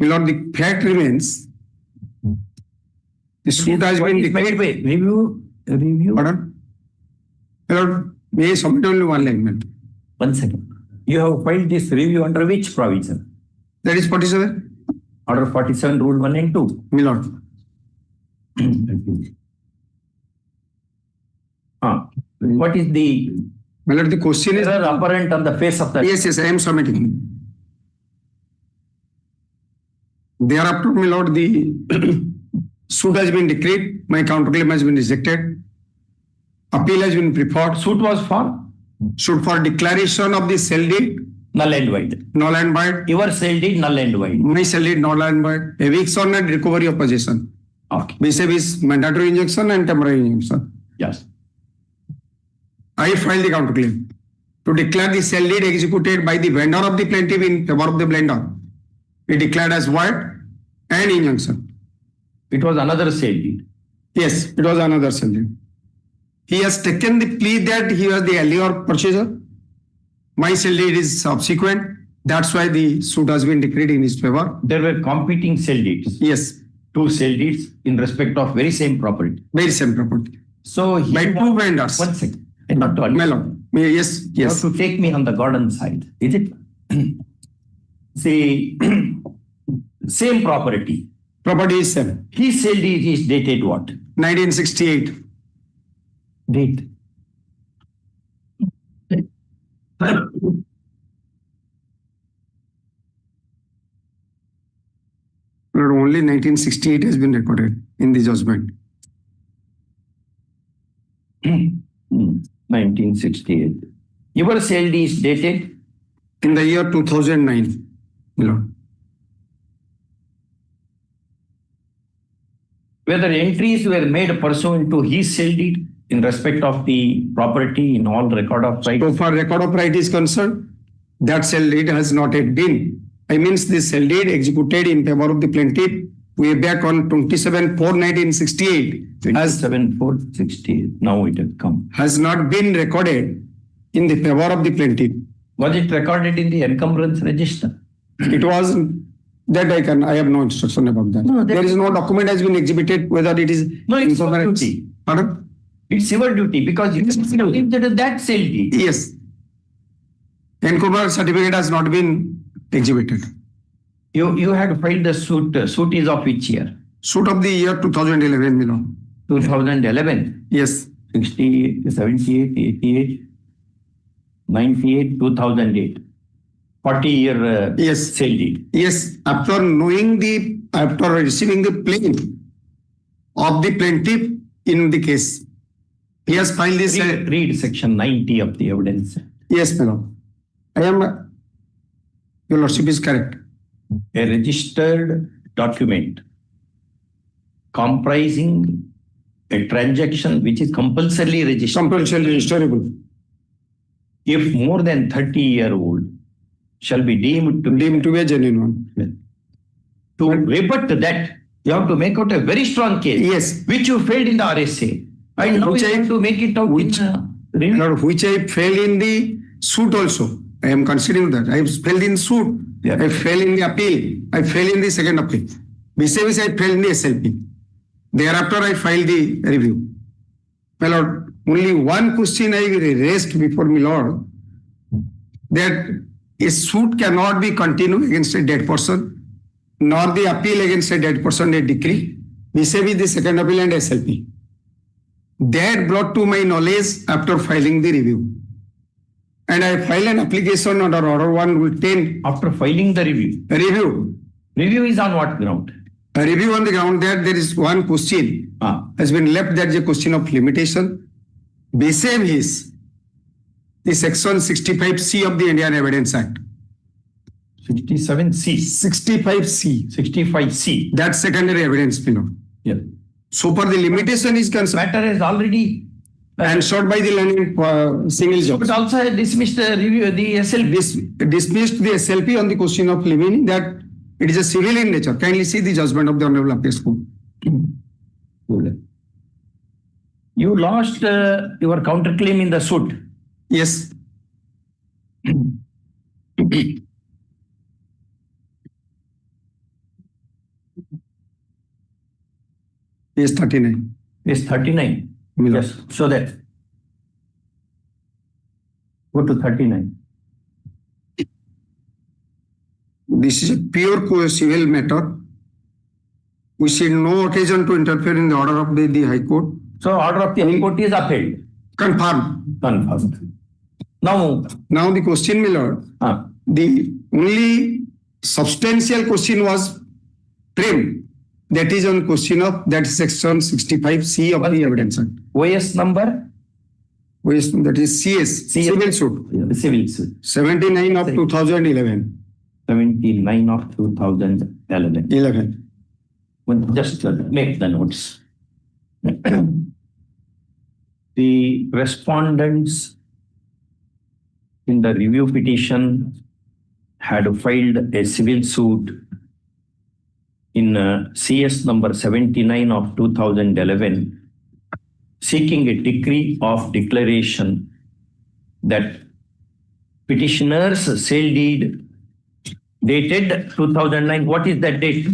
My Lord, the fact remains the suit has been declared. Wait, review. Pardon? My Lord, may I submit only one line? 1 second. You have filed this review under which provision? That is 47. Order 47, Rule 1 and 2. My Lord. What is the My Lord, the question is apparent on the face of the Yes, I am submitting. Thereafter, my Lord, the suit has been declared, my counterclaim has been rejected, appeal has been preferred. Suit was for? suit for declaration of the sale deed, Null and void. null and void. Your sale deed null and void. My sale deed null and void. Eviction and recovery of possession. Okay. Vis-a-vis mandatory injunction and temporary injunction. Yes. I filed the counterclaim to declare the sale deed executed by the vendor of the plaintiff in favor of the lender. It declared as void and injunction. It was another sale deed. Yes, it was another sale deed. He has taken the plea that he was the earlier purchaser. My sale deed is subsequent. That's why the suit has been decreed in his favor. There were competing sale deeds. Yes. Two sale deeds in respect of very same property. Very same property. So by two vendors. 1 second. Not to Melon. Yes, You yes. have to take me on the garden side, is it? See, same property. Property is same. His sale deed is dated what? 1968. Date. But only 1968 has been recorded in the judgment. 1968. Your sale deed is dated? In the year 2009. Lord. Whether entries were made pursuant to his sale deed in respect of the property in all record of rights? So far record of right is concerned, that sale deed has not yet been. I mean, the sale deed executed in favor of the plaintiff way back on 27/4/1968 27/4/68. Now it has come. has not been recorded in the favor of the plaintiff. Was it recorded in the encumbrance register? It was that I have no instruction about that. No, there is no document has been exhibited whether it is. No, it's your encumbrance. duty. Pardon? It's your duty because you have that sale deed. Yes. Encumbrance certificate has not been exhibited. You had filed the suit. Suit is of which year? Suit of the year 2011, Milord. 2011. Yes. 68, 78, 88, 98, 2008. 40-year Yes. sale deed. Yes. After receiving the plaint of the plaintiff in the case, he has filed this. Read section 90 of the evidence. Yes, Milord. Your Lordship is correct. A registered document comprising a transaction which is compulsorily registered. Compulsorily registerable. If more than 30-year-old shall be deemed to be a genuine one. To rebut that, you have to make out a very strong case. Yes. Which you failed in the RSA. And now you have to make it out which I failed in the suit also. I am considering that. I failed in suit. Yeah. I failed in the appeal. I failed in the second appeal. Besides, I failed in the SLP. Thereafter, I filed the review. My Lord, only one question I raised before my Lord, that a suit cannot be continued against a dead person, nor the appeal against a dead person a decree, vis-a-vis the second appeal and SLP. That brought to my knowledge after filing the review. And I filed an application under Order 110. After filing the review. Review is on what ground? A review on the ground that there is one question has been left, that is a question of limitation. Vis-a-vis the section 65C of the Indian Evidence Act. 67C. 65C. 65C. That's secondary evidence, Milord. Yeah. So far the limitation is concerned. Matter is already answered by the learning single judge. But also dismissed the review, the SLP. Dismissed the SLP on the question of limiting that it is a civil in nature. Kindly see the judgment of the Honorable Appeals Court. You lost your counterclaim in the suit. Yes. Page 39. Page 39. Yes. So that. Go to 39. This is a pure civil matter. We see no occasion to interfere in the order of the High Court. So order of the High Court is upheld. Confirmed. Now the question, my Lord, the only substantial question was trimmed. That is on question of that section 65C of the Evidence Act. OS number? that is CS, civil suit. Civil suit. 79 of 2011. 79 of 2011. 11. Well, just make the notes. The respondents in the review petition had filed a civil suit in CS number 79 of 2011 seeking a decree of declaration that petitioner's sale deed dated 2009. What is that date?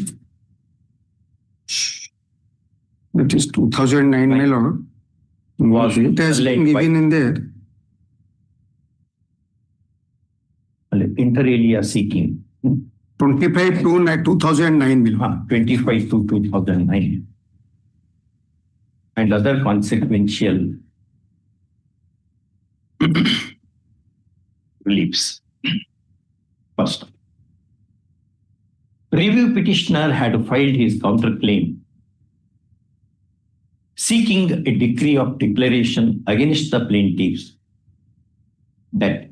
That is 2009, my lord. Was it has been given in there. Inter alia seeking. 25 to 2009. 25 to 2009. And other consequential reliefs. First, review petitioner had filed his counterclaim seeking a decree of declaration against the plaintiffs that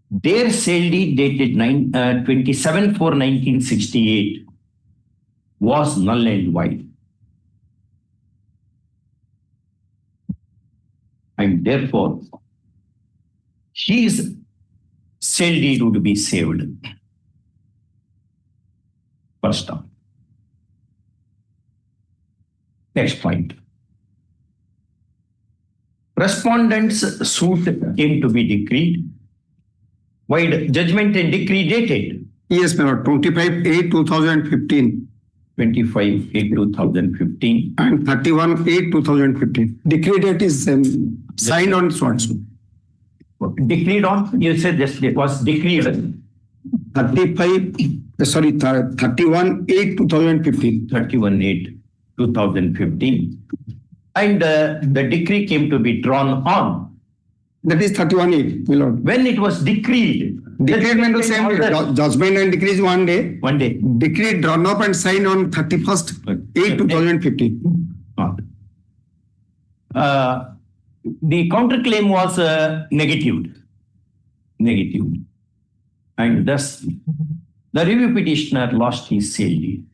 their sale deed dated 27/4/1968 was null and void. And therefore, his sale deed would be saved. First up. Next point. Respondent's suit came to be decreed. Void judgment and decree dated. Yes, my lord. 25/8/2015. 25/8/2015. And 31/8/2015. Decree date is signed on SWAT. Decreed on? You said this it was decreed. 31/8/2015. 31/8/2015. And the decree came to be drawn on. That is 31/8, my lord. When it was decreed. Decreed meant the same day. Judgment and decree is one day. One day. Decree drawn up and signed on 31/8/2015. The counterclaim was negatived. And thus, the review petitioner lost his sale deed.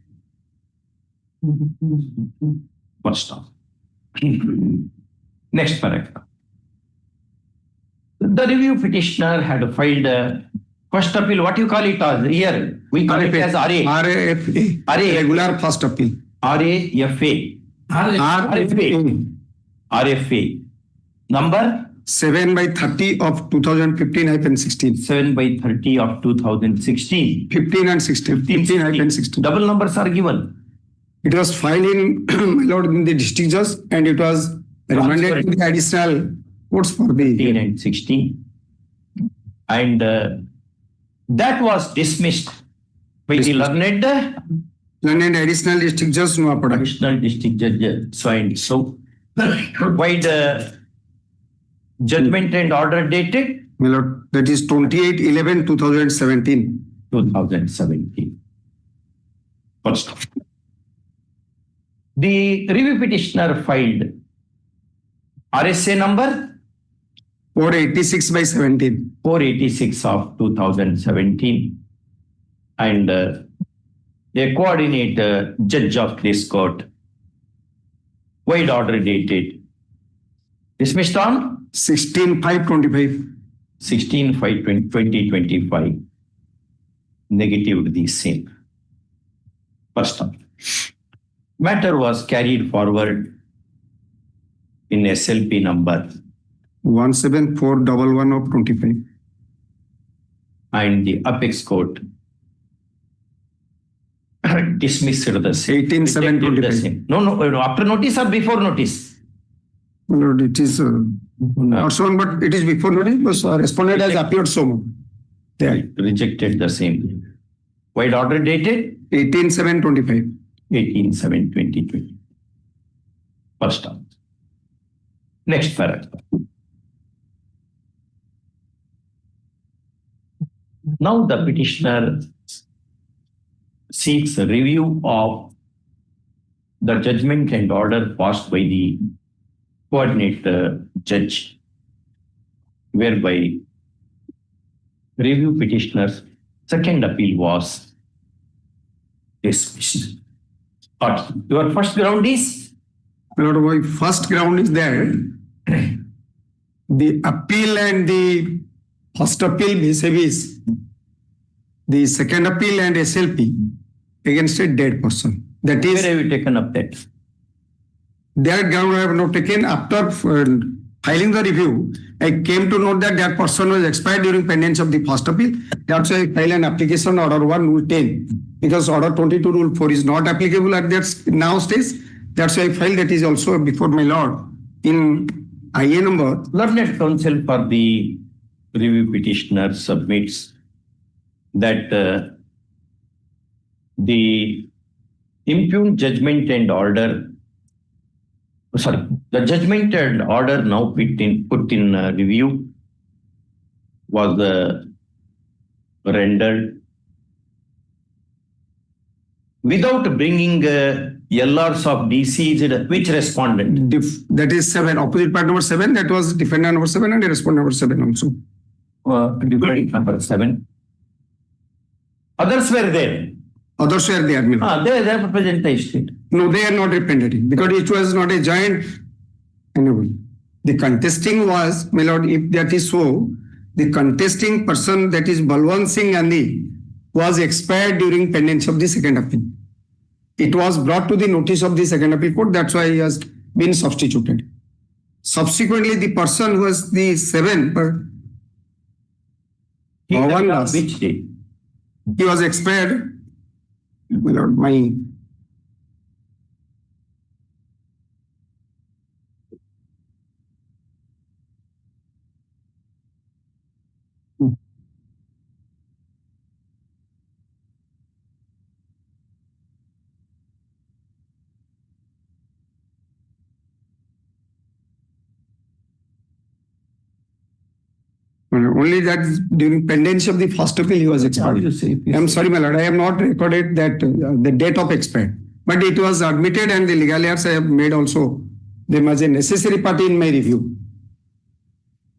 First off. Next paragraph. The review petitioner had filed a first appeal. What you call it as here? We call it as RA. RAFA. Regular first appeal. RAFA. RFA. Number? 7/30 of 2015/16. 7/30 of 2016. 15 and 16. 15/16. Double numbers are given. It was filed in, my lord, in the district judge, and it was remanded to the additional courts for the 15 and 16. And that was dismissed by the learned additional district judge Nuapada. Additional district judge so and so. Why the judgment and order dated? My lord, that is 28/11/2017. 2017. First. The review petitioner filed RSA number 486/17. 486 of 2017. And a coordinate judge of this court, void order dated, dismissed on 16/5/25. 16/5/2025. Negative the same. First up. Matter was carried forward in SLP number 17411 of 25. And the apex court dismissed the same. 18/7/25. No, after notice or before notice? My lord, it is not shown, but it is before notice, because respondent has appeared so. There. Rejected the same. Void order dated? 18/7/25. 18/7/2020. First up. Next paragraph. Now the petitioner seeks a review of the judgment and order passed by the coordinate the judge, whereby review petitioner's second appeal was dismissed. But your first ground is? Lord, my first ground is that the appeal and the first appeal vis-a-vis the second appeal and SLP against a dead person. That is, where have you taken up that? That ground I have not taken. After filing the review, I came to know that that person was expired during pendency of the first appeal. That's why I filed an application order 1 rule 10 because order 22 rule 4 is not applicable at that now stage. That's why I filed that is also before my lord in IA number. Learned counsel for the review petitioner submits that the impugned judgment and order, the judgment and order now put in review was rendered without bringing LRs of deceased, which respondent? That is 7, opposite part number 7, that was defendant number 7 and respondent number 7 also. Defendant number 7. Others were there. Others were there. They are represented. No, they are not representative because it was not a joint. Anyway, the contesting was, my lord, if that is so, the contesting person, that is Balwant Singh Gandhi, was expired during pendency of the second appeal. It was brought to the notice of the second appeal court. That's why he has been substituted. Subsequently, the person who was the 7th, which day? He was expired. My lord, my only that during pendency of the first appeal he was expired. I'm sorry, my lord, I have not recorded that the date of expired, but it was admitted and the legal errors I have made also. There was a necessary party in my review.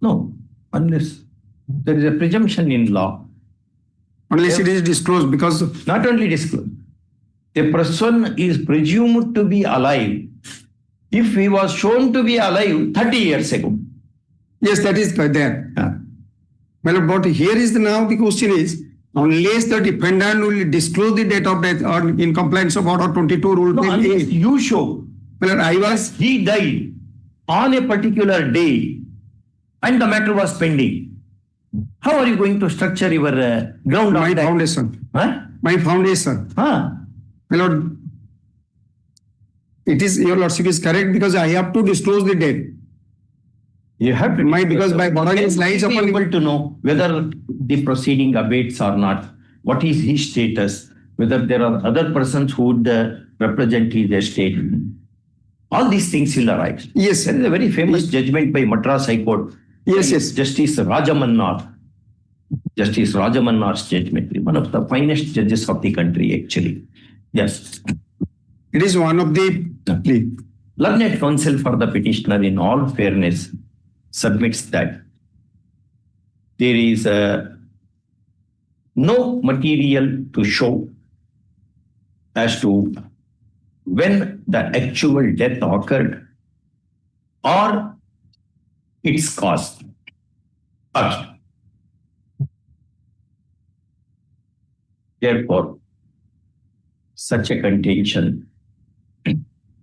No, unless there is a presumption in law. Unless it is disclosed, because not only disclosed, a person is presumed to be alive if he was shown to be alive 30 years ago. Yes, that is there. Well, but here is now the question is, unless the defendant will disclose the date of death or in compliance of order 22 rule. No, unless you show. Well, he died on a particular day and the matter was pending. How are you going to structure your ground? My foundation. My foundation. My lord, it is, your lordship is correct because I have to disclose the date. You have to, because my body is lies upon able to know whether the proceeding abates or not, what is his status, whether there are other persons who would represent his estate. All these things will arise. Yes. There is a very famous judgment by Madras High Court. Yes, yes. Justice Rajamannar. Justice Rajamannar's judgment, one of the finest judges of the country, actually. Yes. It is one of the learned counsel for the petitioner, in all fairness, submits that there is no material to show as to when the actual death occurred or its cause. Therefore, such a contention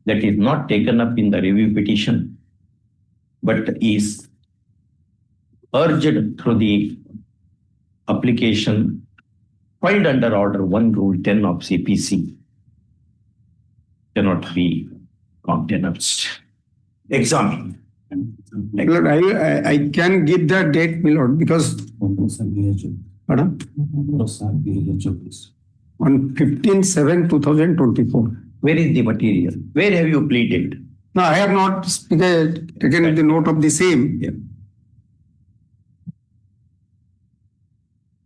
that is not taken up in the review petition but is urged through the application filed under Order 1 Rule 10 of CPC cannot be countenanced. Example. Lord, I can give that date, my lord, because pardon? On 15/7/2024. Where is the material? Where have you pleaded? No, I have not taken the note of the same. Yeah.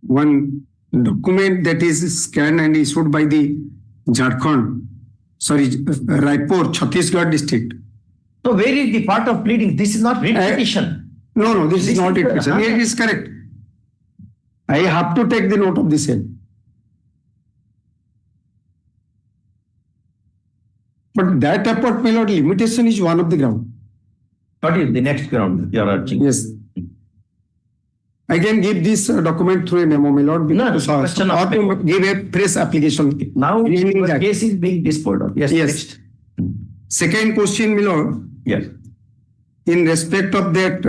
One document that is scanned and issued by the Raipur, Chhattisgarh district. So where is the part of pleading? This is not petition. No, this is not it. It is correct. I have to take the note of the same. But that apart, my lord, limitation is one of the ground. What is the next ground you are urging? Yes. I can give this document through a memo, my lord, because or to give a press application. Now your case is being disposed of. Yes. Next. Second question, my lord. Yes. In respect of that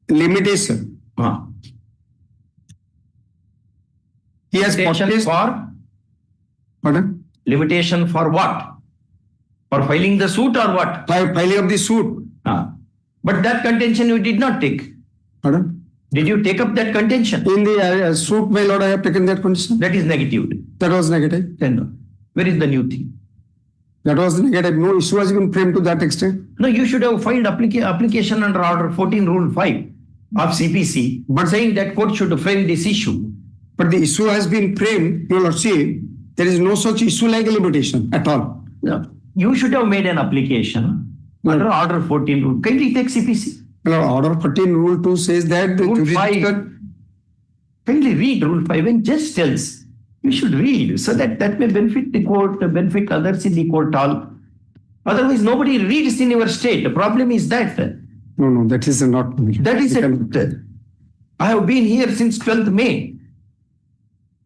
limitation. He has limitation for? Pardon? Limitation for what? For filing the suit or what? Filing of the suit. But that contention you did not take. Pardon? Did you take up that contention? In the suit, my lord, I have taken that contention. That is negative. That was negative. Then no. Where is the new thing? That was negative. No issue has been framed to that extent. No, you should have filed application under Order 14 Rule 5 of CPC, but saying that court should frame this issue. But the issue has been framed, your lordship. There is no such issue like a limitation at all. No. You should have made an application under Order 14 Rule. Kindly take CPC. Order 14 Rule 2 says that the Rule 5. Kindly read Rule 5 and just tells. You should read so that may benefit the court, benefit others in the court all. Otherwise, nobody reads in your state. The problem is that. No, that is not. That is it. I have been here since 12th May.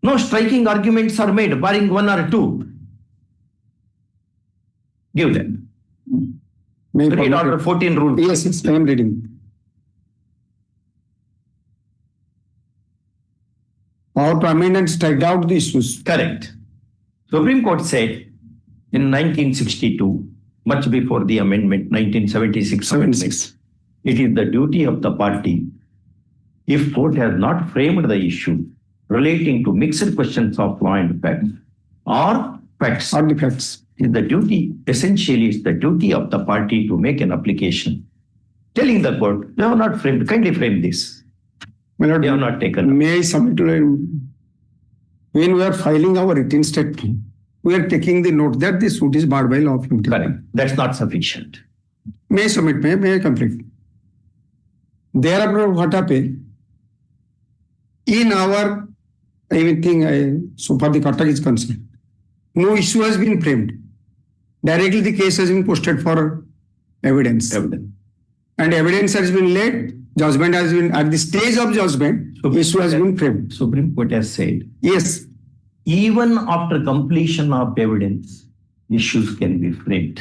No striking arguments are made, barring one or two. Give them. Read Order 14 Rule. Yes, I am reading. Power to amend and strike out the issues. Correct. Supreme Court said in 1962, much before the amendment, 1976, it is the duty of the party, if court has not framed the issue relating to mixed questions of law and fact, or facts, is the duty, essentially is the duty of the party to make an application, telling the court, they have not framed, kindly frame this. They have not taken. May I submit when we are filing our written statement, we are taking the note that the suit is barred by law of limitation. Correct. That's not sufficient. May I submit, may I complete? Thereafter, what happened? In our, so far the Contractor is concerned, no issue has been framed. Directly the case has been posted for evidence. And evidence has been laid, judgment has been, at the stage of judgment, issue has been framed. Supreme Court has said, yes, even after completion of evidence, issues can be framed.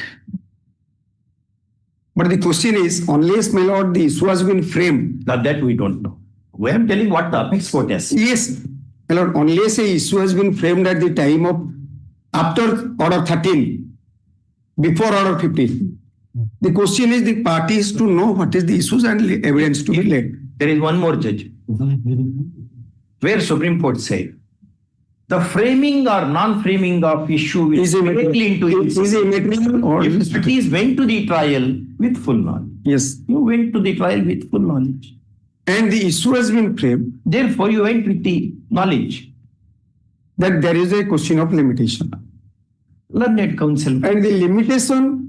But the question is, unless, my lord, the issue has been framed. Now that we don't know. We are telling what the Apex Court has said. Yes, my lord, unless a issue has been framed at the time of, after Order 13, before Order 15. The question is the parties to know what is the issues and evidence to be laid. There is one more judge where Supreme Court said the framing or non-framing of issue is directly into is a material or if parties went to the trial with full knowledge. Yes. You went to the trial with full knowledge. And the issue has been framed. Therefore, you went with the knowledge that there is a question of limitation. Learned counsel. And the limitation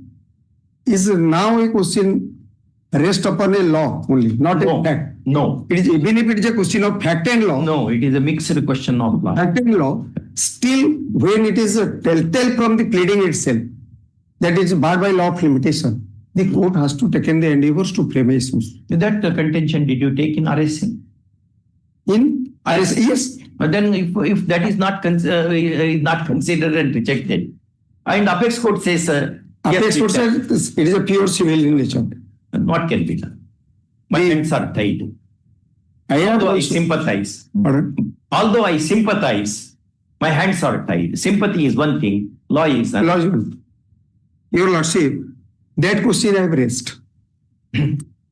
is now a question rest upon a law only, not a fact. No. It is, even if it is a question of fact and law. No, it is a mixed question of law. Fact and law, still when it is a telltale from the pleading itself, that is barred by law of limitation, the court has to take in the endeavors to frame issues. That contention did you take in RSA? In RSA, yes. But then if that is not considered and rejected, and Apex Court says, Apex Court says it is a pure civil in nature. What can be done? My hands are tied. Although I sympathize. Pardon? Although I sympathize, my hands are tied. Sympathy is one thing, law is another. Your Lordship, that question I have raised.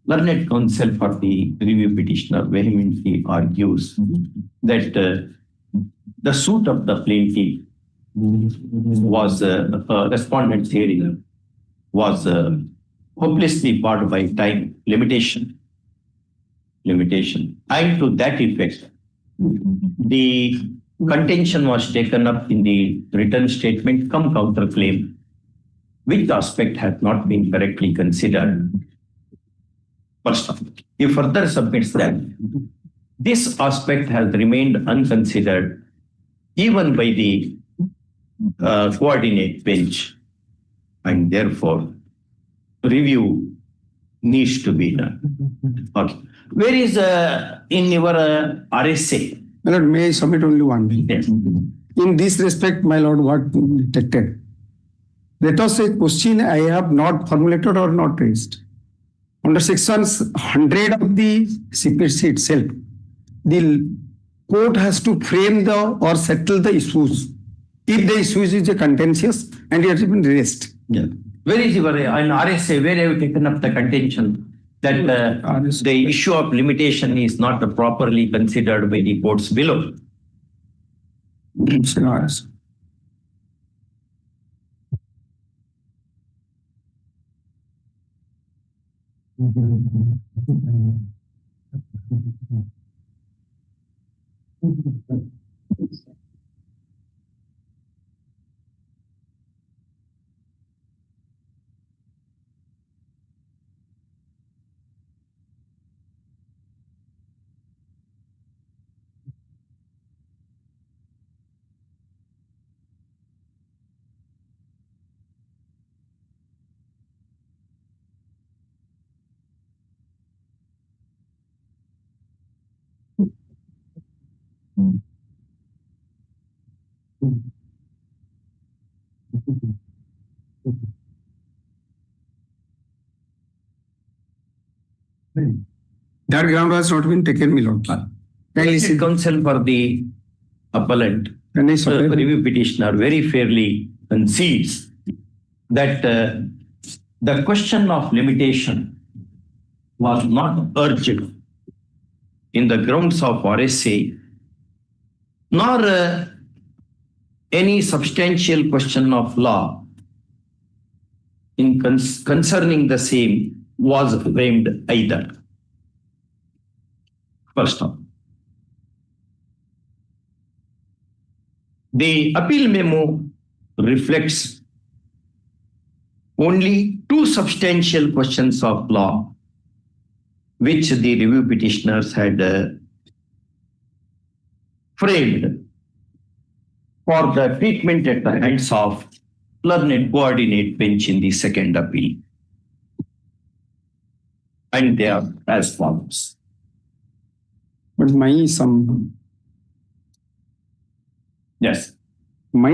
Learned counsel for the review petitioner vehemently argues that the suit of the plaintiff was respondent's hearing was hopelessly barred by time limitation. And to that effect, the contention was taken up in the written statement, come counterclaim, which aspect has not been correctly considered. First of all, he further submits that this aspect has remained unconsidered even by the coordinate bench, and therefore review needs to be done. Okay. Where is in your RSA? My lord, may I submit only one thing? Yes. In this respect, my lord, what detected? Let us say question I have not formulated or not raised. Under sections 100 of the CPC itself, the court has to frame or settle the issues. If the issues is a contentious and it has been raised. Yeah. Where is your in RSA? Where have you taken up the contention that the issue of limitation is not properly considered by the courts below? That ground has not been taken, my lord. Dixit counsel for the appellant, review petitioner, very fairly concedes that the question of limitation was not urged in the grounds of RSA, nor any substantial question of law in concerning the same was framed either. First off, the appeal memo reflects only two substantial questions of law which the review petitioners had framed for the treatment at the hands of learned coordinate bench in the second appeal. And they are as follows. But my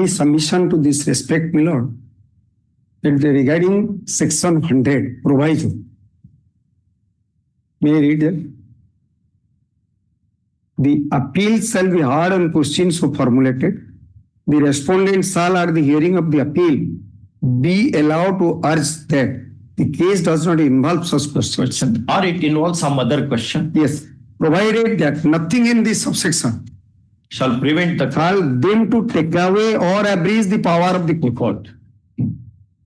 submission to this respect, my lord, that regarding section 100 proviso, may I read that? The appeal shall be heard on questions so formulated. The respondent shall at the hearing of the appeal be allowed to urge that the case does not involve such question. Or it involves some other question. Yes. Provided that nothing in this subsection shall prevent the them to take away or abridge the power of the court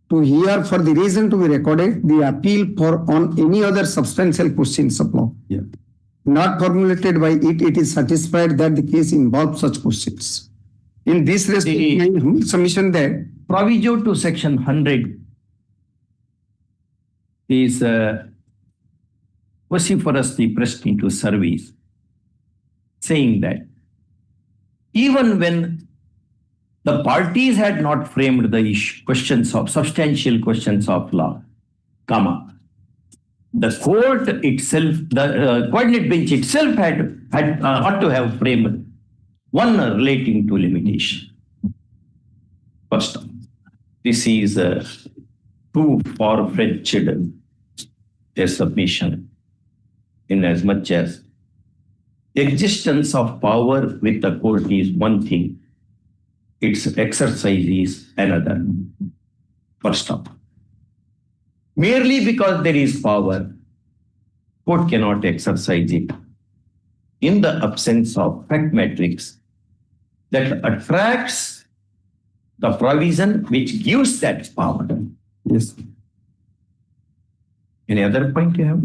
to hear for the reason to be recorded the appeal for on any other substantial questions of law. Yeah. Not formulated by it, it is satisfied that the case involves such questions. In this respect, my submission that proviso to section 100 is vociferously pressed into service, saying that even when the parties had not framed the issue, questions of substantial questions of law, the court itself, the coordinate bench itself had ought to have framed one relating to limitation. First, this is too far-fetched a submission, in as much as existence of power with the court is one thing, its exercise is another. First up, merely because there is power, court cannot exercise it in the absence of fact matrix that attracts the provision which gives that power. Yes. Any other point you have?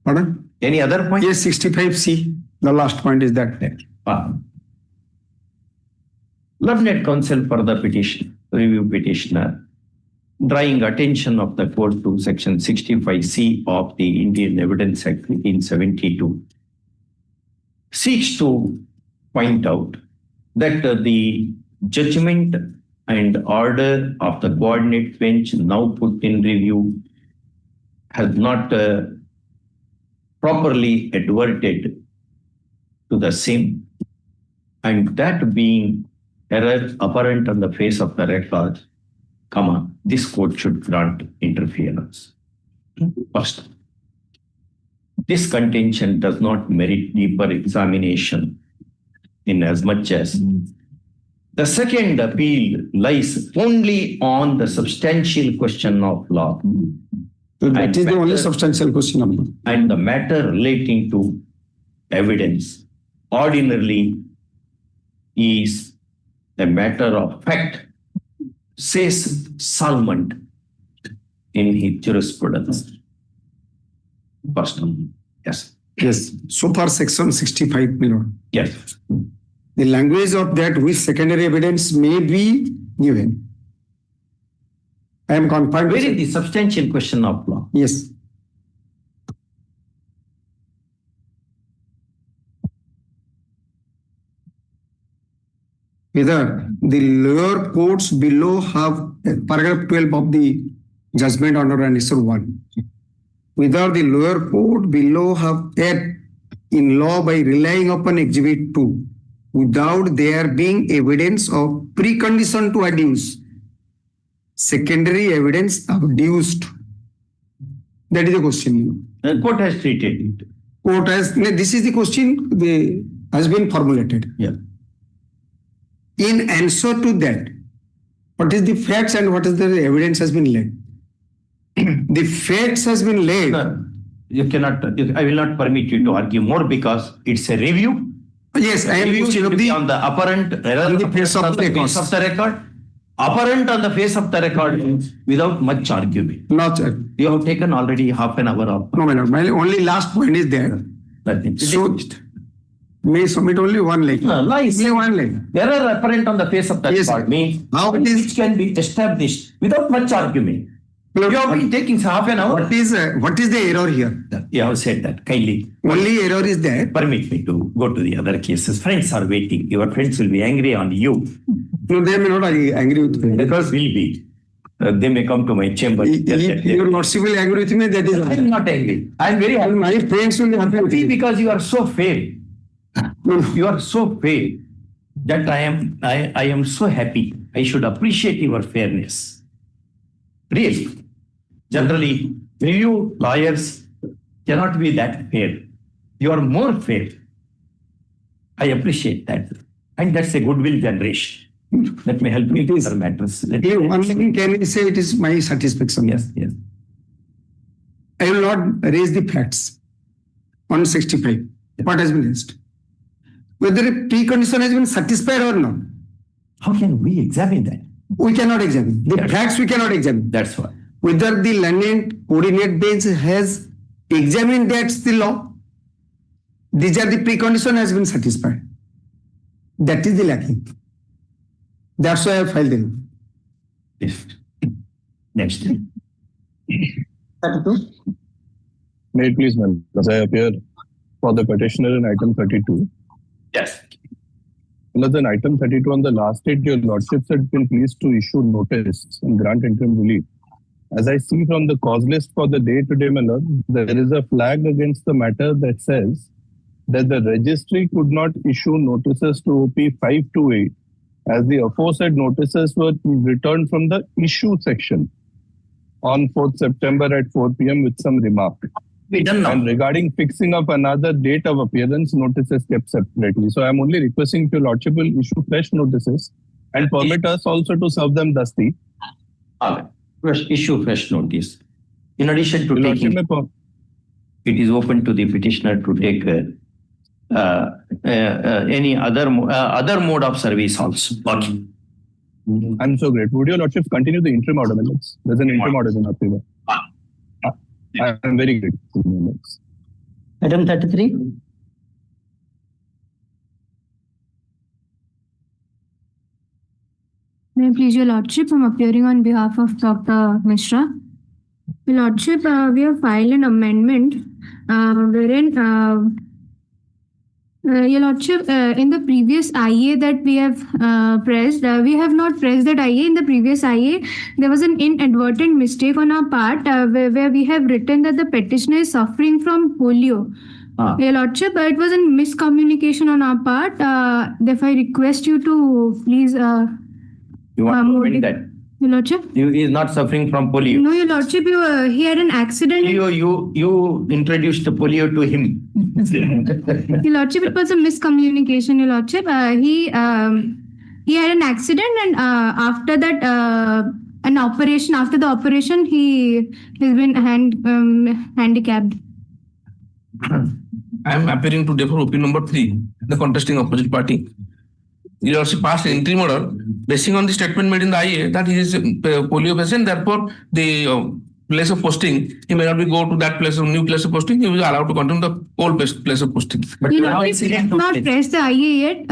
Pardon? Any other point? Yes, 65C. The last point is that. Learned counsel for the review petitioner drawing attention of the court to section 65C of the Indian Evidence Act 1972, seeks to point out that the judgment and order of the coordinate bench now put in review has not properly adverted to the same, and that being error apparent on the face of the record, this court should grant interference. First, this contention does not merit deeper examination, in as much as the second appeal lies only on the substantial question of law. That is the only substantial question of law. And the matter relating to evidence ordinarily is a matter of fact, says Salmond in his jurisprudence. First one. Yes. Yes. So far, section 65, my lord. Yes. The language of that which secondary evidence may be given. I am confined. Where is the substantial question of law? Yes. Whether the lower courts below have paragraph 12 of the judgment under annexure 1. Whether the lower court below have erred in law by relying upon exhibit 2 without there being evidence of precondition to adduce. Secondary evidence adduced. That is the question. The court has treated it. Court has, this is the question has been formulated. Yeah. In answer to that, what is the facts and what is the evidence has been laid? The facts has been laid. No, you cannot, I will not permit you to argue more because it's a review. Yes, I am using on the apparent error on the face of the record. Apparent on the face of the record without much argument. Not you have taken already half an hour of. No, my only last point is there. So, may submit only one line. No, lies. Only one line. Error apparent on the face of the record means how it is can be established without much argument. You have been taking half an hour. What is the error here? You have said that kindly. Only error is there. Permit me to go to the other cases. Friends are waiting. Your friends will be angry on you. No, they may not be angry with me. Because will be. They may come to my chamber. If you are not civil angry with me, that is. I am not angry. I am very happy. My friends will be happy with me. Because you are so fair. You are so fair that I am so happy. I should appreciate your fairness. Really. Generally, review lawyers cannot be that fair. You are more fair. I appreciate that. And that's a goodwill generation. Let me help you with other matters. One thing can we say it is my satisfaction. Yes, yes. I will not raise the facts on 65. What has been raised? Whether a precondition has been satisfied or not. How can we examine that? We cannot examine. The facts we cannot examine. That's why. Whether the lenient coordinate bench has examined that's the law. These are the precondition has been satisfied. That is the lacking. That's why I filed them. Yes. Next. May it please, ma'am, as I appear for the petitioner in item 32. Yes. Under the item 32 on the last date, your lordships had been pleased to issue notice and grant interim relief. As I see from the cause list for the day today, my lord, there is a flag against the matter that says that the registry could not issue notices to OP 528 as the aforesaid notices were returned from the issue section on 4th September at 4 p.m. with some remark. We done now. And regarding fixing up another date of appearance, notices kept separately. So I'm only requesting your lordship will issue fresh notices and permit us also to serve them thusly. Issue fresh notice. In addition to taking, it is open to the petitioner to take any other mode of service also. I'm so great. Would your lordship continue the interim order minutes? There's an interim order in our favor. I am very grateful. Item 33. May I please your lordship, I'm appearing on behalf of Dr. Mishra. Your lordship, we have filed an amendment wherein your lordship, in the previous IA that we have pressed, we have not pressed that IA. In the previous IA, there was an inadvertent mistake on our part where we have written that the petitioner is suffering from polio. Your lordship, it was a miscommunication on our part. Therefore, I request you to please. You want to amend that? Your lordship. He is not suffering from polio. No, your lordship, he had an accident. You introduced the polio to him. Your lordship, it was a miscommunication. Your lordship, he had an accident, and after that, an operation. After the operation, he has been handicapped. I am appearing to defer opinion number 3, the contesting opposite party. Your lordship passed an interim order basing on the statement made in the IA that he is a polio patient. Therefore, the place of posting, he may not be go to that place of new place of posting. He will be allowed to continue the old place of posting. But Your now lordship, it's not pressed the IA yet.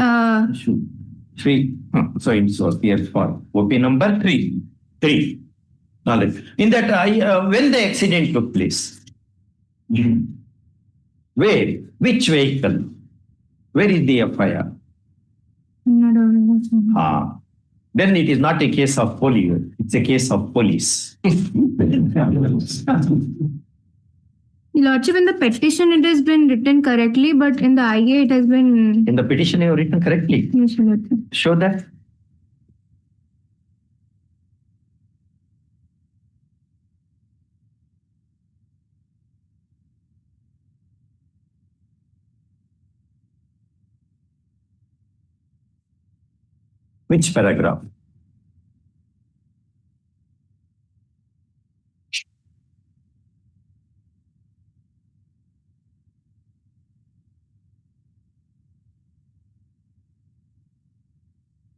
So it's here for opinion number 3. 3. Knowledge. In that when the accident took place, where? Which vehicle? Where is the FIR? Then it is not a case of polio, it's a case of police. Your lordship, in the petition it has been written correctly, but in the IA it has been. In the petition you have written correctly. Yes, your lordship. Show that. Which paragraph?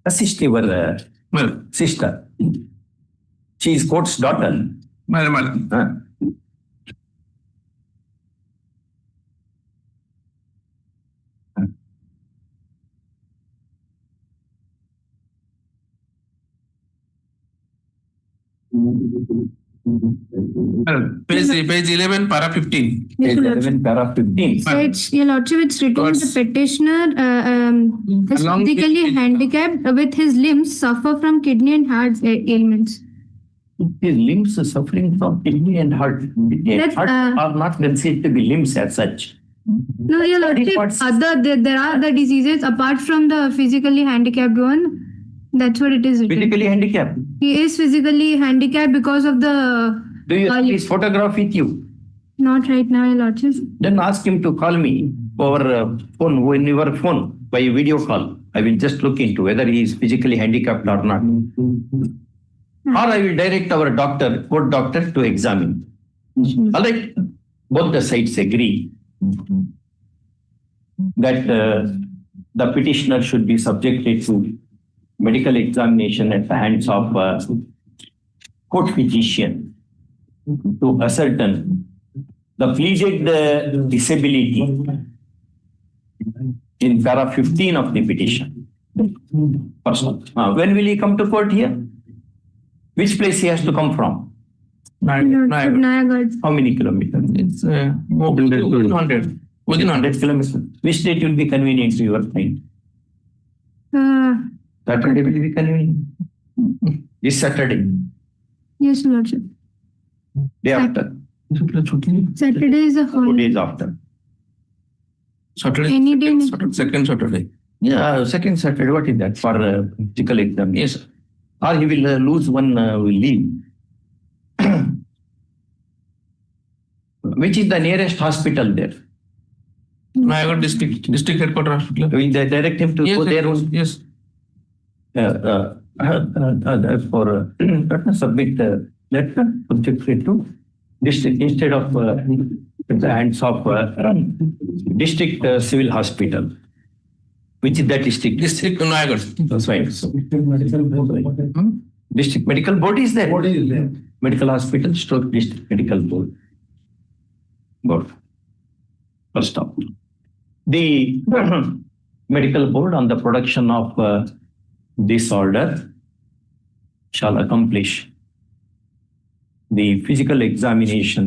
Assist your sister. She is court's daughter. Madam. Page 11, para 15. Page 11, para 15. So it's, your lordship, it's written that the petitioner is physically handicapped with his limbs suffer from kidney and heart ailments. His limbs are suffering from kidney and heart. Heart are not considered to be limbs as such. No, your lordship, there are the diseases apart from the physically handicapped one. That's what it is written. Physically handicapped? He is physically handicapped because of the. Do you have his photograph with you? Not right now, your lordship. Then ask him to call me over phone, when your phone, by video call. I will just look into whether he is physically handicapped or not. Or I will direct our doctor, court doctor, to examine. All right. Both the sides agree that the petitioner should be subjected to medical examination at the hands of court physician to ascertain the pleaded disability in para 15 of the petition. When will he come to court here? Which place he has to come from? Nayagarh. How many kilometers? It's within 100. Within 100 kilometers. Which date will be convenient to your client? Saturday will be convenient. This Saturday. Yes, lordship. Day after. Saturday is a 2 days after. Saturday. Any day. Second Saturday. Yeah, second Saturday. What is that? For physical exam? Yes. Or he will lose one leave. Which is the nearest hospital there? Nayagarh district headquarters hospital. Will they direct him to go there? Yes. For submit letter subject to district instead of the hands of district civil hospital. Which is that district? District Nayagarh. That's fine. District medical board is there. Medical hospital stroke district medical board. First stop. The medical board on the production of this order shall accomplish the physical examination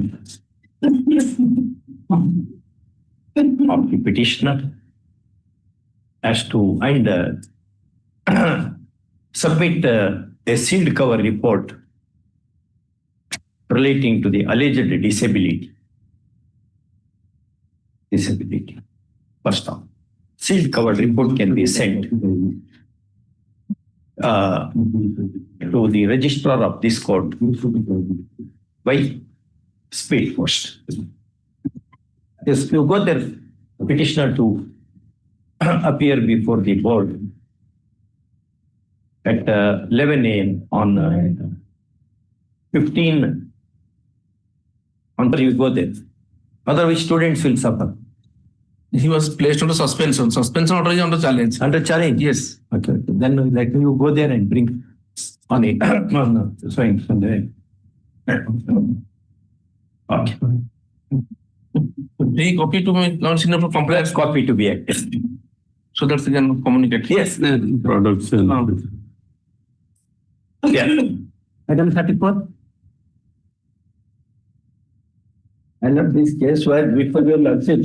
of the petitioner as to and submit a sealed cover report relating to the alleged disability. First off, sealed cover report can be sent to the registrar of this court by speed post. Yes, you got the petitioner to appear before the board at 11 a.m. on 15. Until you go there. Otherwise, students will suffer. He was placed under suspension. Suspension order is under challenge. Under challenge? Yes. Okay. Then let you go there and bring on it. No. Sorry. Okay. He copy to my non-signal for compliance. Copy to be active. So that we can communicate. Yes. Production. Yeah. Item 34. And this case was before your lordship,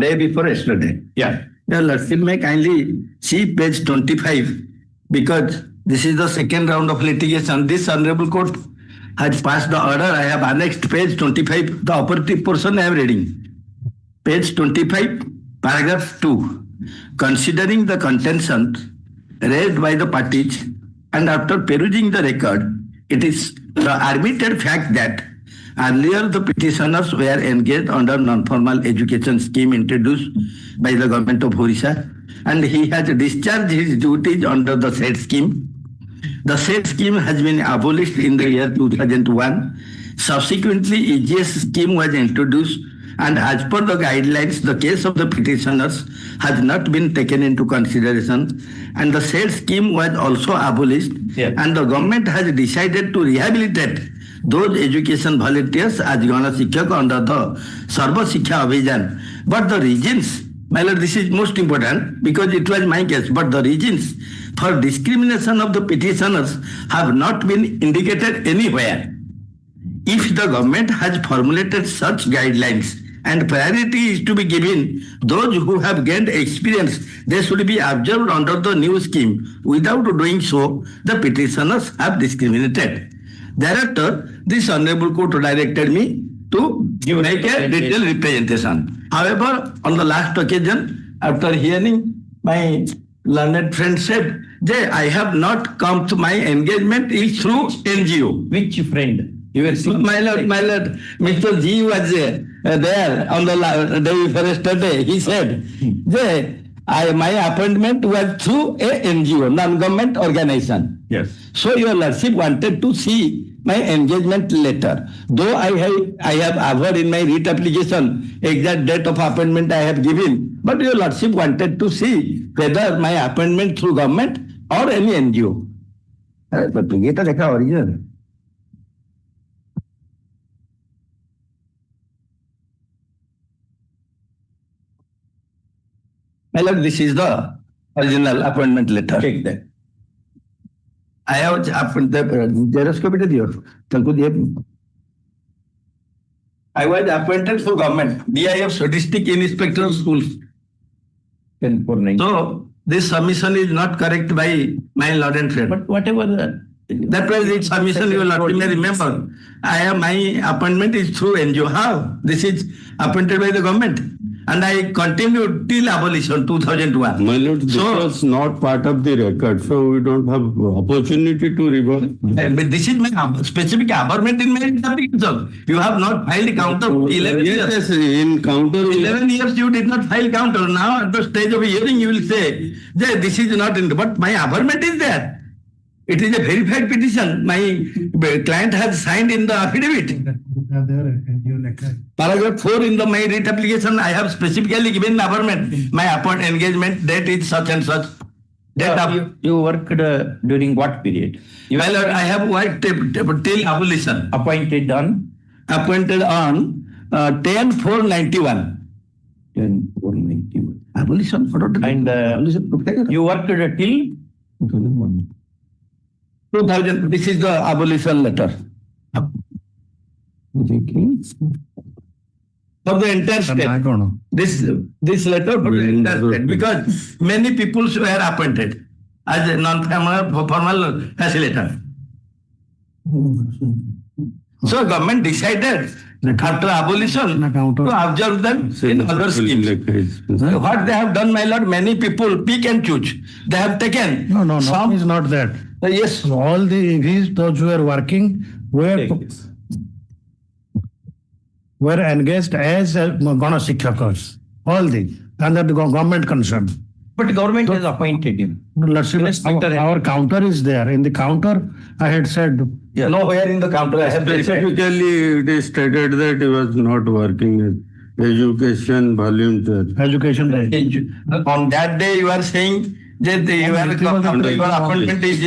day before yesterday. Yeah. Your lordship may kindly see page 25 because this is the second round of litigation. This honorable court has passed the order. I have annexed page 25, the operative portion I am reading. Page 25, paragraph 2. Considering the contentions raised by the parties and after perusing the record, it is the admitted fact that earlier, the petitioners were engaged under non-formal education scheme introduced by the government of Orissa, and he has discharged his duties under the said scheme. The said scheme has been abolished in the year 2001. Subsequently, EGS scheme was introduced, and as per the guidelines, the case of the petitioners has not been taken into consideration, and the said scheme was also abolished, and the government has decided to rehabilitate those education volunteers as Gana Shikshak under the Sarva Shiksha Abhijan. But the reasons, my lord, this is most important because it was my case, but the reasons for discrimination of the petitioners have not been indicated anywhere. If the government has formulated such guidelines and priority is to be given those who have gained experience, they should be observed under the new scheme. Without doing so, the petitioners have discriminated. Thereafter, this honorable court directed me to make a detailed representation. However, on the last occasion, after hearing my learned friend said, I have not come to my engagement is through NGO. Which friend? You were saying, my lord, Mr. G was there on the day before yesterday. He said, my appointment was through a NGO, non-government organization. Yes. So your lordship wanted to see my engagement letter. Though I have averred in my writ application exact date of appointment I have given, but your lordship wanted to see whether my appointment through government or any NGO. But to get a original. My lord, this is the original appointment letter. Take that. I have Xerox copy to I was appointed for government, DIF District Inspector of Schools. So this submission is not correct by my lord and friend. But whatever that was its submission, you will not remember. My appointment is through NGO. How? This is appointed by the government. And I continued till abolition 2001. My lord, this was not part of the record, so we don't have opportunity to revert. But this is my specific aberment in my application. You have not filed counter 11 years. Yes, in counter 11 years you did not file counter. Now at the stage of hearing you will say, this is not in, but my aberment is there. It is a verified petition. My client has signed in the affidavit. Paragraph 4 in my writ application, I have specifically given aberment. My engagement date is such and such. You worked during what period? Well, I have worked till abolition. Appointed on? Appointed on 10/4/91. 10/4/91. Abolition. And you worked till? 2000, this is the abolition letter. For the entire state. This letter for the entire state, because many people were appointed as a non-formal facilitator. So government decided after abolition to observe them in other schemes. What they have done, my lord, many people pick and choose. They have taken. No, is not that. Yes. All these, those who were working were engaged as Gana Shikshakas. All these, under the government concern. But government has appointed him. Our counter is there. In the counter, I had said. Yes. Nowhere in the counter I have Specifically, it is stated that he was not working as education volunteer. Education. On that day, you are saying that your appointment is.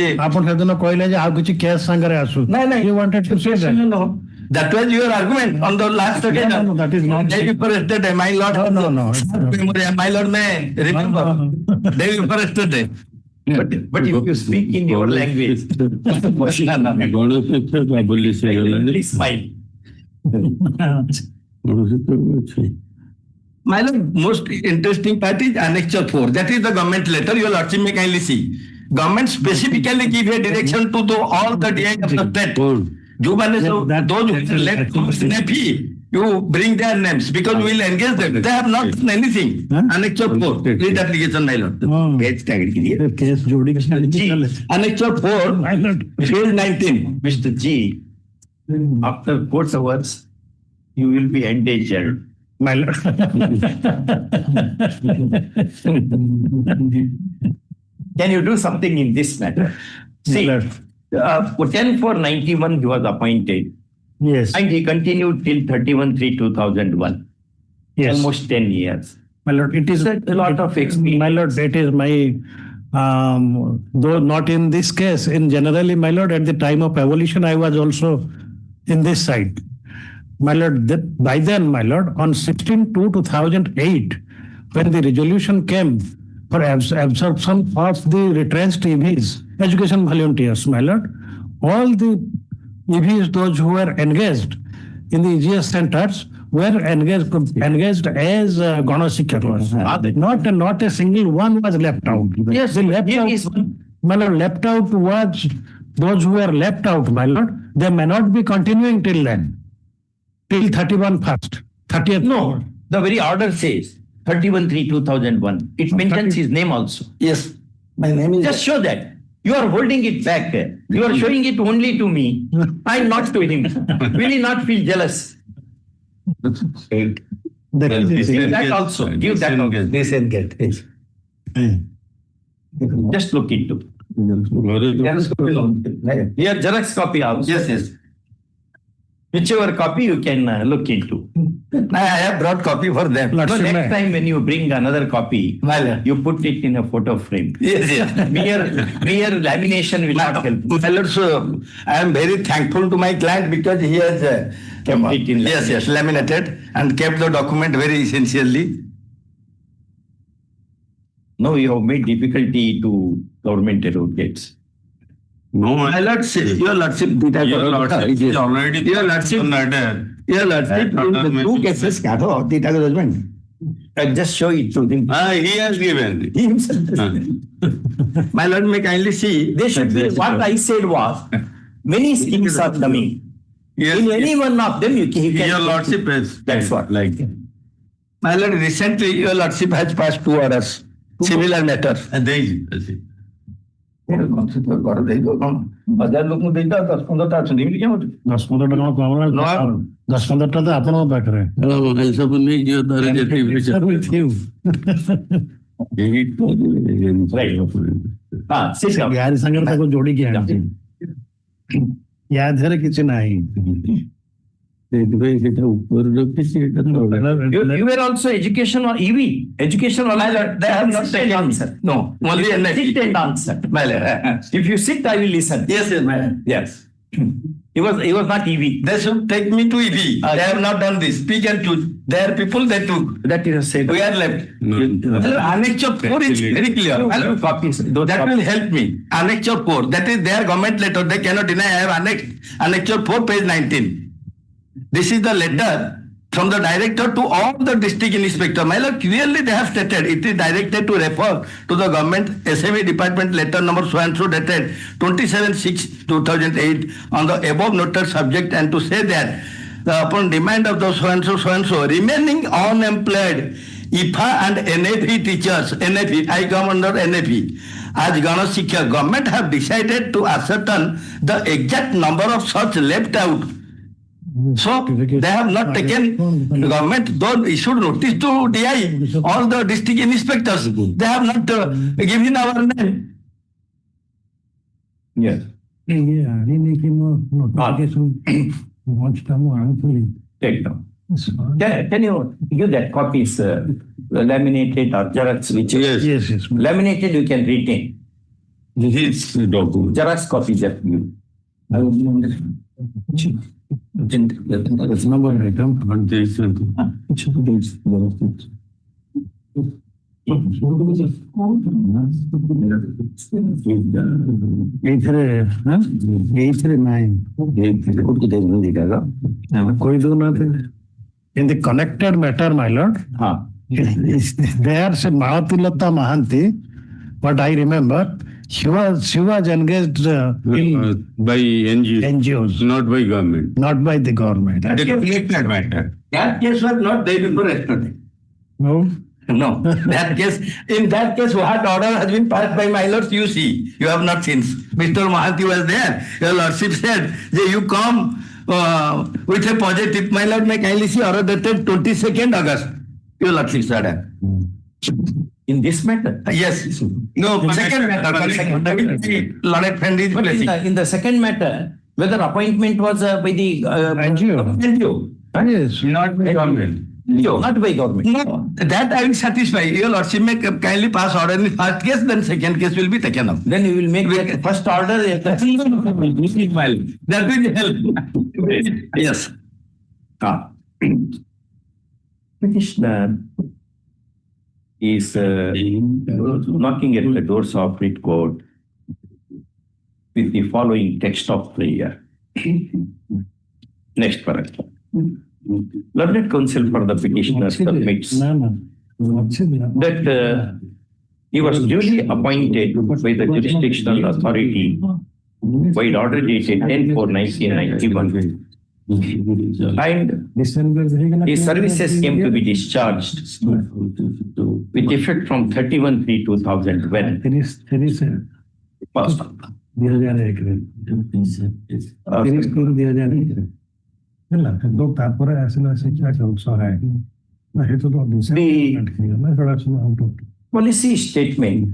You wanted to say that. No. That was your argument on the last occasion. No, that is not. Day before yesterday, my lord. No. My lord may remember. Day before yesterday. But if you speak in your language, please smile. My lord, most interesting part is Annexure 4. That is the government letter. Your lordship may kindly see. Government specifically give a direction to all the DI of the state. Those who left you bring their names because we will engage them. They have not done anything. Annexure 4, read application, my lord. Annexure 4, page 19. Mr. G, after court hours, you will be endangered. My lord. Can you do something in this matter? See, 10/4/91 he was appointed. Yes. And he continued till 31/3/2001. Yes. Almost 10 years. My lord, it is a lot of experience. My lord, that is my, though not in this case, in generally, my lord, at the time of abolition, I was also in this side. My lord, by then, my lord, on 16/2/2008, when the resolution came for absorption of the retrenched EVs, education volunteers, my lord, all the EVs, those who were engaged in the EGS centers, were engaged as Gana Shikshakas. Not a single one was left out. Yes, the left out was those who were left out, my lord. They may not be continuing till then, till 30th. No, the very order says 31/3/2001. It mentions his name also. Yes, my name is. Just show that. You are holding it back. You are showing it only to me and not to him. Will he not feel jealous? Give that also. Give that also. Disengage. Just look into. Here, Xerox copy also. Yes. Whichever copy you can look into. I have brought copy for them. So next time when you bring another copy, you put it in a photo frame. Yes. Mere lamination will not help. My lord, so I am very thankful to my client because he has kept it in laminated and kept the document very essentially. No, you have made difficulty to government advocates. No, my lordship, your lordship, your lordship, in the two cases, judgment. Just show it to him. He has given. He himself. My lord may kindly see. They should be, what I said was, many schemes are coming. Yes, in any one of them, you can. Your lordship is. That's what. Like. My lord, recently your lordship has passed 2 orders. Similar matter. And there is. 10-15 ତ ଆପଣଙ୍କ ପାଖରେ ସବୁ ନେଇଯିବ ତାର ୟାରି ସାଙ୍ଗରେ ତାକୁ ଯୋଡିକି ଆଣିଛି ୟା ଦେହରେ କିଛି ନାହିଁ ସେଇଥିପାଇଁ ସେଇଟା ଉପରେ ରଖିଛି You were also education or EV. Education or they have not taken answer. No, only sit and answer. If you sit, I will listen. Yes, Yes. He was not EV. They should take me to EV. They have not done this. Pick and choose. Their people they took. That is said. We are left. Annexure 4 is very clear. Copies. That will help me. Annexure 4. That is their government letter. They cannot deny. I have Annexure 4, page 19. This is the letter from the director to all the district inspector. My lord, clearly they have stated it is directed to refer to the government SME department letter number so and so dated 27/6/2008 on the above noted subject and to say that upon demand of the so and so remaining unemployed IFA and NAP teachers, NAP, I come under NAP, as Ganashikha government have decided to ascertain the exact number of such left out. So they have not taken, the government though issued notice to DI, all the district inspectors, they have not given our name. Yes. Take down. Can you give that copies laminated or Xerox? Which Yes. Laminated you can retain. His document. Xerox copies that you. In the connected matter, my lord, there said Mahatilata Mahanti, but I remember she was engaged By NGOs, not by government. not by the government. That case was not there before yesterday. No. No, that case, in that case, what order has been passed by my lords, you see, you have not seen. Mr. Mahanti was there. Your lordship said, that you come with a positive, my lord, may kindly see order dated 22nd August. Your lordship said. In this matter? Yes. No, second matter. Lord friend is blessing. In the second matter, whether appointment was by the NGO. Yes. Not by government. No, not by government. No, that I will satisfy. Your lordship may kindly pass order in first case, then second case will be taken up. Then you will make the first order. That will help. Yes. Petitioner is knocking at the doors of Rit Court with the following text of prayer. Next paragraph. Learned counsel for the petitioner submits that he was duly appointed by the jurisdictional authority by order dated 10/4/1991 and his services came to be discharged with effect from 31/3/2000 policy statement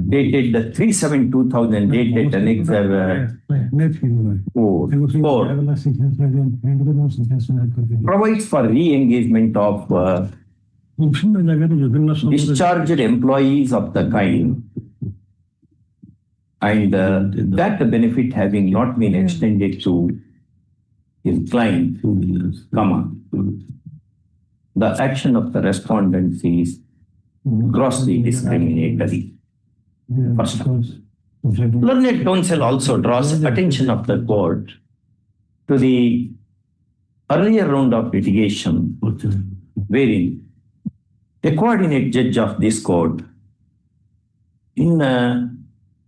dated the 3/7/2000 dated Annex 4 provides for re-engagement of discharged employees of the kind and that the benefit having not been extended to his client, the action of the respondent is grossly discriminatory. First, learned counsel also draws attention of the court to the earlier round of litigation wherein a coordinate judge of this court in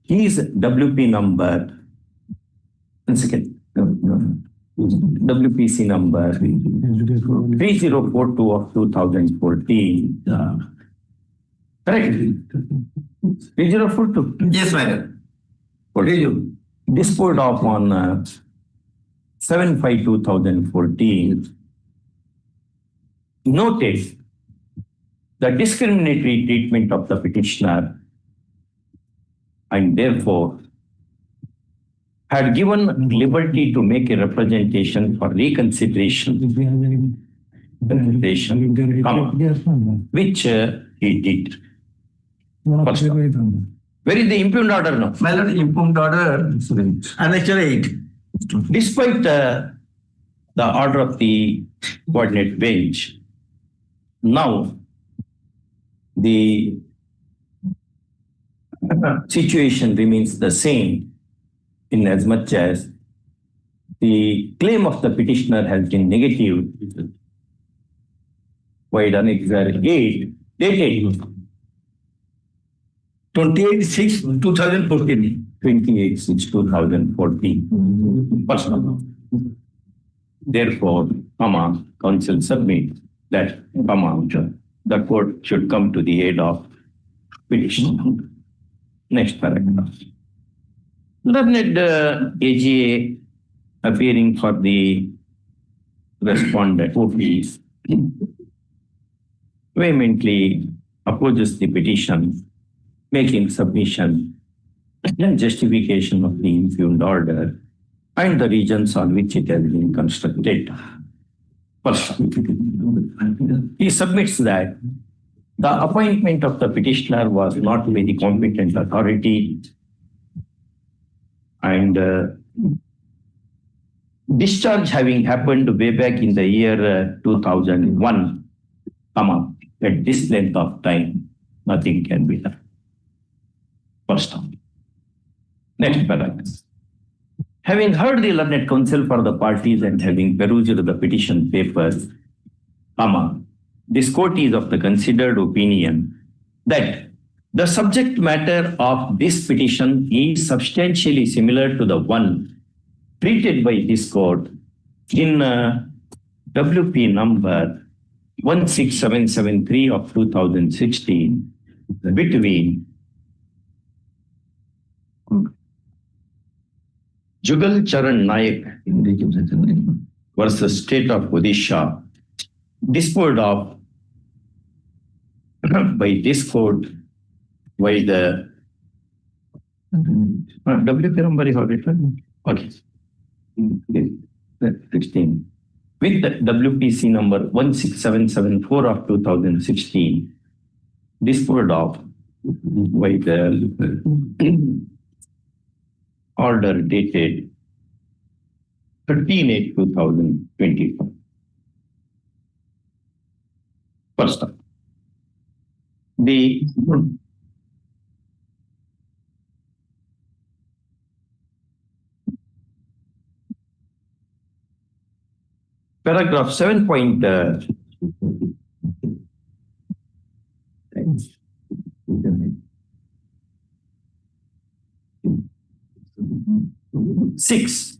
his WP number, WPC number 3042 of 2014. Correct? 3042? Yes, madam. Disposed of on 7/5/2014. Noted the discriminatory treatment of the petitioner and therefore had given liberty to make a representation for reconsideration, which he did. First, Where is the impugned order now? My lord, impugned order. Annexure 8. Despite the order of the coordinate bench, now the situation remains the same in as much as the claim of the petitioner has been negative. Void annexure 8 dated 28/6/2014. 28/6/2014. Personal. Therefore, counsel submit that, the court should come to the aid of petitioner. Next paragraph. Learned AGA appearing for the respondent OPs vehemently opposes the petition, making submission and justification of the impugned order and the reasons on which it has been constructed. First, he submits that the appointment of the petitioner was not by the competent authority and discharge having happened way back in the year 2001, at this length of time, nothing can be done. First time. Next paragraph. Having heard the learned counsel for the parties and having perused the petition papers, this court is of the considered opinion that the subject matter of this petition is substantially similar to the one treated by this court in WP number 16773 of 2016 between Jugal Charan Naik versus State of Odisha, disposed of by this court by the WP number is written. Okay. 16. With the WPC number 16774 of 2016, disposed of by the order dated 13/8/2024. First up, the paragraph 7.6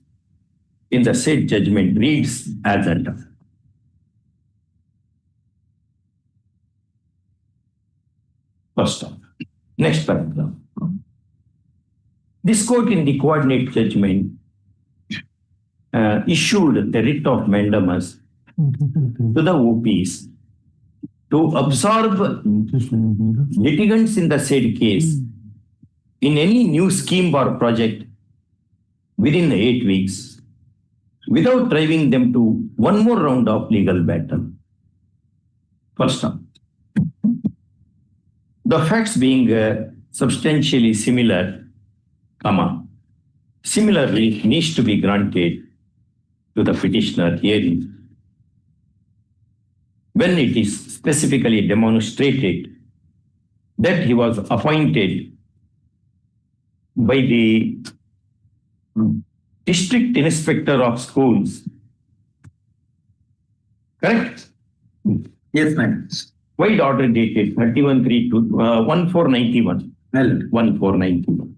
in the said judgment reads as under. First off, next paragraph. This court in the coordinate judgment issued the writ of mandamus to the OPs to absorb litigants in the said case in any new scheme or project within 8 weeks without driving them to one more round of legal battle. First off, the facts being substantially similar, similarly needs to be granted to the petitioner hearing when it is specifically demonstrated that he was appointed by the district inspector of schools. Correct? Yes, ma'am. Wide order dated 31/3/1491. 1491.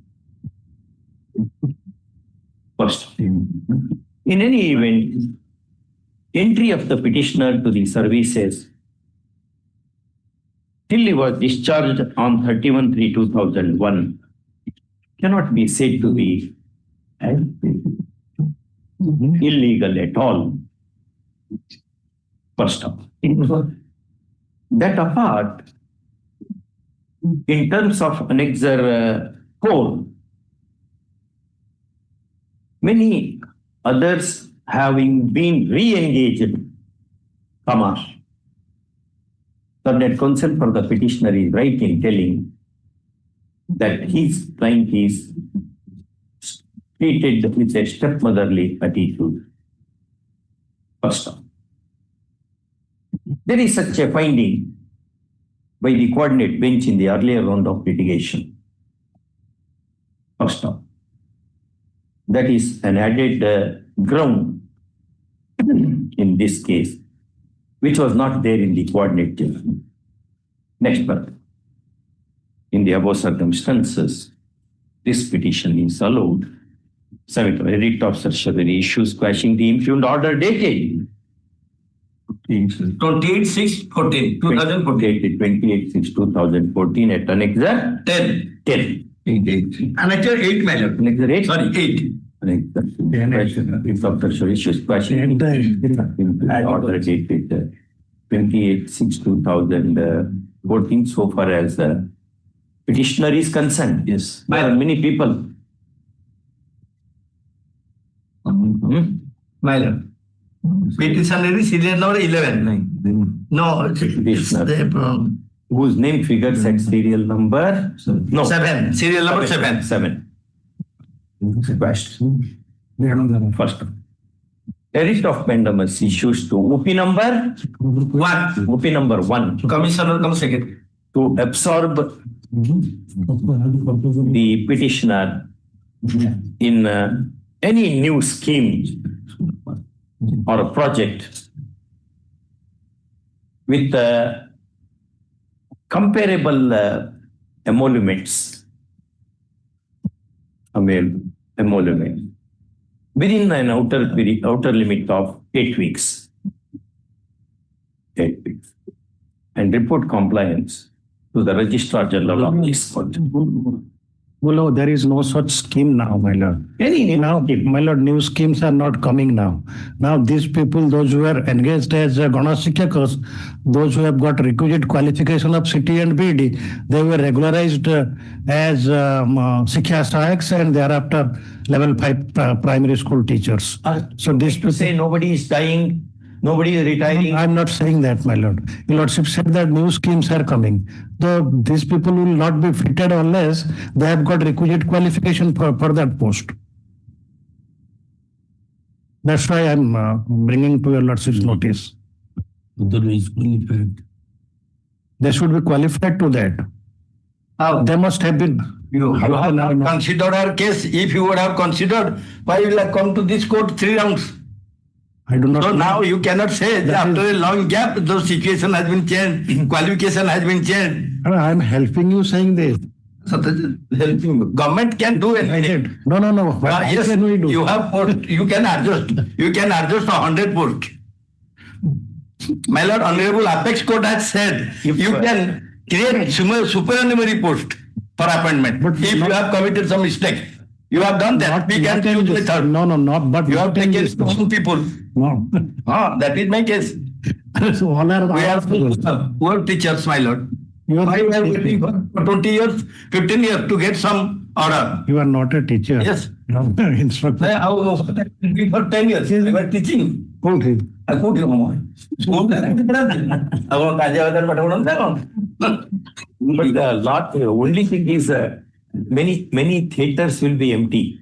First, in any event, entry of the petitioner to the services till he was discharged on 31/3/2001 cannot be said to be illegal at all. First off, that apart, in terms of annexure 4, many others having been re-engaged, the net counsel for the petitioner is right in telling that his client is treated with a stepmotherly attitude. First off, there is such a finding by the coordinate bench in the earlier round of litigation. First off, that is an added ground in this case, which was not there in the coordinate judgment. Next part. In the above circumstances, this petition is allowed. Submit a writ of certiorari issues quashing the impugned order dated 28/6/14, 2014. 28/6/2014 at Annexure 10. 10. Annexure 8, my lord. Annexure 8. Sorry, 8. Writ of certiorari issues quashing the order dated 28/6/2014 so far as the petitioner is concerned. Yes. There are many people. My lord. Petition is serial number 11. No, Petitioner. Whose name figures at serial number? No. 7. Serial number 7. 7. First. A writ of mandamus issues to OP number 1. OP number 1 Commissioner comes second. to absorb the petitioner in any new scheme or a project with comparable emoluments, emolument within an outer limit of 8 weeks. 8 weeks. And report compliance to the Registrar General of this court. Well, there is no such scheme now, my lord. Now, my lord, new schemes are not coming now. Now, these people, those who are engaged as Ganashikyakas, those who have got requisite qualification of CT and BD, they were regularized as Sikhya Sahayaks and thereafter level 5 primary school teachers. So this to say nobody is dying, nobody is retiring. I'm not saying that, my lord. Your lordship said that new schemes are coming. So these people will not be fitted unless they have got requisite qualification for that post. That's why I'm bringing to your lordship's notice. They should be qualified to that. They must have been. You have not considered our case. If you would have considered, why will I come to this court 3 rounds? I do not. So now you cannot say that after a long gap, the situation has been changed, qualification has been changed. I'm helping you saying this. So that is helping. Government can do anything. No. What Yes, can we do? you have post, you can adjust. You can adjust 100 posts. My lord, Honorable Apex Court has said you can create supernumerary post for appointment. But if you have committed some mistake, you have done that. We can choose the third. No, not. But you have taken some people. No. That is my case. So all are we have poor teachers, my lord. Why we are waiting for 20 years, 15 years to get some order? You are not a teacher. Yes. No, instructor. For 10 years, I was teaching. Okay. I could school. But the only thing is many theaters will be empty.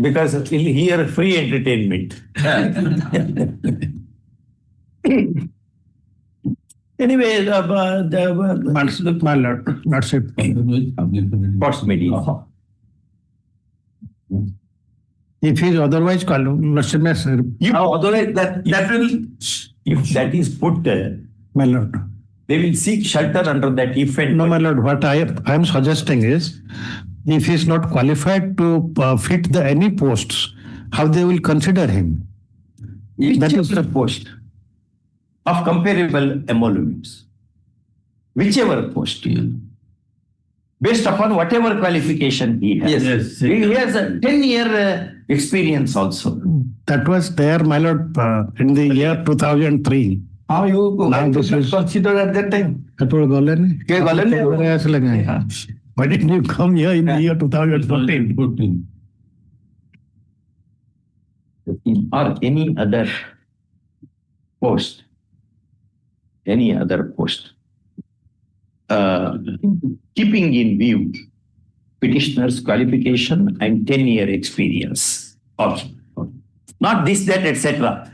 Because here free entertainment. Anyway, my lord, that's it. What's median? If he is otherwise otherwise that will, if that is put, my lord, they will seek shelter under that event. No, my lord, what I am suggesting is, if he is not qualified to fit any posts, how they will consider him? That is the post of comparable emoluments. Whichever post, based upon whatever qualification he has. Yes. He has a 10-year experience also. That was there, my lord, in the year 2003. How you consider at that time? Why didn't you come here in the year 2014? Or any other post, keeping in view petitioner's qualification and 10-year experience also. Not this, that, etc.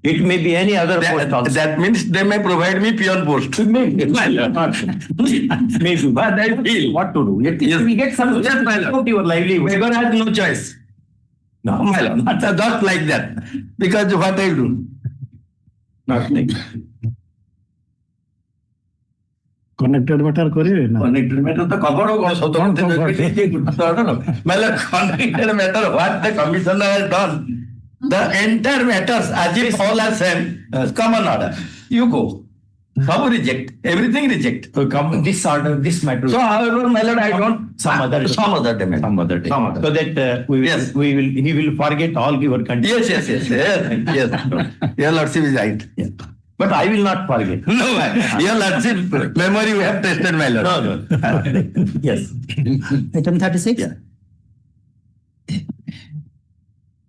It may be any other post also. That means they may provide me peon post. Maybe, but I feel what to do. At least we get some about your livelihood. Beggar has no choice. No, my lord. Not like that. Because what I do? Not like that. Connected matter koribe na? Connected matter to cover connected matter what the commissioner has done. The entire matters as if all are same. Come on order. You go. Some reject. Everything reject. This order, this matter. So however, my lord, I don't. Some other day. Some other day. Some other day. Some other So that he will forget all your conditions. Yes. Your lordship is right. Yeah. But I will not forget. No, your lordship memory we have tested, my lord. No. Yes. Item 36. Yeah.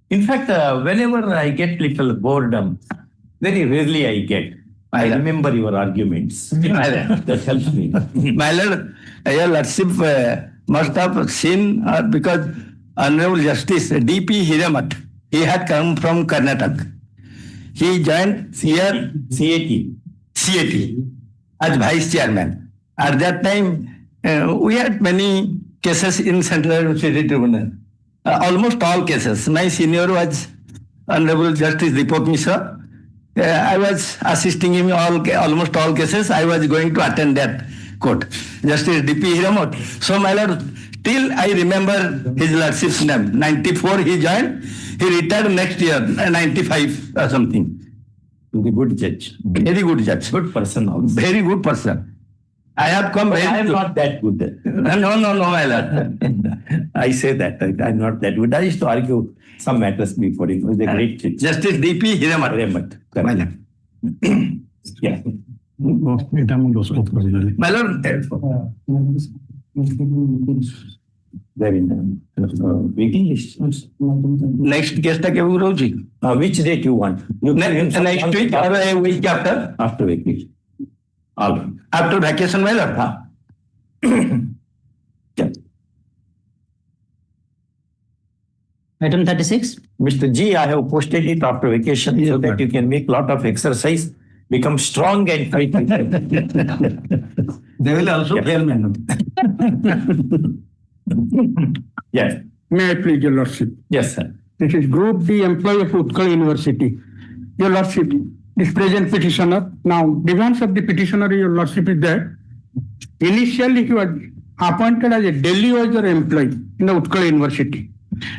In fact, whenever I get little boredom, very rarely I remember your arguments. That helps me. My lord, your lordship must have seen because Honorable Justice D.P. Hiramat, he had come from Karnataka. He joined here CAT as vice chairman. At that time, we had many cases in Central Administrative Tribunal. Almost all cases. My senior was Honorable Justice Deepak Mishra. I was assisting him almost all cases. I was going to attend that court. Justice D.P. Hiramat. So, my lord, till I remember his lordship's name. 94 he joined. He retired next year, 95 or something. The good judge. Very good judge. Good person also. Very good person. I have come But I am not that good. No, my lord. I say that. I'm not that good. I used to argue some matters before. It was a great judge. Justice D.P. Hiramat. My lord. Yeah. My lord, Very nice. Waiting list. next case ta kevu roji? Which date you want? Next week or a week after? After vacation. All right. After vacation, my lord. Yeah. Item 36. Mr. G, I have posted it after vacation so that you can make lot of exercise, become strong and fight. They will also fail, madam. Yes. May I please, your lordship? Yes, sir. This is Group D employee of Utkal University. Your lordship, this present petitioner. Now, demands of the petitioner, your lordship, is that initially he was appointed as a Delhi Wager employee in the Utkal University.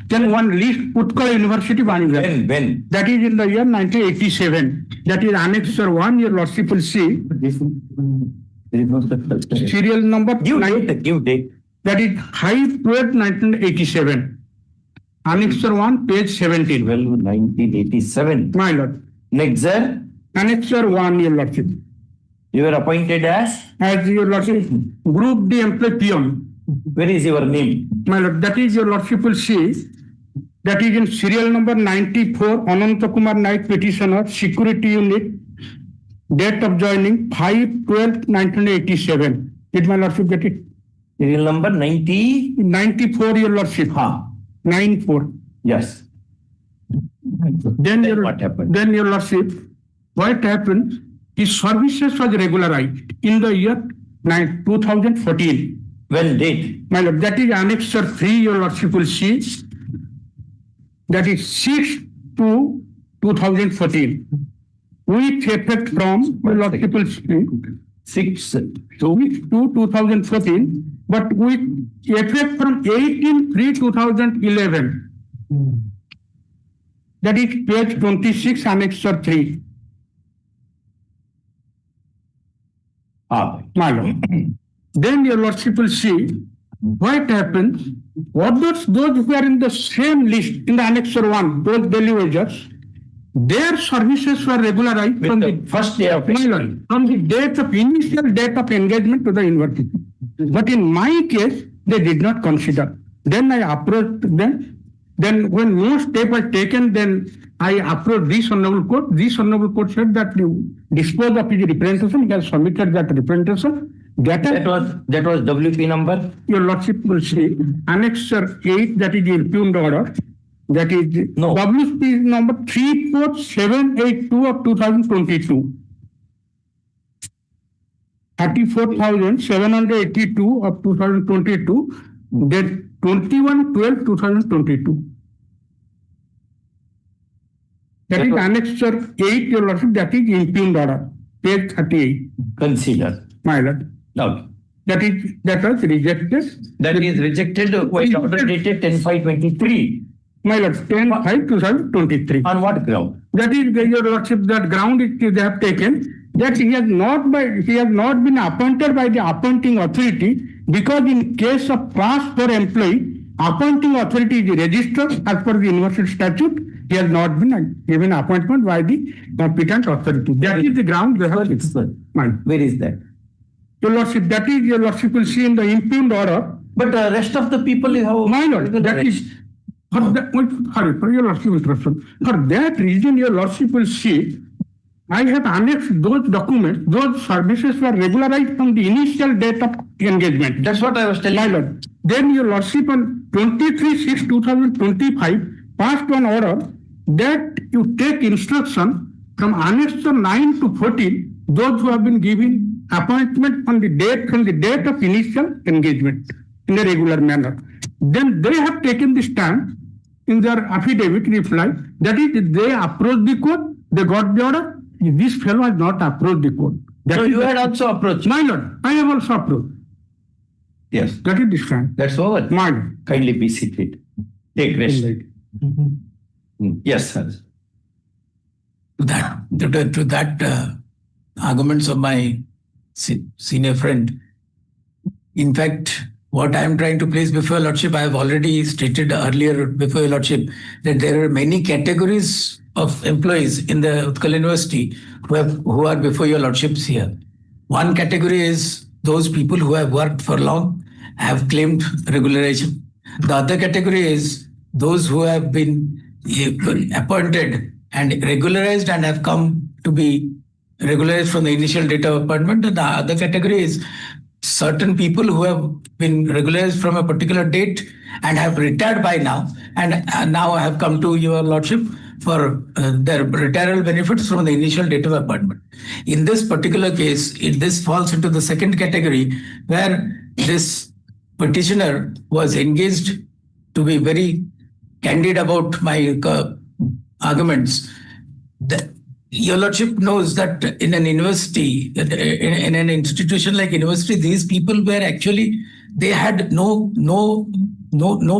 Then one list Utkal University When? that is in the year 1987. That is Annexure 1, your lordship will see. Serial number. Give date. That is 5/12/1987. Annexure 1, page 17. 1987. My lord. Next, sir. Annexure 1, your lordship. You were appointed as? As your lordship, Group D employee peon. Where is your name? My lord, that is your lordship will see. That is in serial number 94, Ananta Kumar Naik petitioner, security unit, date of joining 5/12/1987. Did my lordship get it? Serial number 94, your lordship. 94. Yes. Then what happened? Then your lordship, what happened? His services was regularized in the year 2014. When date? My lord, that is Annexure 3, your lordship will see. That is 6/2/2014. With effect from, your lordship will see. 6/2/2014, but with effect from 18/3/2011. That is page 26, Annexure 3. My lord. Then your lordship will see what happens. What those who are in the same list in the Annexure 1, those Delhi wagers, their services were regularized from the first day of from the date of initial date of engagement to the university. But in my case, they did not consider. Then I approached them. Then when no step was taken, then I approached this honorable court. This honorable court said that you dispose of his representation. He has submitted that representation. Data, That was WP number. your lordship will see, Annexure 8, that is the impugned order, that is No. WP number 34782 of 2022. 34,782 of 2022, date 21/12/2022. That is Annexure 8, your lordship, that is impugned order, page 38. Consider. My lord. Okay. That was rejected. That is rejected by order dated 10/5/23. My lord, 10/5/2023. On what ground? That is, your lordship, that ground they have taken, that he has not been appointed by the appointing authority, because in case of pass for employee, appointing authority is registered as per the university statute. He has not been given appointment by the competent authority. That is the ground they have. Where is that? Your lordship, that is, your lordship will see in the impugned order. But the rest of the people is how? My lord, that is, for your lordship interruption. For that reason, your lordship will see, I have annexed those documents, those services were regularized from the initial date of engagement. That's what I was telling My you. lord. Then your lordship on 23/6/2025 passed an order that you take instruction from Annexure 9 to 14, those who have been given appointment from the date of initial engagement in a regular manner. Then they have taken the stand in their affidavit reply, that is, they approached the court, they got the order. This fellow has not approached the court. So you had also approached? My lord, I have also approached. Yes. That is the stand. That's over. My lord. Kindly be seated. Take rest. Yes, sir. To that arguments of my senior friend, in fact, what I am trying to place before your lordship, I have already stated earlier before your lordship that there are many categories of employees in the Utkal University who are before your lordships here. One category is those people who have worked for long, have claimed regularization. The other category is those who have been appointed and regularized and have come to be regularized from the initial date of appointment. And the other category is certain people who have been regularized from a particular date and have retired by now, and now have come to your lordship for their retirement benefits from the initial date of appointment. In this particular case, this falls into the second category, where this petitioner was engaged to be very candid about my arguments. Your lordship knows that in an university, in an institution like university, these people were actually, they had no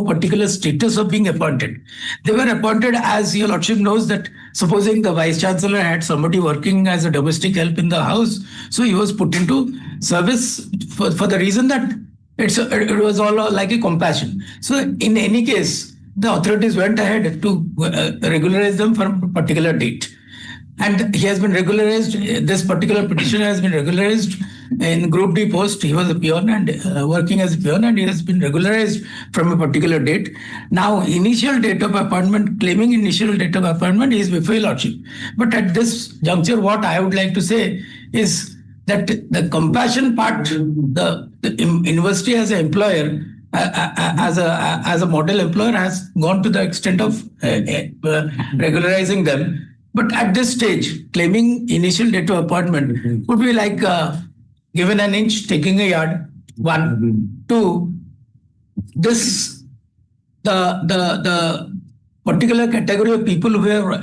particular status of being appointed. They were appointed, as your lordship knows, that supposing the vice chancellor had somebody working as a domestic help in the house, so he was put into service for the reason that it was all like a compassion. So in any case, the authorities went ahead to regularize them for a particular date. And he has been regularized, this particular petitioner has been regularized in Group D post. He was a peon and working as a peon, and he has been regularized from a particular date. Now, initial date of appointment, claiming initial date of appointment is before your lordship. But at this juncture, what I would like to say is that the compassion part, the university as an employer, as a model employer, has gone to the extent of regularizing them. But at this stage, claiming initial date of appointment would be like given an inch, taking a yard. 1, 2. This the particular category of people who are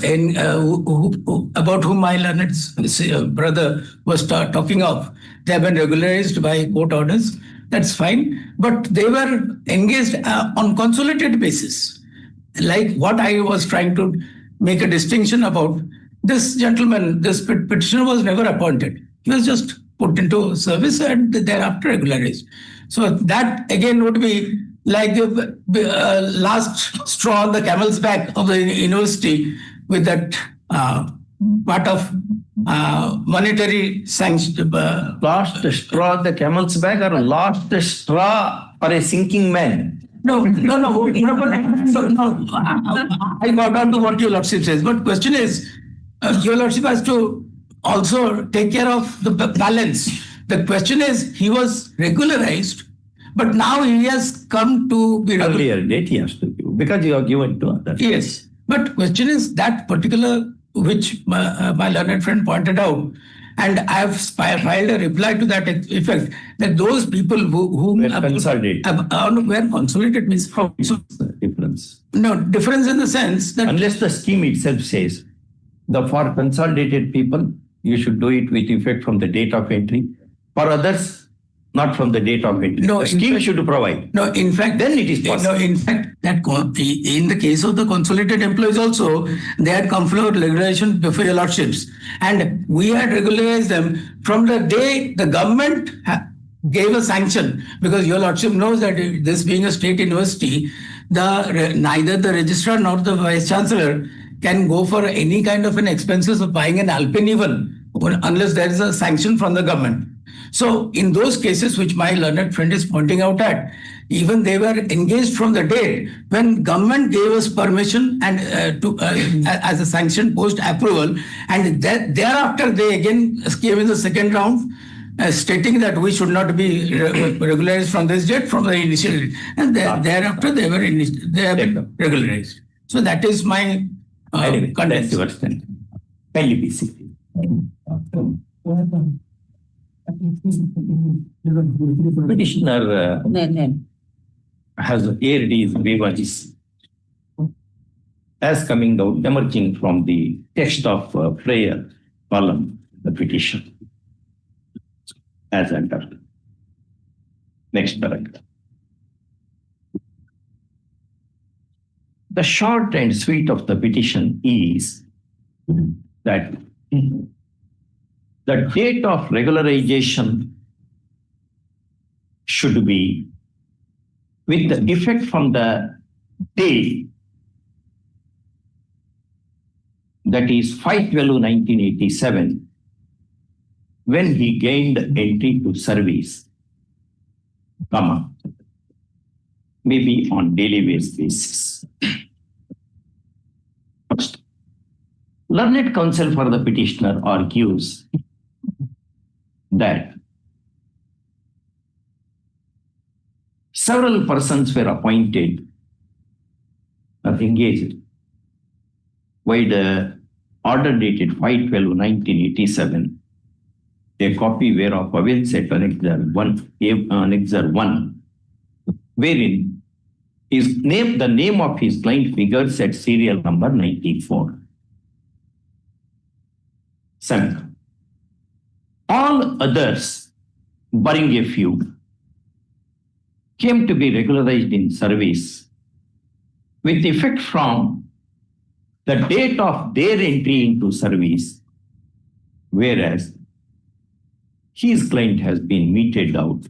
about whom my learned brother was talking of. They have been regularized by court orders. That's fine, but they were engaged on consolidated basis. Like what I was trying to make a distinction about, this gentleman, this petitioner was never appointed. He was just put into service and thereafter regularized. So that again would be like the last straw on the camel's back of the university, with that part of monetary sanction. Last straw on the camel's back, or last straw for a sinking man? No. I got on to what your lordship says. But question is, your lordship has to also take care of the balance. The question is, he was regularized, but now he has come to be Earlier date he has to give, because you have given to others. Yes, but question is that particular which my learned friend pointed out, and I have filed a reply to that effect, that those people whom Were consolidated. Were consolidated means how? So, Difference. no, difference in the sense that Unless the scheme itself says, for consolidated people, you should do it with effect from the date of entry. For others, not from the date of entry. No, the scheme should provide. No, in fact, then it is possible. No, in fact, in the case of the consolidated employees also, they had come for regulation before your lordships, and we had regularized them from the day the government gave a sanction, because your lordship knows that this being a state university, neither the registrar nor the vice chancellor can go for any kind of an expenses of buying an alpine even, unless there is a sanction from the government. So in those cases which my learned friend is pointing out at, even they were engaged from the date when government gave us permission and as a sanction post approval, and thereafter they again came in the second round stating that we should not be regularized from this date, from the initial date, and thereafter they have been regularized. So that is my anyway, that's your stand. Kindly be seated. Petitioner has aired his grievances as coming out, emerging from the text of prayer column, the petition, as under. Next paragraph. The short and sweet of the petition is that the date of regularization should be with the effect from the day, that is 5/12/1987, when he gained entry to service, maybe on daily wage basis. First, learned counsel for the petitioner argues that several persons were appointed or engaged by the order dated 5/12/1987, a copy whereof awaits at Annexure 1, wherein the name of his client figures at serial number 94. Seven. All others, barring a few, came to be regularized in service with effect from the date of their entry into service, whereas his client has been meted out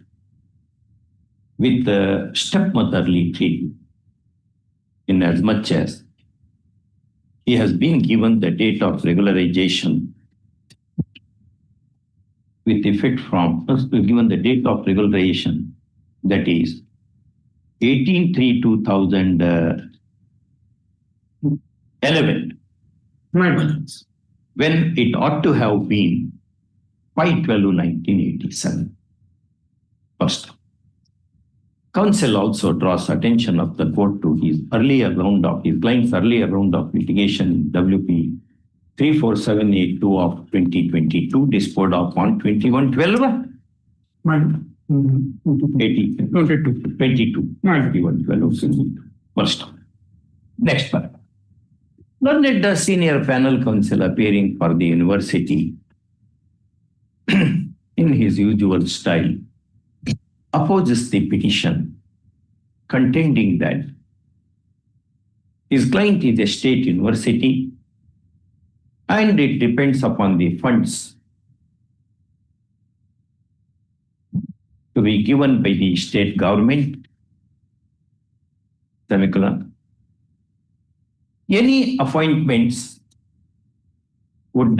with the stepmotherly treatment, in as much as he has been given the date of regularization with effect from, given the date of regularization, that is 18/3/2011, when it ought to have been 5/12/1987. First, counsel also draws attention of the court to his client's earlier round of litigation in WP 34782 of 2022, disposed of on 21/12. 21/12. First. Next paragraph. Learned the senior panel counsel appearing for the university in his usual style opposes the petition, contending that his client is a state university and it depends upon the funds to be given by the state government. Any appointments would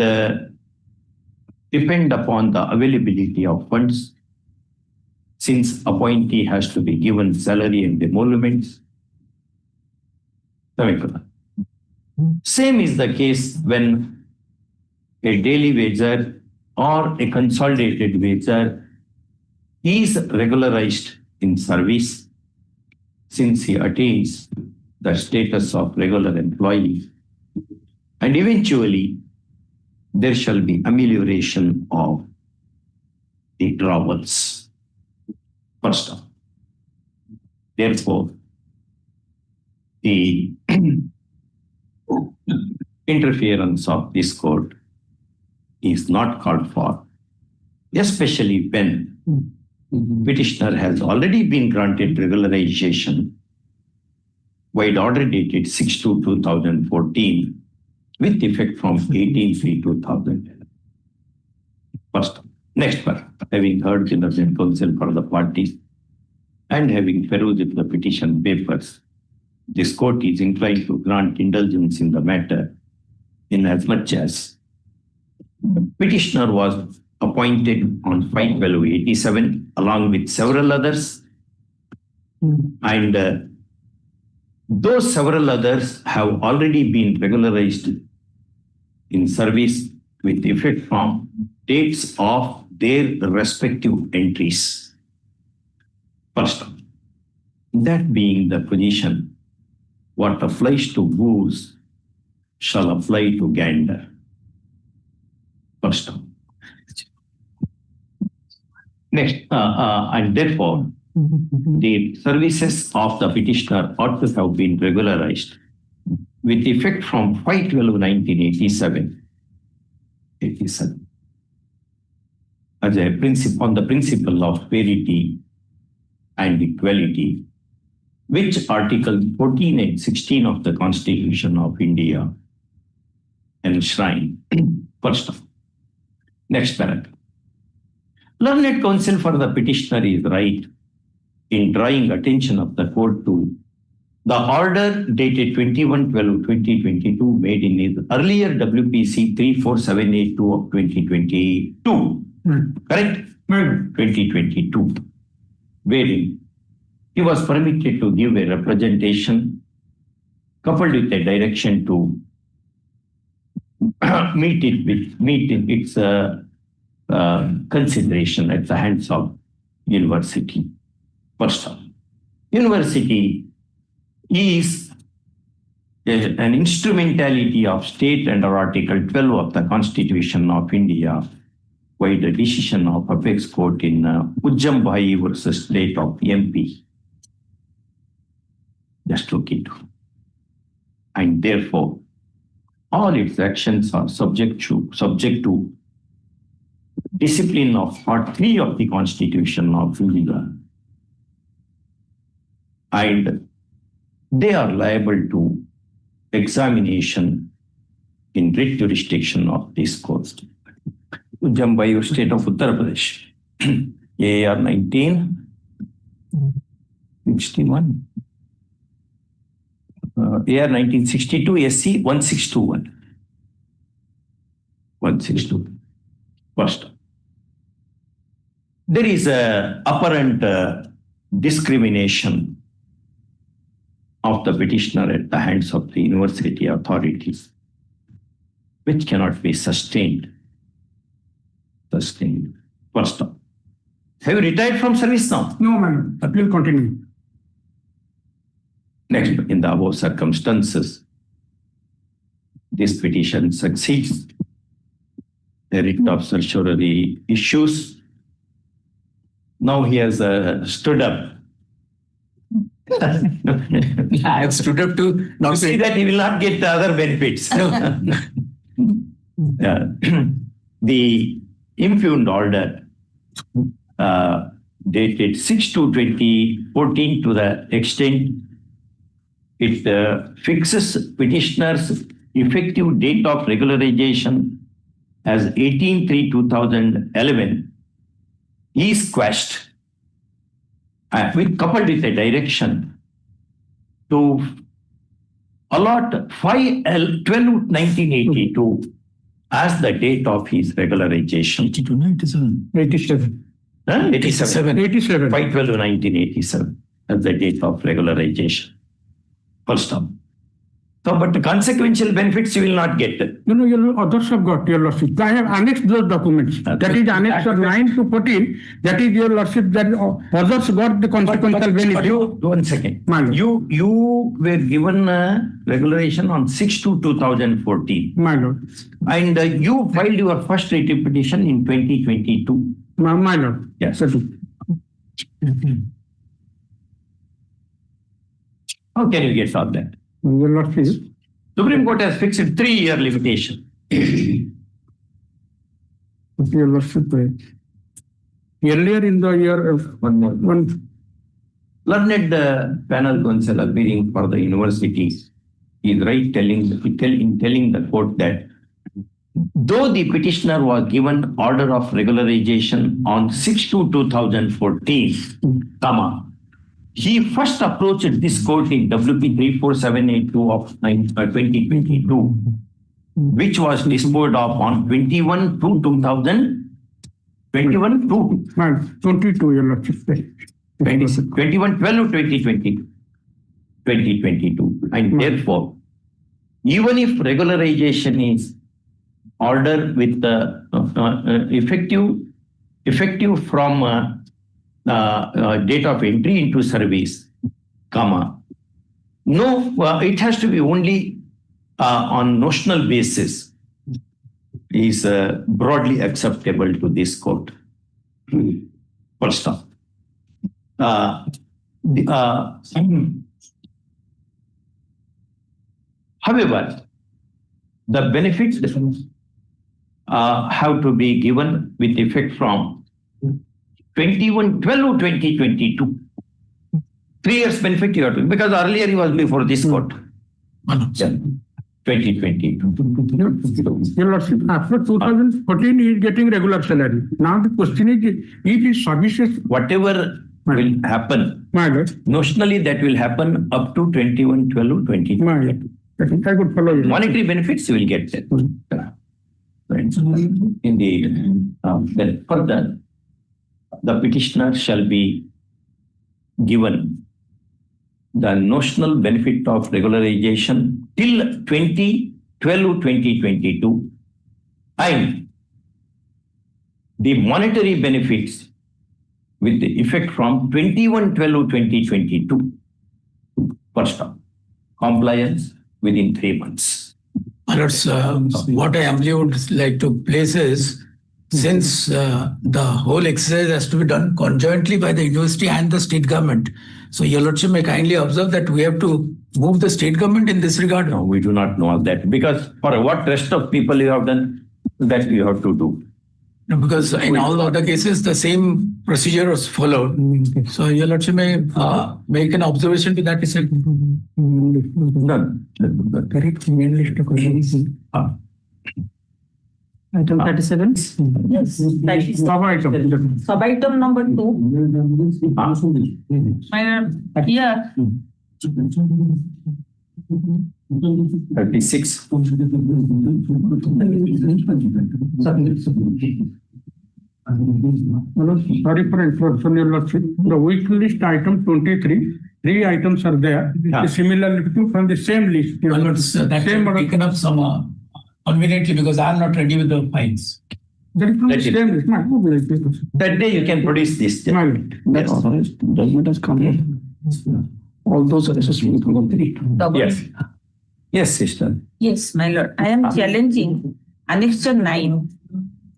depend upon the availability of funds, since appointee has to be given salary and emoluments. Same is the case when a daily wager or a consolidated wager he is regularized in service since he attains the status of regular employee, and eventually there shall be amelioration of the troubles. First of all, therefore, the interference of this court is not called for, especially when petitioner has already been granted regularization by order dated 6/2/2014 with effect from 18/3/2011. First, next part, having heard the present counsel for the parties and having perused the petition papers, this court is inclined to grant indulgence in the matter inasmuch as petitioner was appointed on 5/12/87 along with several others, and those several others have already been regularized in service with effect from dates of their respective entries. First, that being the position, what applies to goose shall apply to gander. First, next, and therefore, the services of the petitioner ought to have been regularized with effect from 5/12/1987 as a principle on the principle of parity and equality, which Article 14 and 16 of the Constitution of India enshrine. First of all, next paragraph. Learned counsel for the petitioner is right in drawing attention of the court to the order dated 21/12/2022 made in his earlier WPC 34782 of 2022. Correct? 2022. Wherein he was permitted to give a representation coupled with a direction to meet its consideration at the hands of university. First of all, university is an instrumentality of state under Article 12 of the Constitution of India by the decision of Apex Court in Ujjambhai versus State of MP. Just look into. And therefore, all its actions are subject to discipline of Part 3 of the Constitution of India. And they are liable to examination in writ jurisdiction of this court. Ujjambhai, State of Uttar Pradesh, AR 1961, AR 1962, SC 1621. 162. First, there is a apparent discrimination of the petitioner at the hands of the university authorities, which cannot be sustained. First, have you retired from service now? No, madam. Appeal continue. Next, in the above circumstances, this petition succeeds. The writ of certiorari issues. Now he has stood up. I have stood up to see that he will not get the other benefits. The impugned order dated 6/2/2014 to the extent it fixes petitioner's effective date of regularization as 18/3/2011 is quashed coupled with a direction to allot 5/12/1982 as the date of his regularization. 87. 87. 5/12/1987 as the date of regularization. First up. So, but the consequential benefits you will not get. Your others have got, your lordship. I have annexed those documents. That is annexed 9 to 14. That is, your lordship, that others got the consequential benefit. One second. You were given a regularization on 6/2/2014. My lord. And you filed your first writ petition in 2022. My lord. Yes. How can you get all that? Your lordship. Supreme Court has fixed 3-year limitation. Your lordship. Earlier in the year, Learned panel counsel appearing for the university is right telling the court that though the petitioner was given order of regularization on 6/2/2014, he first approached this court in WP 34782 of 2022, which was disposed of on 21/2/22, your lordship. 21/12/2022. And therefore, even if regularization is ordered with the effective from date of entry into service, it has to be only on notional basis is broadly acceptable to this court. First stop. However, the benefits have to be given with effect from 21/12/2022. 3 years benefit you have to, because earlier he was before this court. 2022. Your lordship, after 2014, he is getting regular salary. Now the question is, if his services, whatever will happen, notionally that will happen up to 21/12/2022. I could follow you. Monetary benefits you will get there. In the then further, the petitioner shall be given the notional benefit of regularization till 2012/2022, and the monetary benefits with the effect from 21/12/2022. First off, compliance within 3 months. What I would like to place is, since the whole exercise has to be done conjointly by the university and the state government, so your lordship may kindly observe that we have to move the state government in this regard. No, we do not know that, because for what rest of people you have done, that you have to do. No, because in all the other cases, the same procedure was followed. So your lordship may make an observation to that effect. None. Item 37? Yes. Sub-item number 2. Yeah. 36. Sorry for interruption, your lordship. The week list item 23, 3 items are there. Similarly from the same list. That same taken up some conveniently, because I am not ready with the files. That day you can produce this. That authorized judgment has come in. All those assessments will complete. Yes. Yes, sister. Yes, my lord. I am challenging Annexure 9.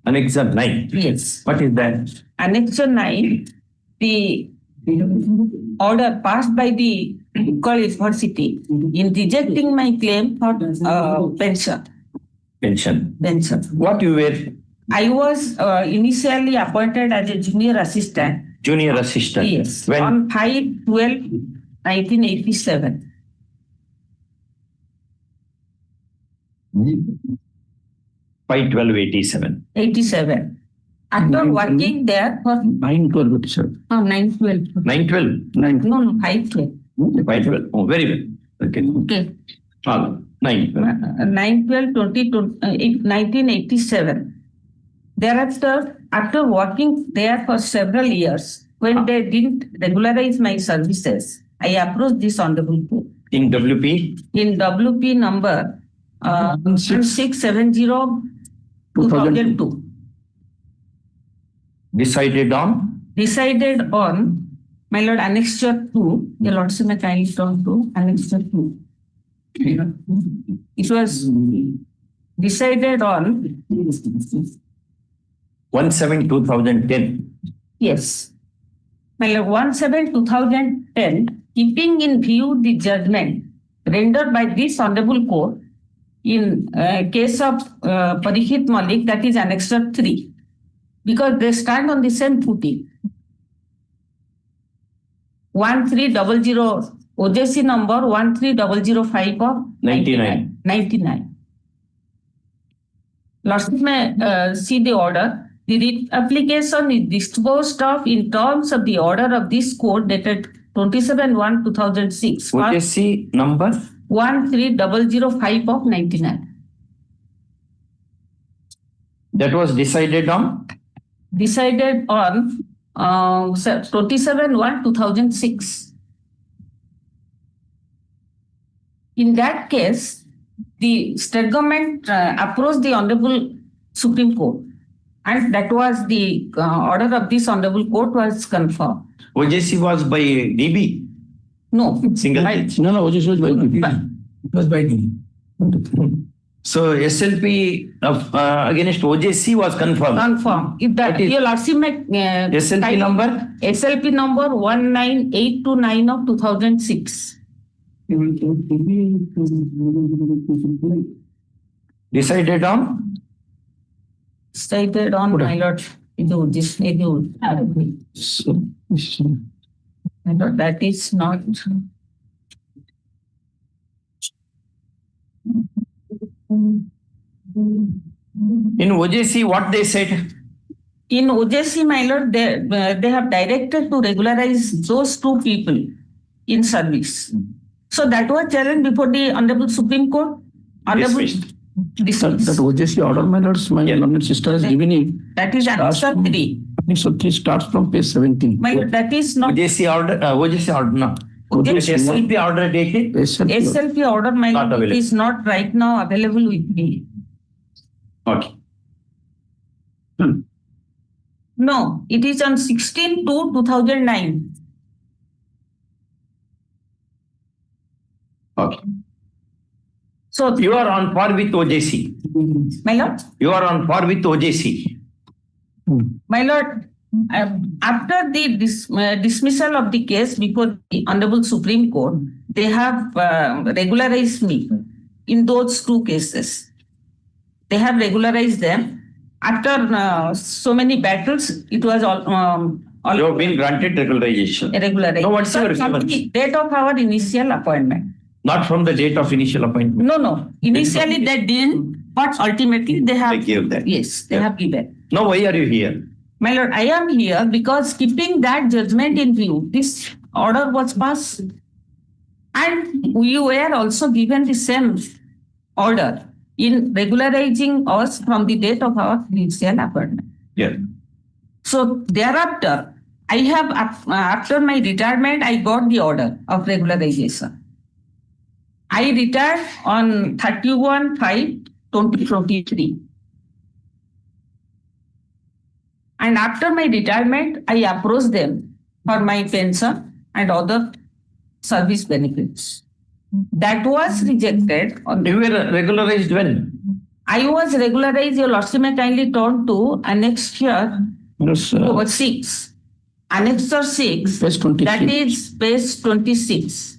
Annexure 9? Yes. What is that? Annexure 9, the order passed by the university in rejecting my claim for pension. Pension. What you were? I was initially appointed as a junior assistant. Junior assistant? Yes. When? On 5/12/1987. 5/12/87. 87. After working there for 9/12/87. 9/12. 9/12? No, 5/12. 5/12. Oh, very well. Okay. 9/12/1987. Thereafter, after working there for several years, when they didn't regularize my services, I approached this honorable court. In WP? In WP number 1670/2002. Decided on? Decided on, my lord, annexure 2. Your lordship may kindly turn to annexure 2. It was decided on 1/7/2010. Yes. My lord, 1/7/2010, keeping in view the judgment rendered by this honorable court in case of Parikshit Malik, that is annexure 3, because they stand on the same footing. 1300 OJC number 13005 of 99. Lordship may see the order. The writ application is disposed of in terms of the order of this court dated 27/1/2006. OJC number? 13005 of 99. That was decided on? Decided on 27/1/2006. In that case, the state government approached the Honorable Supreme Court, and that was the order of this Honorable Court was confirmed. OJC was by DB? No. Single judge? No, OJC was by DB. It was by DB. So SLP against OJC was confirmed? Confirmed. If that, your lordship may SLP number? SLP number 19829 of 2006. Decided on? Decided on, my lord. My lord, that is not. In OJC, what they said? In OJC, my lord, they have directed to regularize those two people in service. So that was challenged before the Honorable Supreme Court. Dismissed. That OJC order, my lords, my learned sister has given it. That is answer 3. So 3 starts from page 17. My lord, that is not. OJC order, no. SLP order dated? SLP order, my lord, it is not right now available with me. Okay. No, it is on 16/2/2009. Okay. So you are on par with OJC. My lord? You are on par with OJC. My lord, after the dismissal of the case before the Honorable Supreme Court, they have regularized me in those two cases. They have regularized them. After so many battles, it was all. You have been granted regularization. Regularized. No, what's your from response? the date of our initial appointment. Not from the date of initial appointment. No. Initially they didn't, but ultimately they have. They gave that. Yes, they have given. Now, why are you here? My lord, I am here because keeping that judgment in view, this order was passed. And you were also given the same order in regularizing us from the date of our initial appointment. Yeah. So thereafter, I have, after my retirement, I got the order of regularization. I retired on 31/5/2023. And after my retirement, I approached them for my pension and other service benefits. That was rejected. You were regularized when? I was regularized, your lordship may kindly turn to annexure 6. Annexure 6, page 23. that is page 26.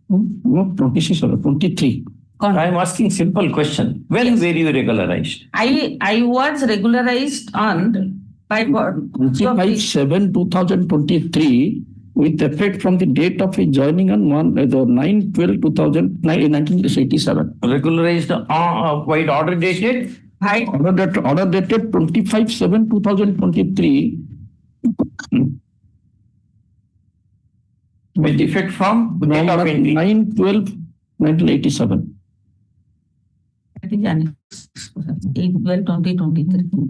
No, 26 or 23. I am asking simple question. When were you regularized? I was regularized on by 25/7/2023 with effect from the date of his joining on 9/12/1987. Regularized by order dated? Order dated 25/7/2023. With effect from date of entry? 9/12/1987. That is annex 8/12/2023.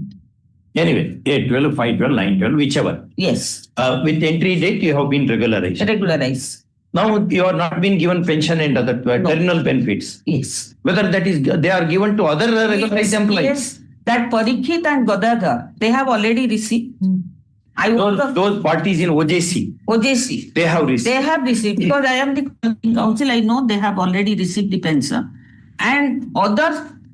Anyway, 8/12, 5/12, 9/12, whichever. Yes. With entry date, you have been regularized. Regularized. Now you are not being given pension and other terminal benefits. Yes. Whether that is they are given to other regularized employees. Yes, that Parikshit and Gadaga, they have already received. Those parties in OJC. they have received. They have received because I am the council. I know they have already received the pension, and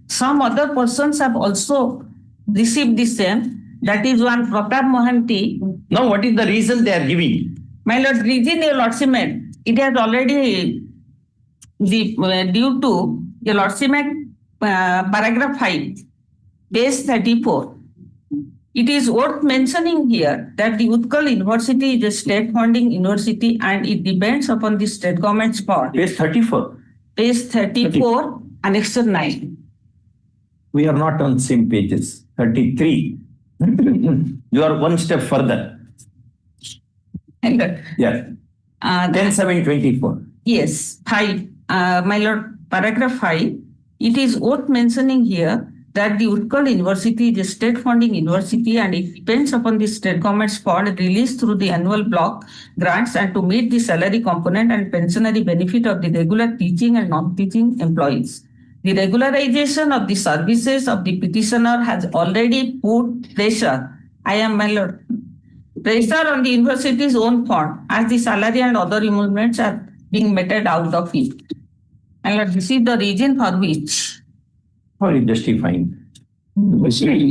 some other persons have also received the same. That is one Pratap Mohanty. Now, what is the reason they are giving? My lord, reason your lordship, it has already due to your lordship, paragraph 5, page 34. It is worth mentioning here that the Utkal University is a state funding university and it depends upon the state government's power. Page 34. Page 34, Annexure 9. We are not on same pages. 33. You are one step further. Yeah. 10/7/24. Yes, 5. My lord, paragraph 5. It is worth mentioning here that the Utkal University is a state funding university and it depends upon the state government's fund released through the annual block grants and to meet the salary component and pensionary benefit of the regular teaching and non-teaching employees. The regularization of the services of the petitioner has already put pressure. My lord, pressure on the university's own fund as the salary and other emoluments are being meted out of it. And let this is the reason for which. How are you justifying?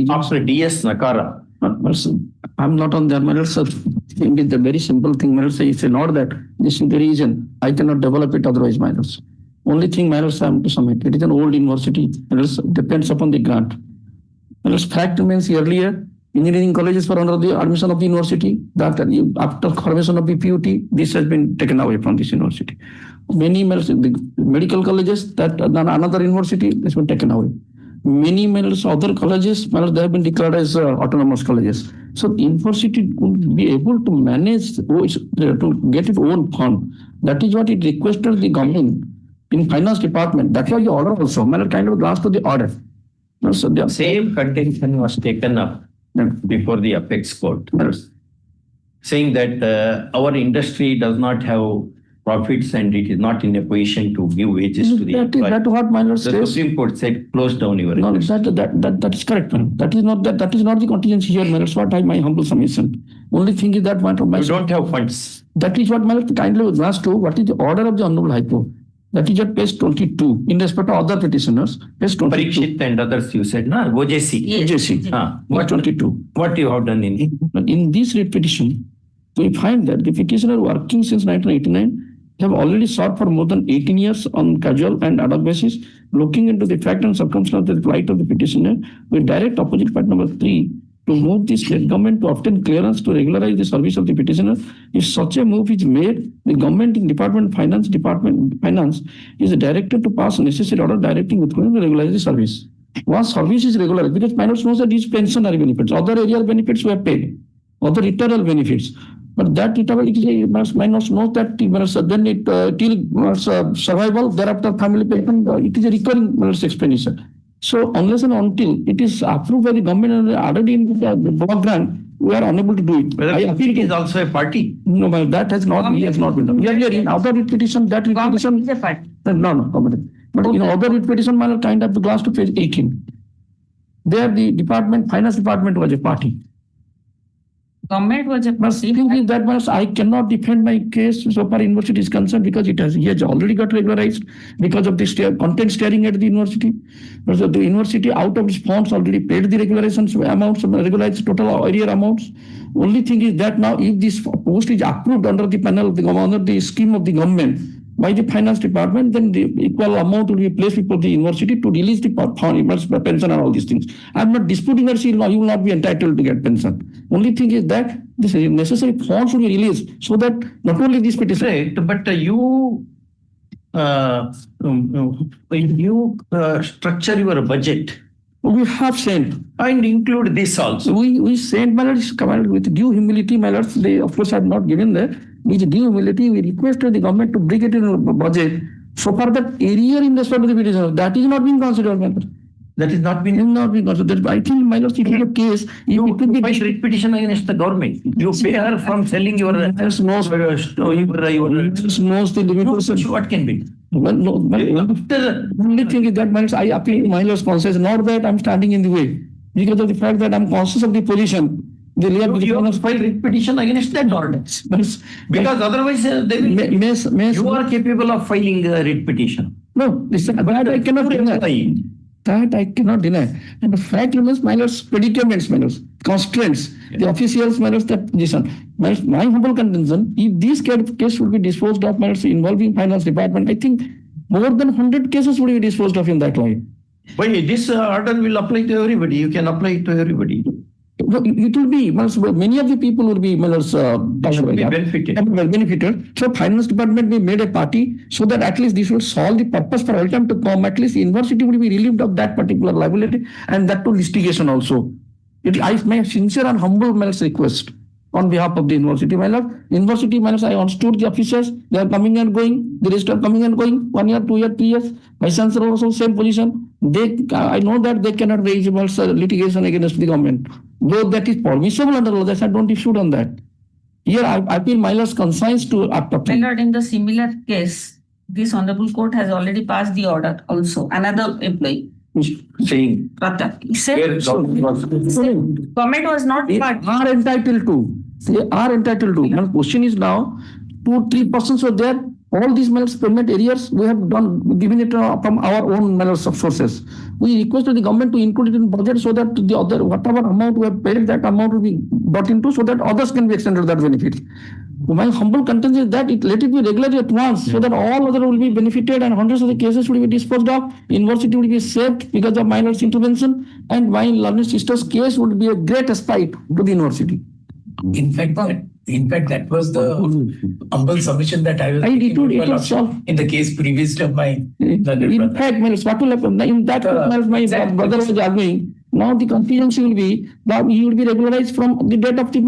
After DS Nakara. I'm not on that. It's a very simple thing. It's not that this is the reason. I cannot develop it otherwise. Only thing I am to submit. It is an old university. Depends upon the grant. Fact remains earlier. Engineering colleges were under the admission of the university. That after formation of the PUT, this has been taken away from this university. Many medical colleges, that another university, this has been taken away. Many other colleges, they have been declared as autonomous colleges. So the university could be able to manage, to get its own fund. That is what it requested the government in finance department. That was the order also. Kind of glance to the order. So the same contention was taken up before the apex court, saying that our industry does not have profits and it is not in a position to give wages to the employee. That's what my lord says. The Supreme Court said close down your No, that is correct, man. That is not the contingency here, man. That's what my humble submission. Only thing is that you don't have funds. That is what my lord kindly glance to. What is the order of the Hon'Ble High Court? That is at page 22 in respect of other petitioners. Page 22. Parikshit and others you said, no? OJC. OJC. What 22? What you have done in this petition, we find that the petitioner working since 1989 have already sought for more than 18 years on casual and ad hoc basis, looking into the fact and circumstance of the plight of the petitioner, with direct opposite part number 3 to move the state government to obtain clearance to regularize the service of the petitioner. If such a move is made, the government in Department Finance is directed to pass necessary order directing to regularize the service. Once service is regularized, because finance knows that these pensionary benefits, other area benefits were paid, other eternal benefits. But that minus knows that then it till survival, thereafter family pension, it is a recurring expenditure. So unless and until it is approved by the government and already in the block grant, we are unable to do it. I feel it is also a party. No, but that has not been done. We are in other petition, that petition. No, but in other petition, kind of glass to page 18. There the finance department was a party. Government was a party. That was, I cannot defend my case so far university is concerned because he has already got regularized because of the content steering at the university. So the university out of its funds already paid the regularization amounts, regularized total area amounts. Only thing is that now if this post is approved under the panel of the government, under the scheme of the government by the finance department, then the equal amount will be placed before the university to release the pension and all these things. I'm not disputing that you will not be entitled to get pension. Only thing is that this necessary funds will be released so that not only this petition. Right, but you structure your budget. We have sent and include this also. We sent, my lords, with due humility, my lords. They of course have not given that. With due humility, we requested the government to bring it in a budget. So far that area in respect to the petitioner, that is not being considered, my lord. That is not been. Not because of that. I think, my lord, if it is a case, You it will be file writ petition against the government. You pay her from selling your knows knows the limitation. what can be. Well, no, the only thing is that, my lord, I appeal to my lord's conscience, not that I'm standing in the way, because of the fact that I'm conscious of the position. The real You have to file writ petition against that order. Because otherwise they will. You are capable of filing a writ petition. No, that I cannot deny. That I cannot deny. And the fact remains, my lord's predicaments, my lord's constraints, the officials, my lord's that position. My humble contention, if this case would be disposed of, my lord's involving finance department, I think more than 100 cases would be disposed of in that line. But this order will apply to everybody. You can apply it to everybody. It will be, many of the people will be benefited. So finance department we made a party so that at least this will solve the purpose for all time to come. At least the university will be relieved of that particular liability, and that to litigation also. I my sincere and humble request on behalf of the university, my lord. University, my lord, I understood the officers, they are coming and going, the rest are coming and going, 1 year, 2 years, 3 years. Vice chancellor also same position. I know that they cannot raise litigation against the government. Though that is permissible under law, that's I don't issue on that. Here I feel my lord's conscience to act up. My lord, in the similar case, this honorable court has already passed the order also. Another employee. Saying. Comment was not part. They are entitled to. They are entitled to. My question is now, 2-3 persons were there. All these payment areas we have given it from our own sources. We requested the government to include it in budget so that the other whatever amount we have paid, that amount will be brought into so that others can be extended that benefit. My humble contention is that let it be regulated at once so that all others will be benefited and hundreds of the cases will be disposed of. University will be saved because of my lord's intervention, and my learned sister's case would be a great respite to the university. In fact, that was the humble submission that I was in the case previously of my brother. In fact, what will happen in that my brother was arguing. Now the contingency will be that he will be regularized from the date of the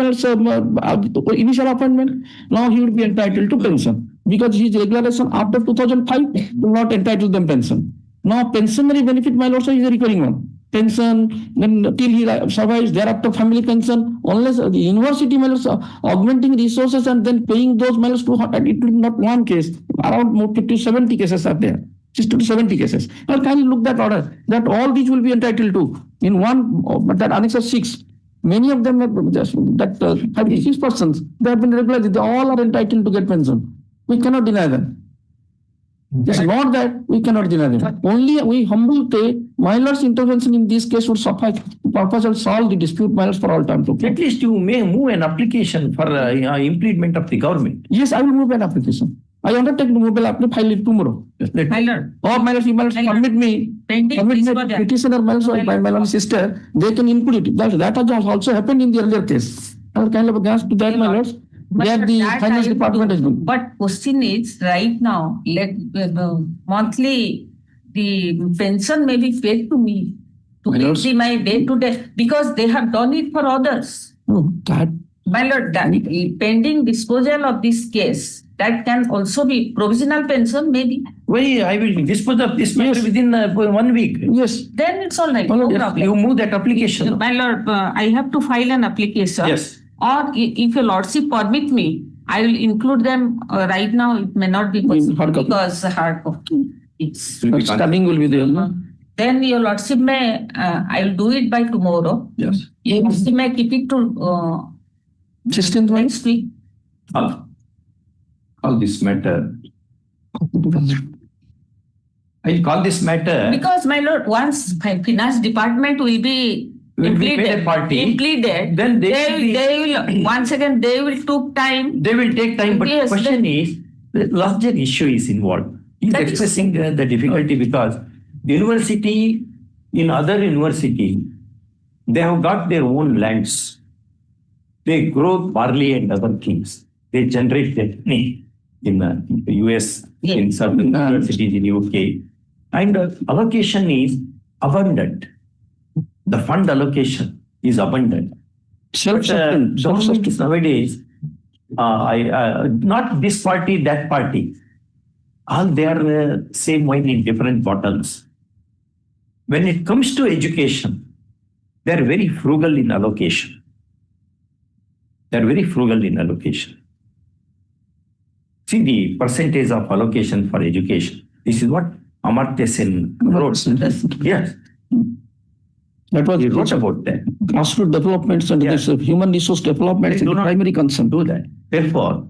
initial appointment. Now he will be entitled to pension because his regularization after 2005 will not entitle them pension. Now pensionary benefit, my lord, is a recurring one. Pension, then till he survives, thereafter family pension, unless the university augmenting resources and then paying those matters to it will be not one case, around 50-70 cases are there. 60 to 70 cases. Now kindly look that order, that all these will be entitled to in one, but that Annex 6. Many of them have just that 56 persons, they have been regularized, they all are entitled to get pension. We cannot deny them. It's not that we cannot deny them. Only we humble say, my lord's intervention in this case would suffice to purpose and solve the dispute, my lords, for all time. At least you may move an application for impleadment of the government. Yes, I will move an application. I undertake to move an application, file it tomorrow. My lord. Or my lords, you must permit me, petitioner, my lord's sister, they can include it. That has also happened in the earlier case. I will kind of ask to that, my lords. Where the finance department has been. But question is, right now, monthly, the pension may be paid to me to pay my day-to-day because they have done it for others. No, that. My lord, that pending disposal of this case, that can also be provisional pension, maybe. Why I will dispose of this matter within 1 week. Yes. Then it's all right. No problem. You move that application. My lord, I have to file an application. Yes. Or if your lordship permit me, I will include them right now. It may not be possible because hard copy. Scanning will be there. No? Then your lordship may, I will do it by tomorrow. Yes. Your lordship may keep it to 16th next week. Call this matter. I call this matter. Because my lord, once finance department will be impleaded, then they will once again they will take time. They will take time, but the question is the larger issue is involved. He's expressing the difficulty because university, in other university, they have got their own lands. They grow barley and other things. They generate their money in the US, in certain universities in UK, and allocation is abundant. The fund allocation is abundant. Nowadays, not this party, that party. All they are same wine in different bottles. when it comes to education, they're very frugal in allocation. They're very frugal in allocation. See the percentage of allocation for education. This is what Amartya Sen wrote. Yes. That was He wrote about that. grassroots developments and this human resource development is the primary concern. Do that. Therefore,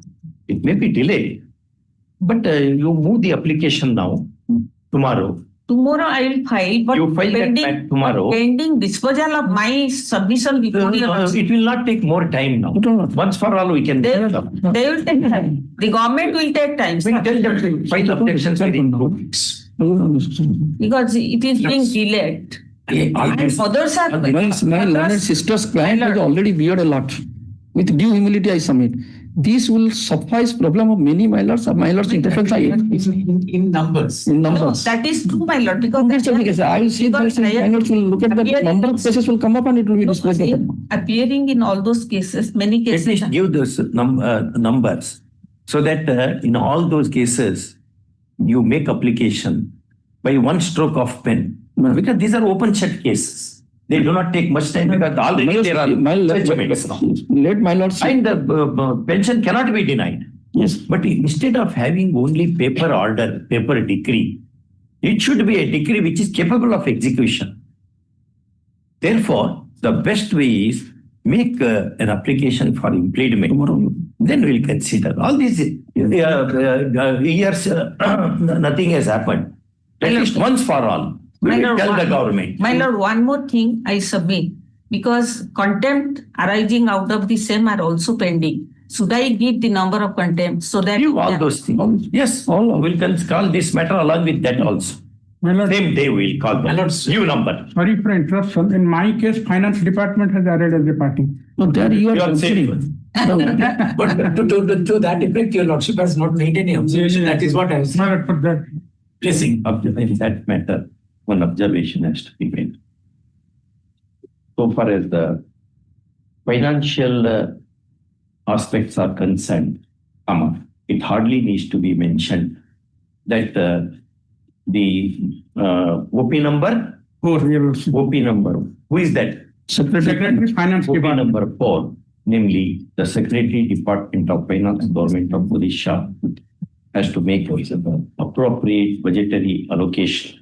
it may be delayed, but you move the application now, tomorrow. Tomorrow I will file, but You file that pending, back tomorrow. pending disposal of my submission before your lordship. It will not take more time now. Once for all, we can. They will take time. The government will take time. We tell them to file objections within 2 weeks. Because it is being delayed. And others are. My learned sister's client has already beared a lot. With due humility, I submit. This will suffice problem of many milers interference. In numbers. In No, numbers. that is true, my lord, because That's the case. I will see that milers will look at the number of cases will come up and it will be disclosed. appearing in all those cases, many At cases. least give those numbers so that in all those cases, you make application by one stroke of pen. Because these are open shut cases. They do not take much time because already there are judgments now. Let my lord see. And the pension cannot be denied. Yes. But instead of having only paper order, paper decree, it should be a decree which is capable of execution. Therefore, the best way is make an application for impleadment. Then we'll consider. All these years, nothing has happened. At least once for all. We will tell the government. My lord, one more thing I submit, because contempt arising out of the same are also pending. Should I give the number of contempt so that Give all those things. Yes, we'll call this matter along with that also. Same day we'll call them. New number. Sorry for interruption. In my case, finance department has added as a party. No, there you You are are safe. But to that effect, your lordship has not made any observation. That is what I was placing. In that matter, one observation has to be made. So far as the financial aspects are concerned, it hardly needs to be mentioned that the OP number, OP number, who is that? Secretary Finance OP Department. number 4, namely the Secretary Department of Finance, Government of Odisha, has to make appropriate budgetary allocation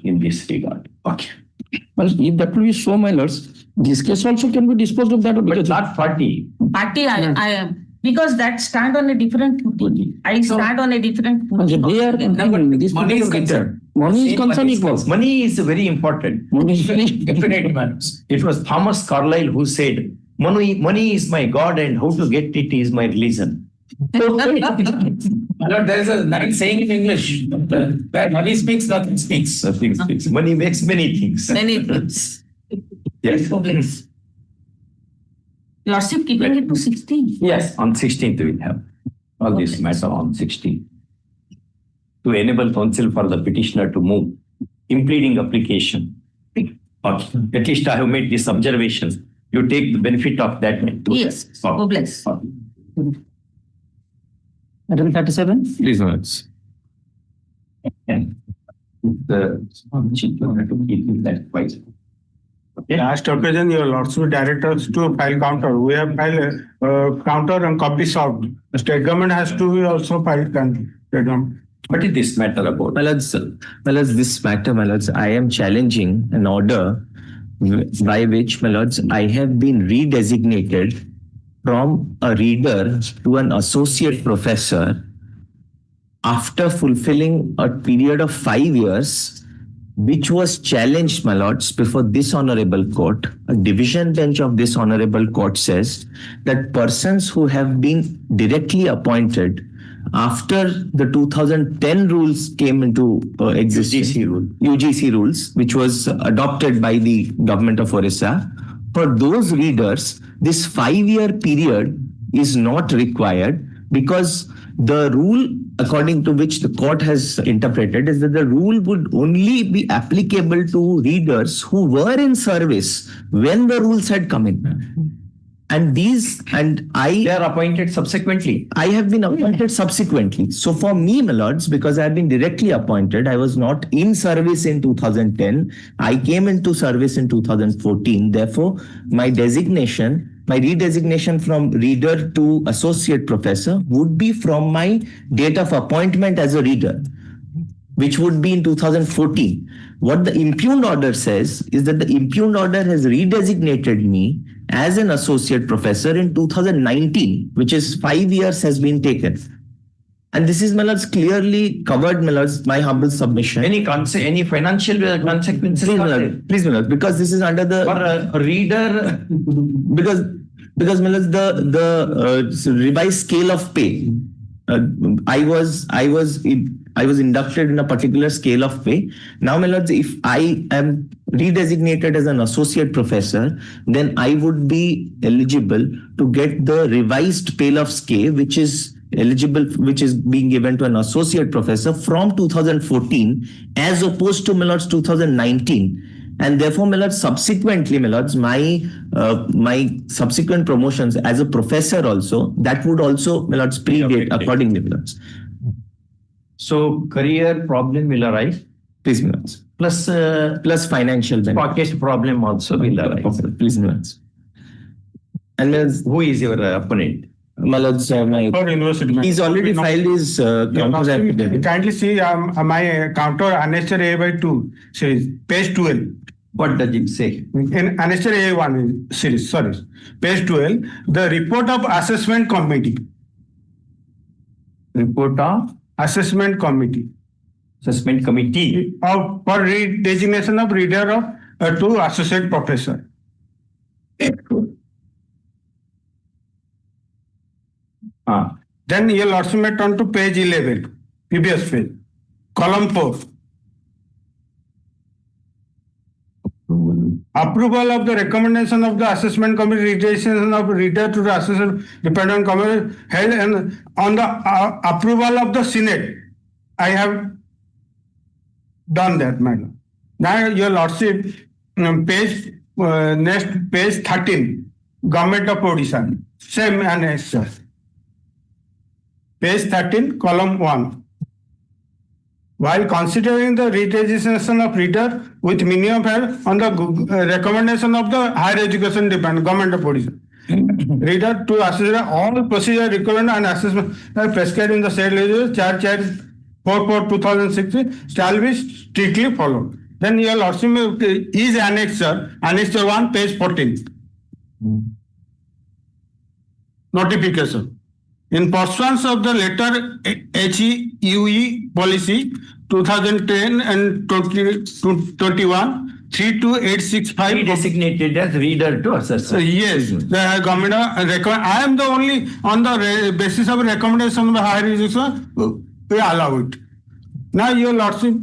in this regard. Okay. Well, if that will be so, my lords, this case also can be disposed of that. But Because not party. party I am, because that stand on a different footing. I stand on a different footing. they are this money is concerned. Money is concerned equal. Money is very important. Money is very Definitely, madam. It was Thomas Carlyle who said, money is my God and how to get it is my religion. My lord, there is a nice saying in English, where money speaks, nothing speaks. Nothing speaks. Money makes many things. Many things. Yes. Lordship keeping it to 16. Yes, on 16th we will have all this matter on 16th. To enable counsel for the petitioner to move impleading application. Okay. At least I have made these observations. You take the benefit of that. Yes, God bless. Item 37. Please, notes. The keep that quiet. Okay. Last occasion, your lordship directed us to file counter. We have filed counter and copy solved. The state government has to also file counter. What is this matter about? My lords, this matter, my lords, I am challenging an order by which, my lords, I have been redesignated from a reader to an associate professor after fulfilling a period of 5 years, which was challenged, my lords, before this honorable court. A division bench of this honorable court says that persons who have been directly appointed after the 2010 rules came into existence, UGC rules, which was adopted by the government of Orissa, for those readers, this 5-year period is not required because the rule according to which the court has interpreted is that the rule would only be applicable to readers who were in service when the rules had come in. They are appointed subsequently. I have been appointed subsequently. So for me, my lords, because I have been directly appointed, I was not in service in 2010. I came into service in 2014. Therefore, my redesignation from reader to associate professor would be from my date of appointment as a reader, which would be in 2014. What the impugned order says is that the impugned order has redesignated me as an associate professor in 2019, which is 5 years has been taken. And this is, my lords, clearly covered, my lords, my humble submission. Any financial consequences? Please, my lords, because this is under the... For a reader? Because my lords, the revised scale of pay, I was inducted in a particular scale of pay. Now, my lords, if I am redesignated as an associate professor, then I would be eligible to get the revised pay of scale, which is being given to an associate professor from 2014, as opposed to, my lords, 2019. And therefore, my lords, subsequently, my lords, my subsequent promotions as a professor also, that would also, my lords, predate accordingly, my lords. So career problem will arise. Please, my lords. Plus financial benefit. Pocket problem also will arise. Please, my lords. And who is your opponent? My lords, he's already filed his counter affidavit. Kindly see my counter annexure A/2 says page 12. What does it say? In annexure A1 series, sorry, page 12, the report of assessment committee. Report of assessment committee. Assessment committee for designation of reader to associate professor. Then your lordship may turn to page 11, previous page, column 4. Approval of the recommendation of the assessment committee, registration of reader to the assessment dependent committee held, and on the approval of the Senate. I have done that, madam. Now, your lordship, page 13, Government of Odisha, same annexure. Page 13, column 1. While considering the redesignation of reader with minimum fare on the recommendation of the Higher Education Department, Government of Odisha, reader to assess all procedure requirement and assessment prescribed in the said legislation, Charge 44/2016 shall be strictly followed. Then your lordship is annexure 1, page 14. Notification. In pursuance of the letter HEUE policy 2010 and 2021 32865 designated as reader to assessor. Yes, the government I am the only on the basis of recommendation of the higher education we allow it. Now your lordship,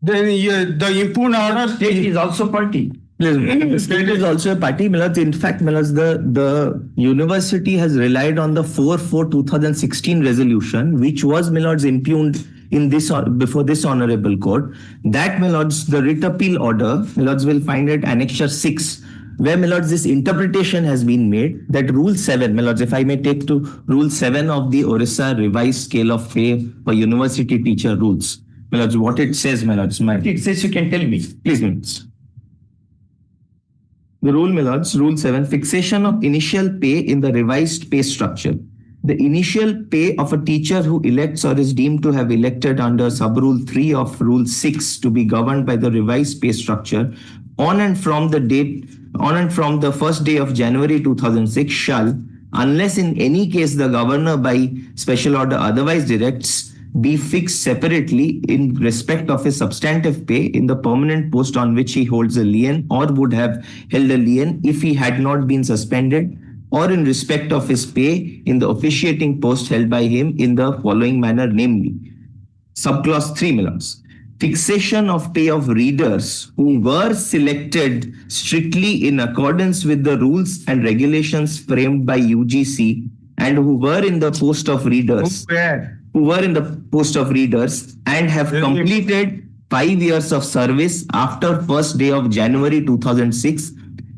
then the impugned order state is also party. The state is also a party. In fact, the university has relied on the 4/4/2016 resolution, which was, my lords, impugned in this before this honorable court. That, my lords, the writ appeal order, my lords, will find it annexure 6, where, my lords, this interpretation has been made that Rule 7, my lords, if I may take to Rule 7 of the Orissa revised scale of pay for university teacher rules. My lords, what it says, my lords. It says, you can tell me. Please, my lords. The rule, my lords, Rule 7, fixation of initial pay in the revised pay structure. The initial pay of a teacher who elects or is deemed to have elected under sub-rule 3 of Rule 6 to be governed by the revised pay structure on and from the first day of January 2006 shall, unless in any case the governor by special order otherwise directs, be fixed separately in respect of his substantive pay in the permanent post on which he holds a lien or would have held a lien if he had not been suspended, or in respect of his pay in the officiating post held by him in the following manner, namely, subclause 3, my lords, fixation of pay of readers who were selected strictly in accordance with the rules and regulations framed by UGC and who were in the post of readers. And have completed 5 years of service after 1st day of January 2006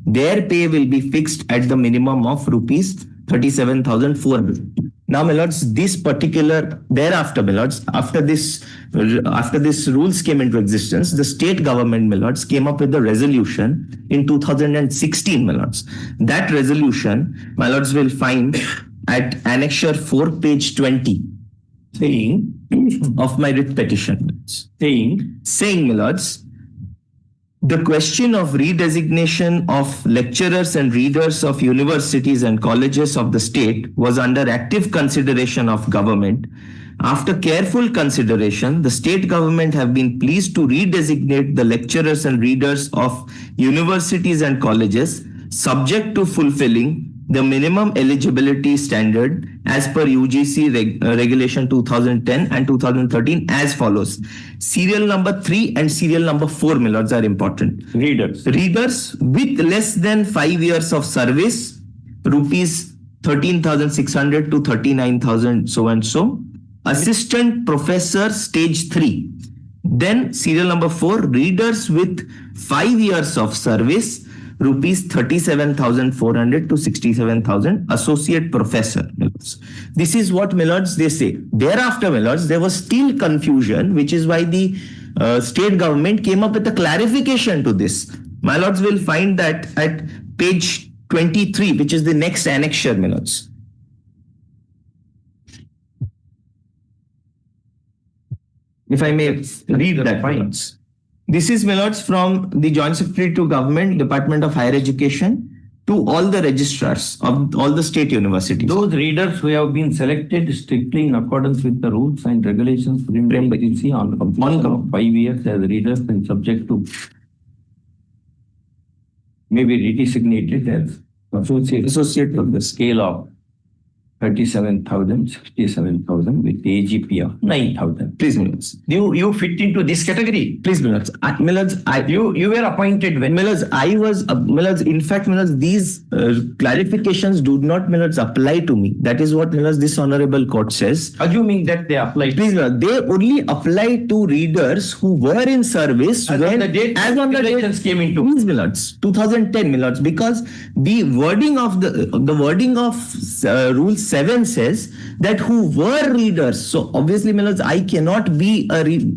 their pay will be fixed at the minimum of rupees 37,400. Now, my lords, this particular thereafter, my lords, after this rules came into existence, the state government, my lords, came up with a resolution in 2016, my lords. That resolution, my lords, will find at Annexure 4, page 20, saying of my writ petition, saying, my lords, the question of redesignation of lecturers and readers of universities and colleges of the state was under active consideration of government. After careful consideration, the state government have been pleased to redesignate the lecturers and readers of universities and colleges subject to fulfilling the minimum eligibility standard as per UGC regulation 2010 and 2013 as follows. Serial number 3 and serial number 4, my lords, are important. Readers with less than 5 years of service, rupees 13,600 to 39,000 so and so. Assistant professor stage 3. Then serial number 4, readers with 5 years of service, rupees 37,400 to 67,000, associate professor. This is what, my lords, they say. Thereafter, my lords, there was still confusion, which is why the state government came up with a clarification to this. My lords will find that at page 23, which is the next annexure, my lords. If I may read that, points. This is, my lords, from the Joint Secretary to Government, Department of Higher Education, to all the registrars of all the state universities. Those readers who have been selected strictly in accordance with the rules and regulations framed by the agency on completion of 5 years as readers and subject to maybe redesignated as associate of the scale of 37,000, 67,000 with AGP of 9,000. Please, Millers. You fit into this category. Please, Millers. Millers, you were appointed when? Millers, I was, Millers, in fact, Millers, these clarifications do not, Millers, apply to me. That is what, Millers, this honorable court says. Assuming that they apply. Please, Millers, they only apply to readers who were in service as on the date regulations came into. Please, Millers, 2010, Millers, because the wording of Rule 7 says that who were readers. So obviously, Millers, I cannot be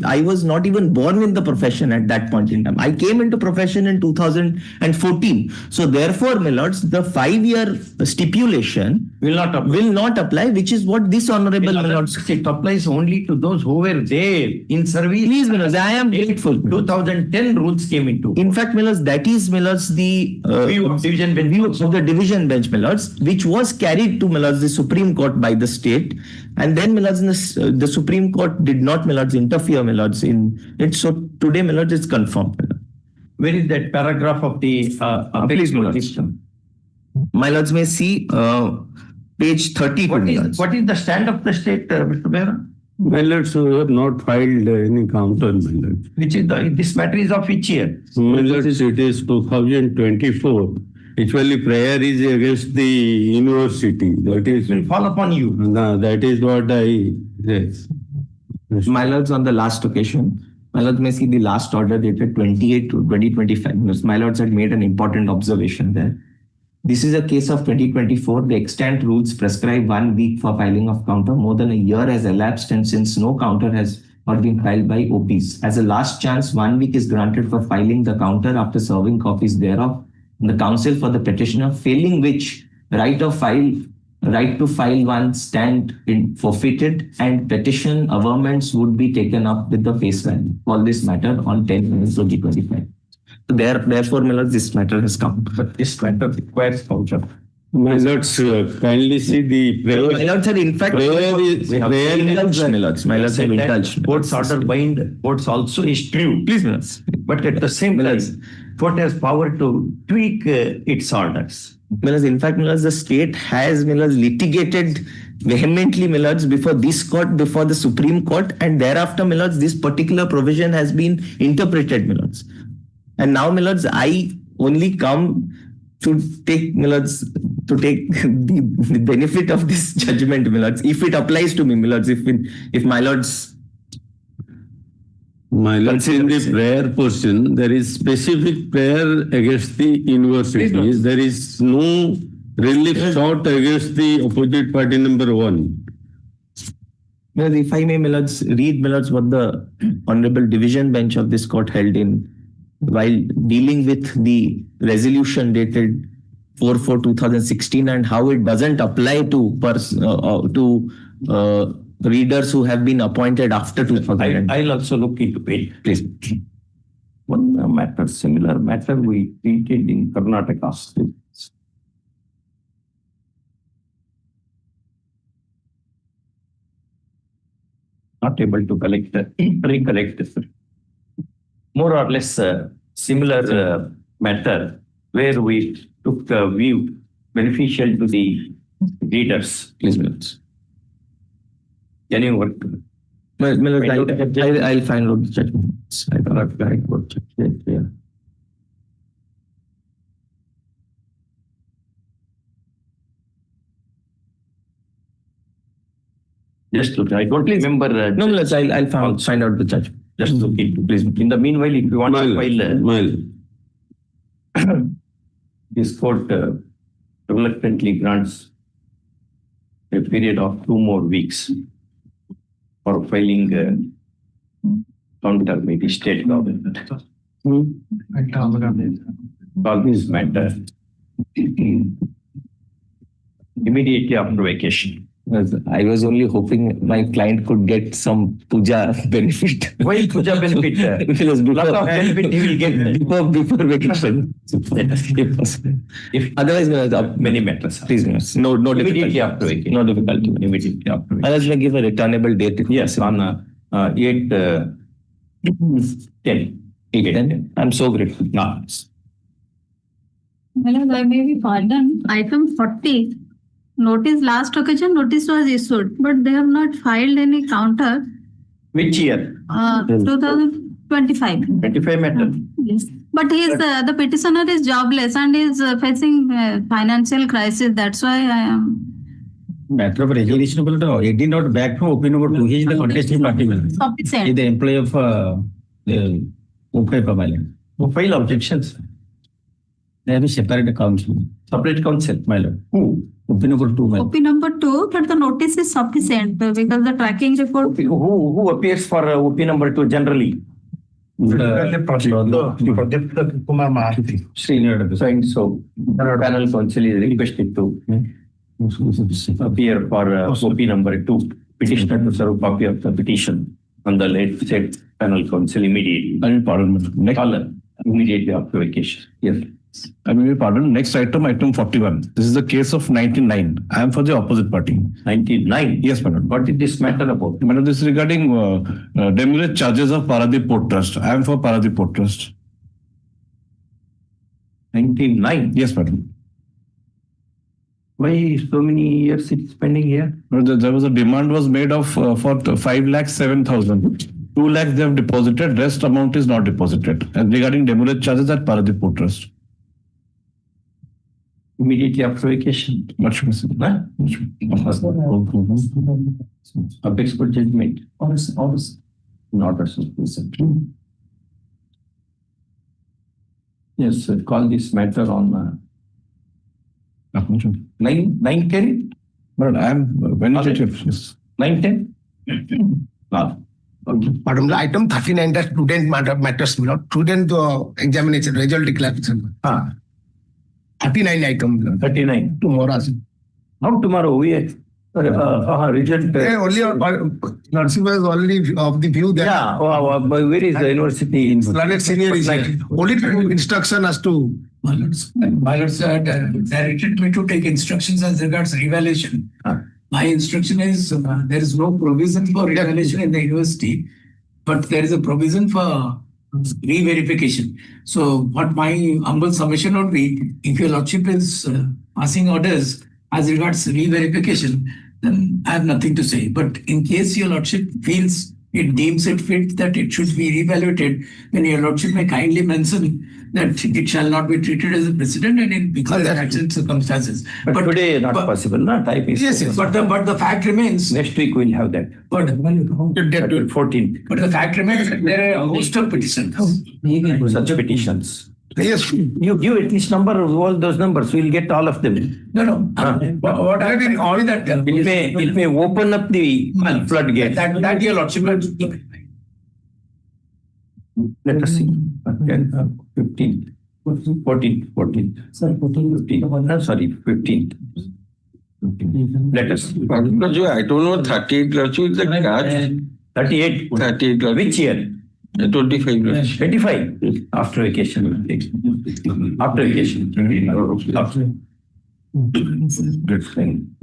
I was not even born in the profession at that point in time. I came into profession in 2014. So therefore, Millers, the 5-year stipulation will not apply, which is what this honorable Millers. It applies only to those who were there in service. Please, Millers, I am grateful. 2010 rules came into. In fact, Millers, that is, Millers, the view of the division bench, Millers, which was carried to, Millers, the Supreme Court by the state, and then, Millers, the Supreme Court did not, Millers, interfere, Millers, in it. So today, Millers, it's confirmed. Where is that paragraph of the please, Millers. My lords may see page 32. What is the stand of the state, Mr. Behra? My lords, we have not filed any counter, my lords. Which is this matter is of which year? My lords, it is 2024. Actually, prayer is against the university. That is will fall upon you. That is what I yes. My lords, on the last occasion, my lords may see the last order dated 28 to 2025. My lords had made an important observation there. This is a case of 2024. The extant rules prescribe 1 week for filing of counter. More than a year has elapsed, and since no counter has not been filed by OPs, as a last chance, 1 week is granted for filing the counter after serving copies thereof. The counsel for the petitioner, failing which right to file one stand in forfeited, and petition averments would be taken up with the face value for this matter on 10 May 2025. So therefore, Millers, this matter has come. But this matter requires counter. My lords, kindly see the prayer. My lords, in fact, Court's order bind courts also is true. Please, Millers. But at the same time, court has power to tweak its orders. Millers, in fact, Millers, the state has, Millers, litigated vehemently, Millers, before this court, before the Supreme Court, and thereafter, Millers, this particular provision has been interpreted, Millers. And now, Millers, I only come to take, Millers, to take the benefit of this judgment, Millers, if it applies to me, Millers, if my lords. My lord, in the prayer portion, there is specific prayer against the university. There is no relief sought against the opposite party number 1. Well, if I may, my lords, read, my lords, what the Honorable Division Bench of this court held in while dealing with the resolution dated 4/4/2016 and how it doesn't apply to readers who have been appointed after 2000. I'll also look into it, please. One matter, similar matter we treated in Karnataka. Not able to recollect this. More or less similar matter where we took a view beneficial to the readers. Please, my lords. Can you work? My lord, I'll find out the judgments. I don't have the High Court judgment here. Just look, I don't remember. No, my lords, I'll find out the judgment. Just look into, please. In the meanwhile, if you want to file this court reluctantly grants a period of 2 more weeks for filing counter by the state government. All this matter immediately after vacation. I was only hoping my client could get some puja benefit. Why puja benefit? Because Lot of benefit he will get before vacation. If Otherwise, many matters. please, no Immediately difficulty. after vacation. No difficulty. Immediately after vacation. Unless we give a returnable date. Yes, on 8/10. 8/10. I'm so grateful. No. Well, I may be pardoned. Item 40. Notice last occasion notice was issued, but they have not filed any counter. Which year? 2025. 25 matter. Yes. But he is the petitioner is jobless and is facing financial crisis. That's why I am. Matter of resolution, he did not back from OP number 2. He is the contesting party. He is Sufficient. the employee of OP Permanent. Who file objections? They have a separate council. Separate counsel. My lord. Who? OP number 2. OP number 2, but the notice is sufficient because the tracking report. Who appears for OP number 2 generally? So panel counsel is requested to appear for OP number 2. Petitioner to serve copy of the petition on the late said panel counsel immediately. I mean, pardon. Next, Immediately after vacation. Yes. I mean, pardon. Next item 41. This is the case of 99. I am for the opposite party. 99. Yes, madam. What is this matter about? Madam, this is regarding demurrage charges of Paradip Port Trust. I am for Paradip Port Trust. 99. Yes, madam. Why so many years it's pending here? There was a demand was made of for 5,07,000. 2 lakhs they have deposited. Rest amount is not deposited. And regarding demurrage charges at Paradip Port Trust. Immediately after vacation. Much missing. Apex court judgment. Not a suspicion. Yes, sir. Call this matter on 9/10. But I am when is it? 9/10. Madam, item 39, that student matters, student examination result declaration. 39 item. 39. Tomorrow. How tomorrow? We result. Only nursing was already of the view that. Yeah. Where is the university? Learned senior is here. Only instruction as to. My lords directed me to take instructions as regards revaluation. My instruction is there is no provision for revaluation in the university, but there is a provision for re-verification. So what my humble submission would be, if your lordship is passing orders as regards re-verification, then I have nothing to say. But in case your lordship feels it deems it fit that it should be reevaluated, then your lordship may kindly mention that it shall not be treated as a precedent and in peculiar accident circumstances. But today not possible, no? Type is. Yes, yes. But the fact remains. Next week we'll have that. But 14th. But the fact remains that there are a host of petitions. Such petitions. Yes. You give at least number of all those numbers, we'll get all of them. No. What I mean, all that it may open up the floodgate. That your lordship will let us see. 15th. 14th. Sir, 15th. Sorry, 15th. Let us. I don't know, 38 lakhs is the catch. 38. 38 lakhs. Which year? 25 lakhs. 25. After vacation. we'll take. After vacation. Good thing.